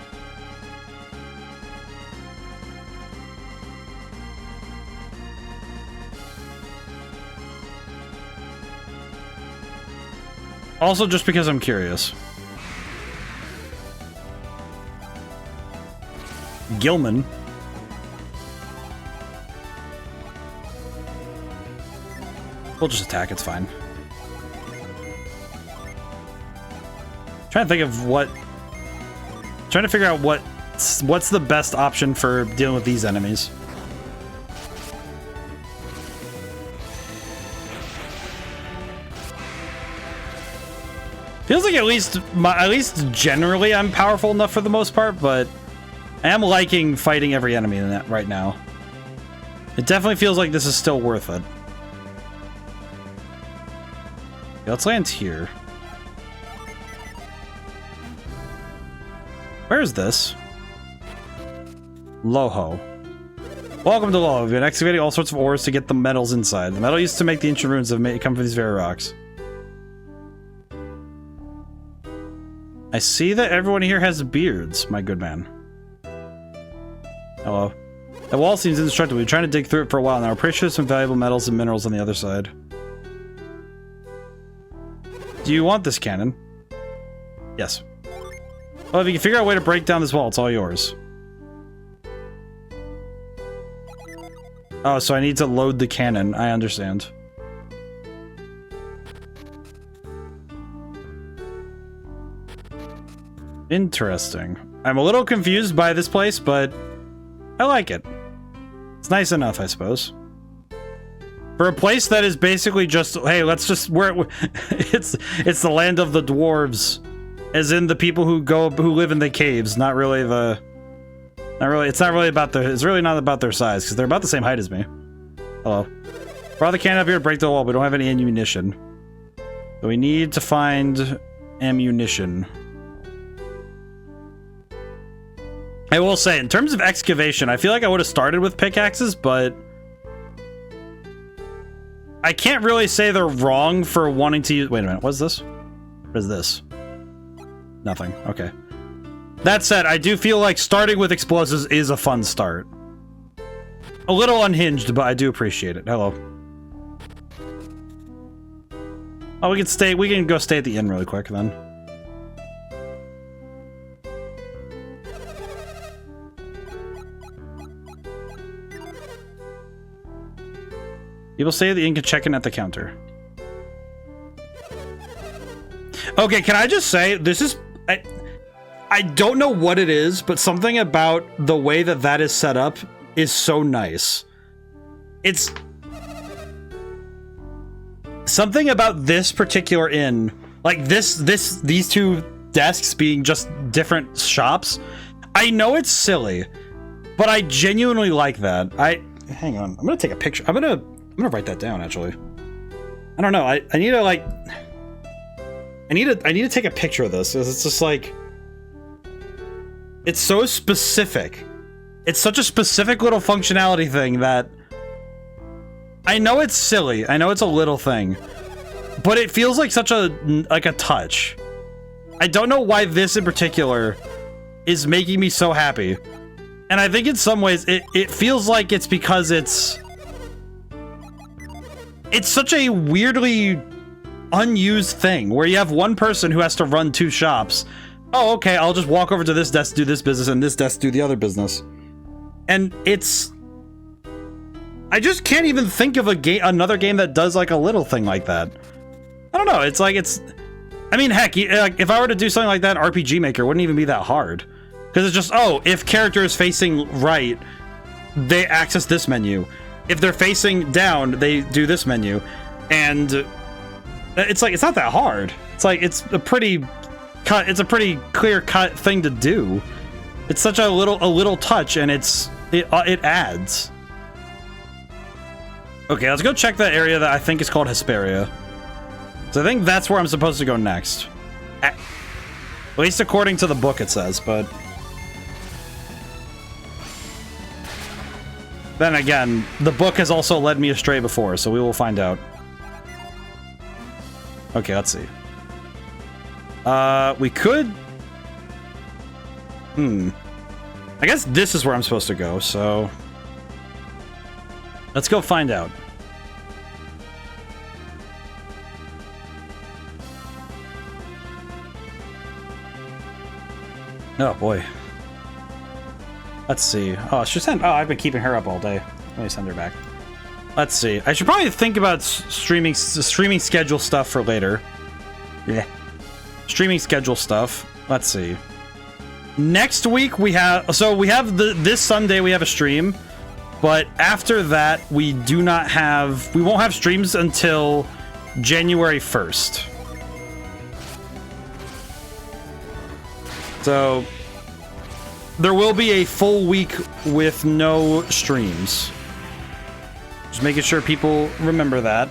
Also, just because I'm curious. Gilman. We'll just attack, it's fine. Trying to think of trying to figure out what's the best option for dealing with these enemies. Feels like at least generally I'm powerful enough for the most part, but I am liking fighting every enemy in that right now. It definitely feels like this is still worth it. Yeah, let's land here. Where is this? Loho. Welcome to Loho. We've been excavating all sorts of ores to get the metals inside. The metal used to make the ancient ruins that come from these very rocks. I see that everyone here has beards, my good man. Hello. The wall seems indestructible. We've been trying to dig through it for a while now. We're pretty sure there's some valuable metals and minerals on the other side. Do you want this cannon? Yes. Well, if you can figure out a way to break down this wall, it's all yours. Oh, so I need to load the cannon. I understand. Interesting. I'm a little confused by this place, but I like it. It's nice enough, I suppose. For a place that is basically just, hey, let's just it's the land of the dwarves, as in the people who live in the caves. It's not really not about their size, because they're about the same height as me. Hello. Brought the cannon up here to break the wall. We don't have any ammunition. So we need to find ammunition. I will say, in terms of excavation, I feel like I would have started with pickaxes, but I can't really say they're wrong for wanting to use... Wait a minute, what's this? What is this? Nothing, okay. That said, I do feel like starting with explosives is a fun start. A little unhinged, but I do appreciate it. Hello. Oh, we can go stay at the inn really quick then. People say the inn can check in at the counter. Okay, can I just say, this is... I don't know what it is, but something about the way that that is set up is so nice. It's... something about this particular inn, like these two desks being just different shops. I know it's silly, but I genuinely like that. Hang on, I'm gonna take a picture. I'm gonna write that down, actually. I don't know, I need to like... I need to take a picture of this, because it's just like... it's so specific. It's such a specific little functionality thing that... I know it's silly, I know it's a little thing, but it feels like such a touch. I don't know why this in particular is making me so happy. And I think in some ways it feels like it's because it's such a weirdly unused thing where you have one person who has to run two shops. Oh, okay, I'll just walk over to this desk, do this business, and this desk do the other business. And it's... I just can't even think of another game that does like a little thing like that. I don't know, it's like I mean, heck, like, if I were to do something like that in RPG Maker, it wouldn't even be that hard. Because it's just, oh, if character is facing right, they access this menu. If they're facing down, they do this menu. And it's like, it's not that hard. It's like, it's a pretty clear-cut thing to do. It's such a little touch, and it adds. Okay, let's go check that area that I think is called Hesperia. So I think that's where I'm supposed to go next. At least according to the book it says, but... then again, the book has also led me astray before, so we will find out. Okay, let's see. We could... I guess this is where I'm supposed to go, so... let's go find out. Oh boy. Let's see. Oh, she sent. Oh, I've been keeping her up all day. Let me send her back. Let's see. I should probably think about streaming schedule stuff for later. Yeah. Streaming schedule stuff. Let's see. Next week we have. So we have this Sunday we have a stream. But after that, we won't have streams until January 1st. So, there will be a full week with no streams. Just making sure people remember that.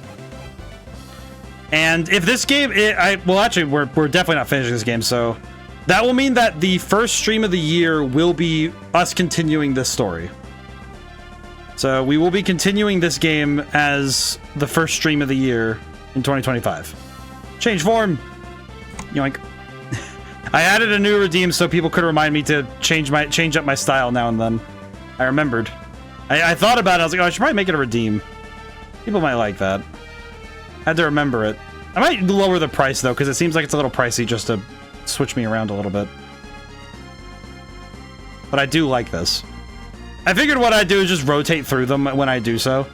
And if this game, well actually, we're definitely not finishing this game, so that will mean that the first stream of the year will be us continuing this story. So we will be continuing this game as the first stream of the year in 2025. Change form! Yoink. I added a new redeem so people could remind me to change up my style now and then. I remembered. I thought about it, I was like, oh, I should probably make it a redeem. People might like that. Had to remember it. I might lower the price though, because it seems like it's a little pricey just to switch me around a little bit. But I do like this. I figured what I'd do is just rotate through them when I do so.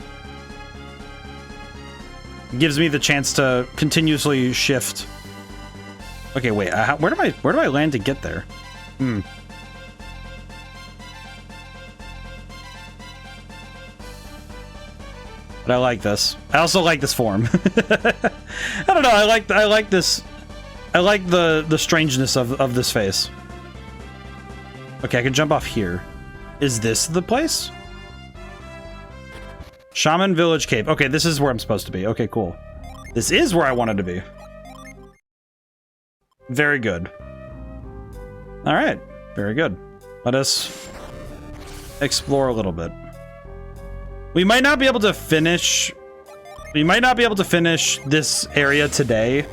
It gives me the chance to continuously shift. Okay, wait. Where do I land to get there? But I like this. I also like this form. I don't know. I like this. I like the strangeness of this face. Okay, I can jump off here. Is this the place? Shaman Village Cave. Okay, this is where I'm supposed to be. Okay, cool. This is where I wanted to be. Very good. Alright, very good. Let us explore a little bit. We might not be able to finish... we might not be able to finish this area today.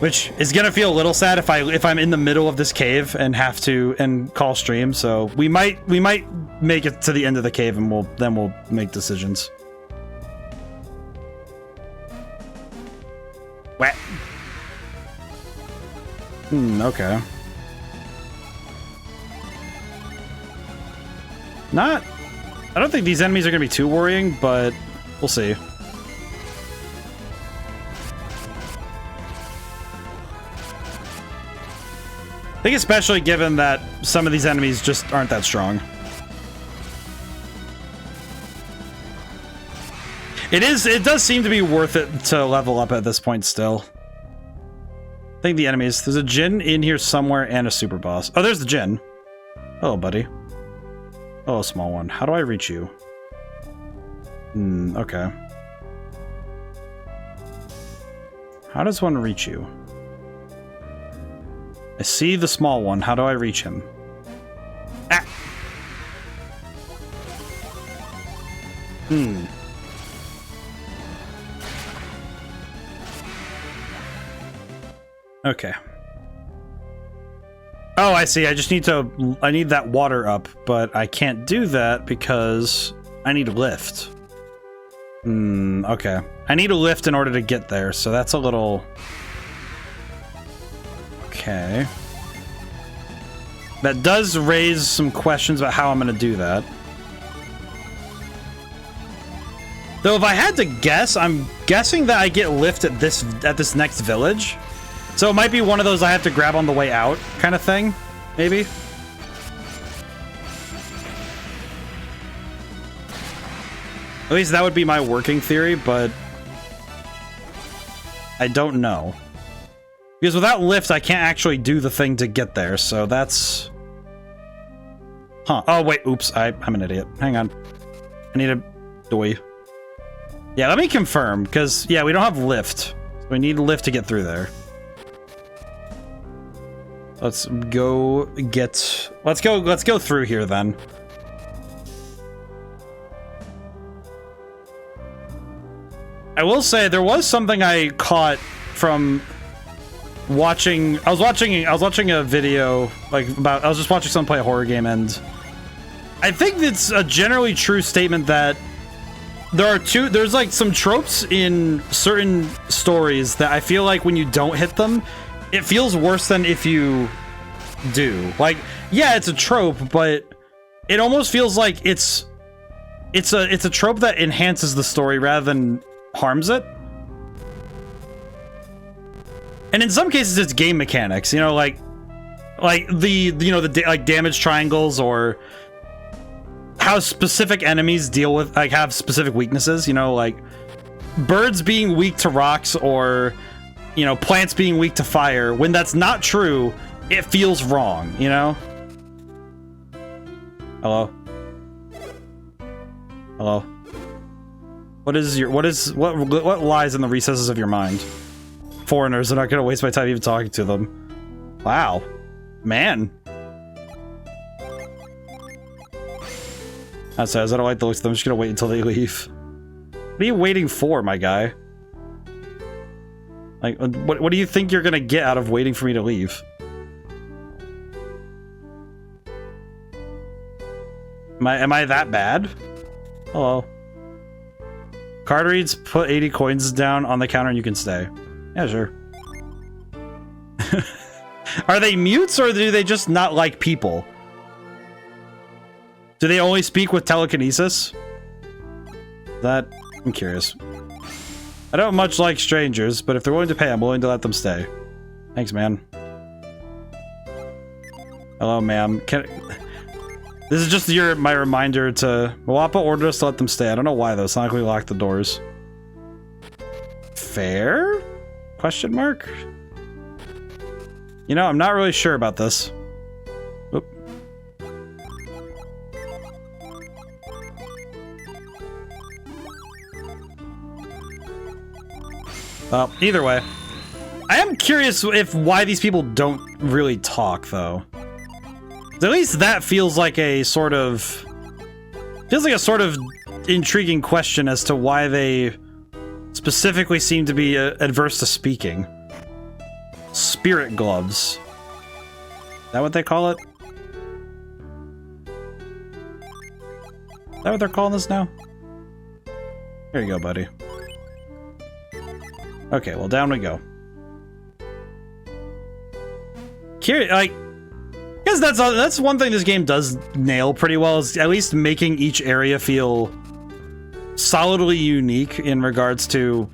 Which is gonna feel a little sad if I'm in the middle of this cave and have to call stream. So we might make it to the end of the cave and we'll make decisions. Wet. Okay. I don't think these enemies are gonna be too worrying, but we'll see. I think especially given that some of these enemies just aren't that strong. It does seem to be worth it to level up at this point still. I think the enemies, there's a Djinn in here somewhere and a super boss. Oh, there's the Djinn. Hello, buddy. Oh, small one. How do I reach you? Okay. How does one reach you? I see the small one. How do I reach him? Ah! Okay. Oh, I see. I need that water up, but I can't do that because I need a lift. Okay. I need a lift in order to get there, so that's a little... Okay. That does raise some questions about how I'm gonna do that. Though if I had to guess, I'm guessing that I get lift at this next village. So it might be one of those I have to grab on the way out kind of thing, maybe. At least that would be my working theory, but I don't know. Because without lift, I can't actually do the thing to get there, so that's... Huh. Oh, wait. Oops. I'm an idiot. Hang on. I need a doy. Yeah, let me confirm, because, yeah, we don't have lift. So we need lift to get through there. Let's go through here, then. I will say, there was something I caught from... watching I was watching a video I was just watching someone play a horror game, and I think it's a generally true statement that there's like some tropes in certain stories that I feel like when you don't hit them, it feels worse than if you do. Like, yeah, it's a trope, but it almost feels like it's a trope that enhances the story rather than harms it. And in some cases, it's game mechanics, you know, like the damage triangles, or how specific enemies deal with, like, have specific weaknesses, you know, like birds being weak to rocks, or, you know, plants being weak to fire. When that's not true, it feels wrong, you know? Hello? Hello? What lies in the recesses of your mind? Foreigners are not going to waste my time even talking to them. Wow. Man. That says I don't like the looks of them. I'm just going to wait until they leave. What are you waiting for, my guy? Like, what do you think you're going to get out of waiting for me to leave? Am I that bad? Hello. Card reads, put 80 coins down on the counter and you can stay. Yeah, sure. Are they mutes, or do they just not like people? Do they only speak with telekinesis? I'm curious. I don't much like strangers, but if they're willing to pay, I'm willing to let them stay. Thanks, man. Hello, ma'am. This is just my reminder to... Wappa ordered us to let them stay. I don't know why, though. It's not like we locked the doors. Fair? Question mark? You know, I'm not really sure about this. Oop. Well, either way. I am curious why these people don't really talk, though. At least that feels like a sort of... intriguing question as to why they specifically seem to be adverse to speaking. spirit gloves. Is that what they call it? Is that what they're calling this now? Here you go, buddy. Okay, well, down we go. Like, I guess that's one thing this game does nail pretty well, is at least making each area feel solidly unique in regards to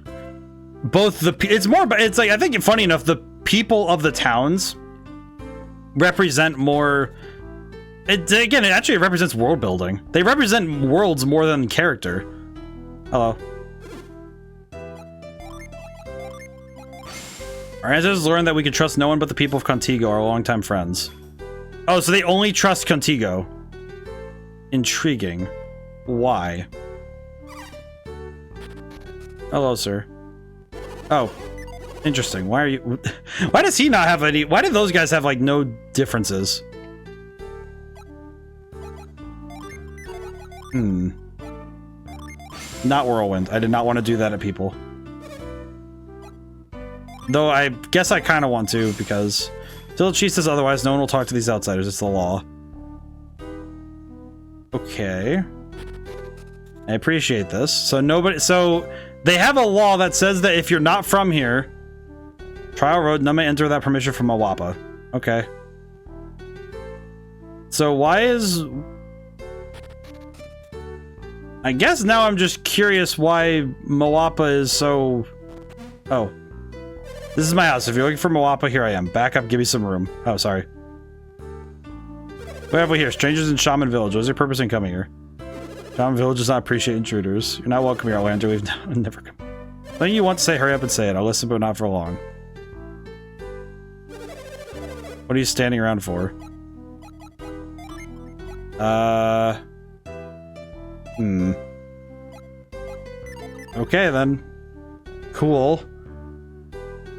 both the... It's like, I think, funny enough, the people of the towns represent more... Again, it actually represents world building. They represent worlds more than character. Hello. Our ancestors learned that we could trust no one but the people of Contigo, our longtime friends. Oh, so they only trust Contigo. Intriguing. Why? Hello, sir. Oh. Interesting. Why are you... Why does he not have any... Why do those guys have, like, no differences? Not Whirlwind. I did not want to do that at people. Though I guess I kind of want to, because... Till Chi says otherwise, no one will talk to these outsiders. It's the law. Okay. I appreciate this. So nobody... So, they have a law that says that if you're not from here... Trial Road, none may enter without permission from Mawapa. Okay. So why is... I guess now I'm just curious why Mawapa is so... Oh. This is my house. If you're looking for Mawapa, here I am. Back up, give me some room. Oh, sorry. What have we here? Strangers in Shaman Village. What is your purpose in coming here? Shaman Village does not appreciate intruders. You're not welcome here, Outlander. We've never come. Something you want to say, hurry up and say it. I'll listen, but not for long. What are you standing around for? Okay, then. Cool.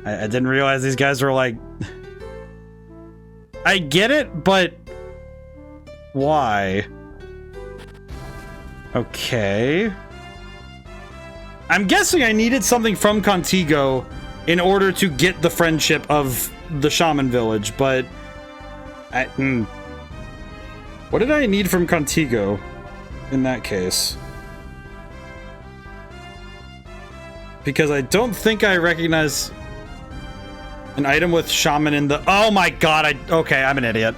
I didn't realize these guys were like... I get it, but... Why? Okay. I'm guessing I needed something from Contigo in order to get the friendship of the Shaman Village, but... What did I need from Contigo in that case? Because I don't think I recognize an item with Shaman in the... Oh my god, okay, I'm an idiot.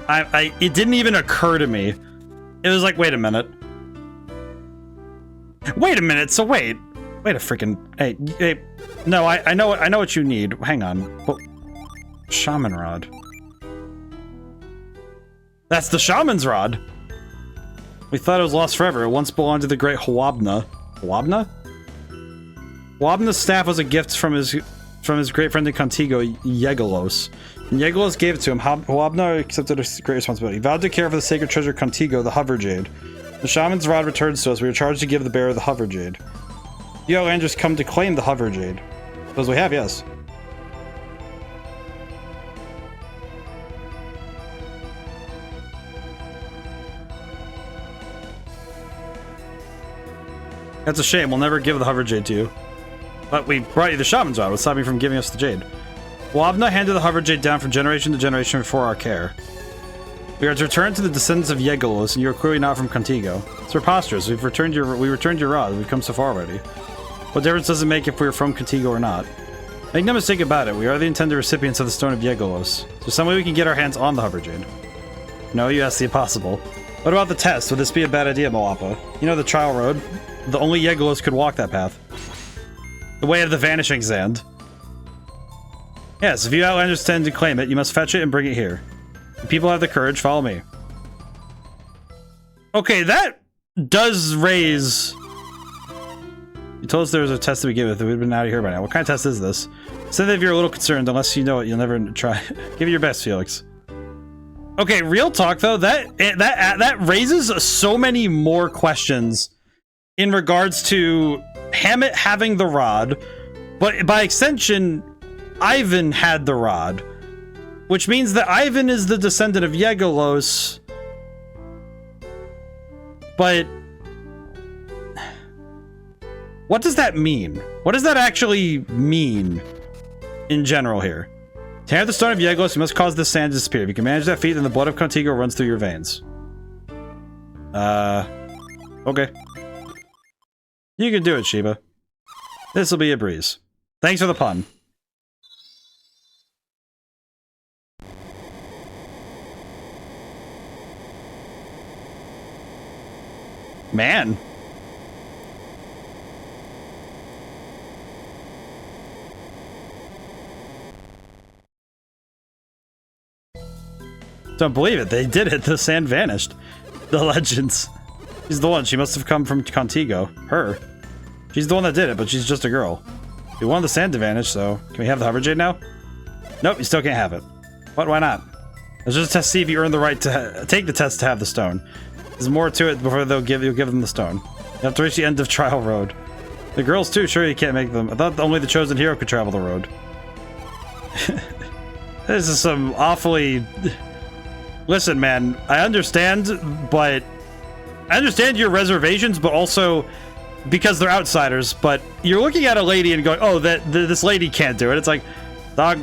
It didn't even occur to me. It was like, wait a minute. Wait a minute, so wait a freaking... Hey, no, I know what you need. Hang on. Well, Shaman Rod. That's the Shaman's Rod. We thought it was lost forever. It once belonged to the great Hwabna. Hwabna? Hwabna's staff was a gift from his great friend in Contigo, Yegolos. And Yegolos gave it to him. Hwabna accepted a great responsibility. He vowed to care for the sacred treasure Contigo, the Hover Jade. The Shaman's Rod returns to us. We are charged to give the bearer the Hover Jade. You Outlanders come to claim the Hover Jade. Because we have, yes. That's a shame. We'll never give the Hover Jade to you. But we brought you the Shaman's Rod. What's stopping you from giving us the Jade? Hwabna handed the Hover Jade down from generation to generation before our care. We are to return to the descendants of Yegolos, and you are clearly not from Contigo. It's preposterous. We returned your rod. We've come so far already. What difference does it make if we are from Contigo or not? Make no mistake about it. We are the intended recipients of the Stone of Yegolos. Is there some way we can get our hands on the Hover Jade? No, you asked the impossible. What about the test? Would this be a bad idea, Mawapa? You know the trial road? The only Yegolos could walk that path. The way of the Vanishing Sand. Yes, if you Outlanders intend to claim it, you must fetch it and bring it here. If people have the courage, follow me. Okay, that does raise... You told us there was a test to begin with. We've been out of here by now. What kind of test is this? Say that if you're a little concerned, unless you know it, you'll never try. Give it your best, Felix. Okay, real talk though, that raises so many more questions in regards to Hammett having the rod, but by extension, Ivan had the rod, which means that Ivan is the descendant of Yegolos, but what does that mean? What does that actually mean in general here? To enter the stone of Yeglos, you must cause this sand to disappear. If you can manage that feat, then the blood of Contigo runs through your veins. Okay. You can do it, Sheba. This'll be a breeze. Thanks for the pun. Man. Don't believe it. They did it. The sand vanished. The legends. She's the one. She must have come from Contigo. Her. She's the one that did it, but she's just a girl. We wanted the sand to vanish, so... Can we have the hover jade now? Nope, you still can't have it. What? Why not? It's just a test to see if you earn the right to take the test to have the stone. There's more to it before you'll give them the stone. You have to reach the end of Trial Road. The girls too, sure you can't make them. I thought only the chosen hero could travel the road. This is some awfully... Listen, man, I understand your reservations, but also because they're outsiders, but you're looking at a lady and going, oh, this lady can't do it. It's like, dog...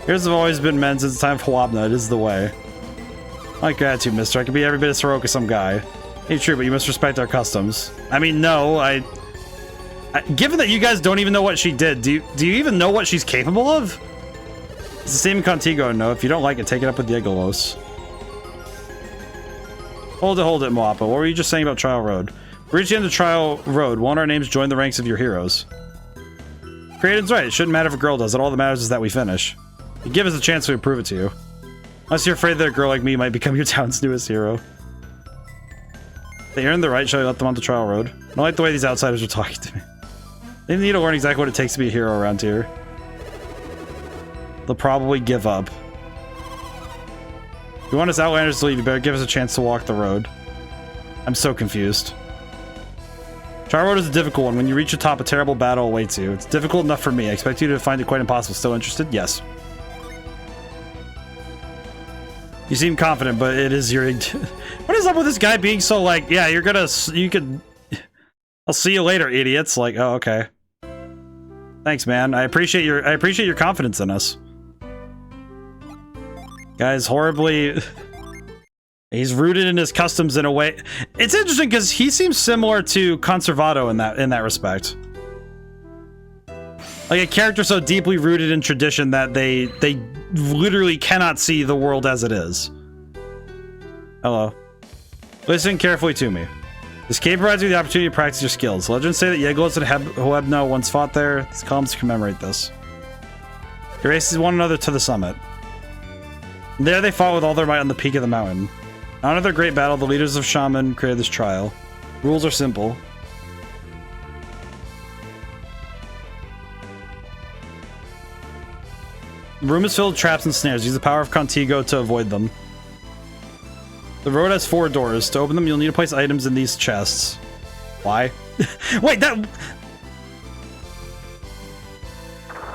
Heroes have always been men since the time of Hwabna. It is the way. My gratitude, mister. I can be every bit as heroic as some guy. Ain't true, but you must respect our customs. I mean, no, given that you guys don't even know what she did, do you even know what she's capable of? It's the same in Contigo, no. If you don't like it, take it up with Yegolos. Hold it, Moapa. What were you just saying about Trial Road? We reached the end of Trial Road. Won't our names join the ranks of your heroes? Creation's right. It shouldn't matter if a girl does it. All that matters is that we finish. You give us a chance to prove it to you. Unless you're afraid that a girl like me might become your town's newest hero. They earned the right, shall we let them onto Trial Road? I don't like the way these outsiders are talking to me. They need to learn exactly what it takes to be a hero around here. They'll probably give up. If you want us outlanders to leave, you better give us a chance to walk the road. I'm so confused. Trial Road is a difficult one. When you reach the top, a terrible battle awaits you. It's difficult enough for me. I expect you to find it quite impossible. Still interested? Yes. You seem confident, but it is your... What is up with this guy being so like, yeah, you could... I'll see you later, idiots. Like, oh, okay. Thanks, man. I appreciate your confidence in us. Guy's horribly... He's rooted in his customs in a way... It's interesting because he seems similar to Conservato in that respect. Like a character so deeply rooted in tradition that they literally cannot see the world as it is. Hello. Listen carefully to me. This cave provides you the opportunity to practice your skills. Legends say that Yeglos and Hwabna once fought there. These columns commemorate this. They raced one another to the summit. And there they fought with all their might on the peak of the mountain. To honor their great battle, the leaders of Shaman created this trial. Rules are simple. The room is filled with traps and snares. Use the power of Contigo to avoid them. The road has 4 doors. To open them, you'll need to place items in these chests. Why? Wait, that...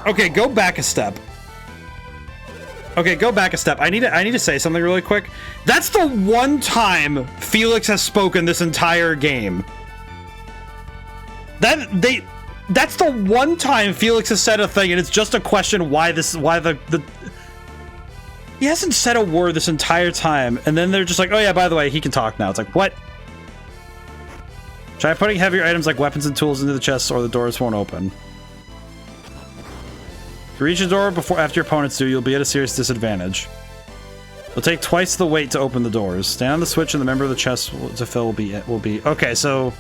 Okay, go back a step. Okay, go back a step. I need to say something really quick. That's the one time Felix has spoken this entire game. That's the one time Felix has said a thing, and it's just a question why the he hasn't said a word this entire time, and then they're just like, oh yeah, by the way, he can talk now. It's like, what? Try putting heavier items like weapons and tools into the chests, or the doors won't open. If you reach a door after your opponents do, you'll be at a serious disadvantage. It'll take twice the weight to open the doors. Stand on the switch and the member of the chest to fill will be... Okay, so...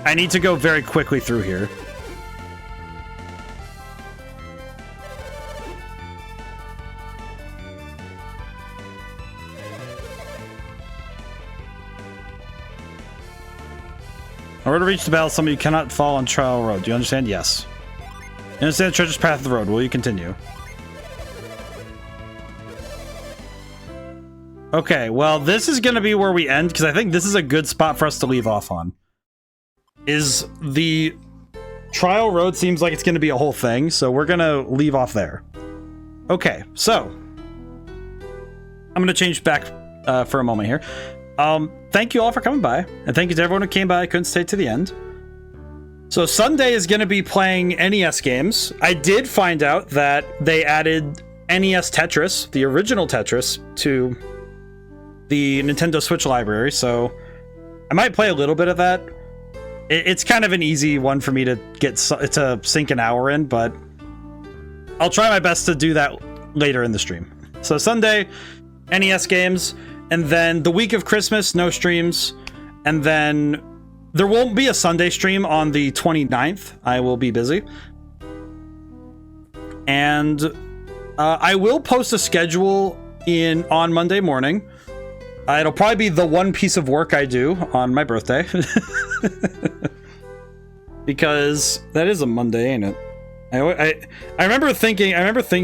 I need to go very quickly through here. In order to reach the battle, some of you cannot fall on Trial Road. Do you understand? Yes. You understand the treacherous path of the road. Will you continue? Okay, well, this is going to be where we end, because I think this is a good spot for us to leave off on. Is the Trial Road seems like it's going to be a whole thing, so we're going to leave off there. Okay, so I'm going to change back for a moment here. Thank you all for coming by, and thank you to everyone who came by. I couldn't stay to the end. So Sunday is going to be playing NES games. I did find out that they added NES Tetris, the original Tetris, to the Nintendo Switch library, so I might play a little bit of that. It's kind of an easy one for me to get to sink an hour in, but I'll try my best to do that later in the stream. So Sunday, NES games, and then the week of Christmas, no streams, and then there won't be a Sunday stream on the 29th. I will be busy. And I will post a schedule on Monday morning. It'll probably be the one piece of work I do on my birthday. Because that is a Monday, ain't it? I remember thinking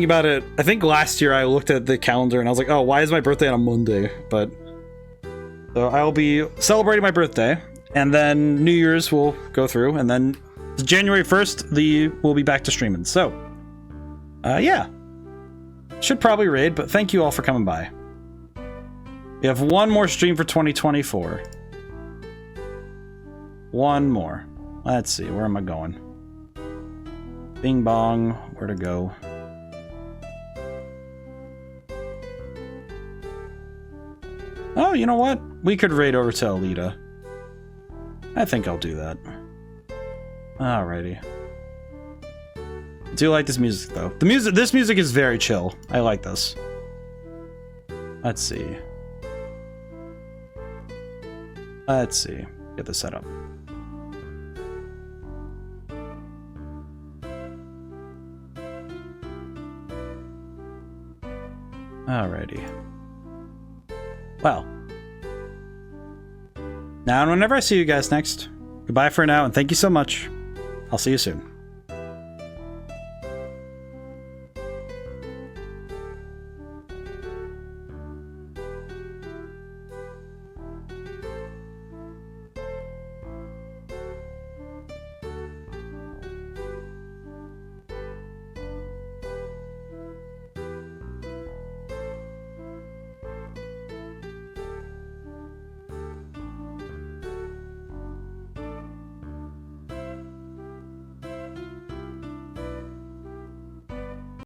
about it. I think last year I looked at the calendar and I was like, oh, why is my birthday on a Monday? But so I'll be celebrating my birthday, and then New Year's will go through, and then January 1st we'll be back to streaming. So yeah, should probably raid, but thank you all for coming by. We have one more stream for 2024. One more. Let's see, where am I going? Bing bong, where to go? Oh, you know what? We could raid over to Alita. I think I'll do that. Alrighty. I do like this music though. This music is very chill. I like this. Let's see. Let's see. Get this set up. Alrighty. Well. Now and whenever I see you guys next, goodbye for now, and thank you so much. I'll see you soon.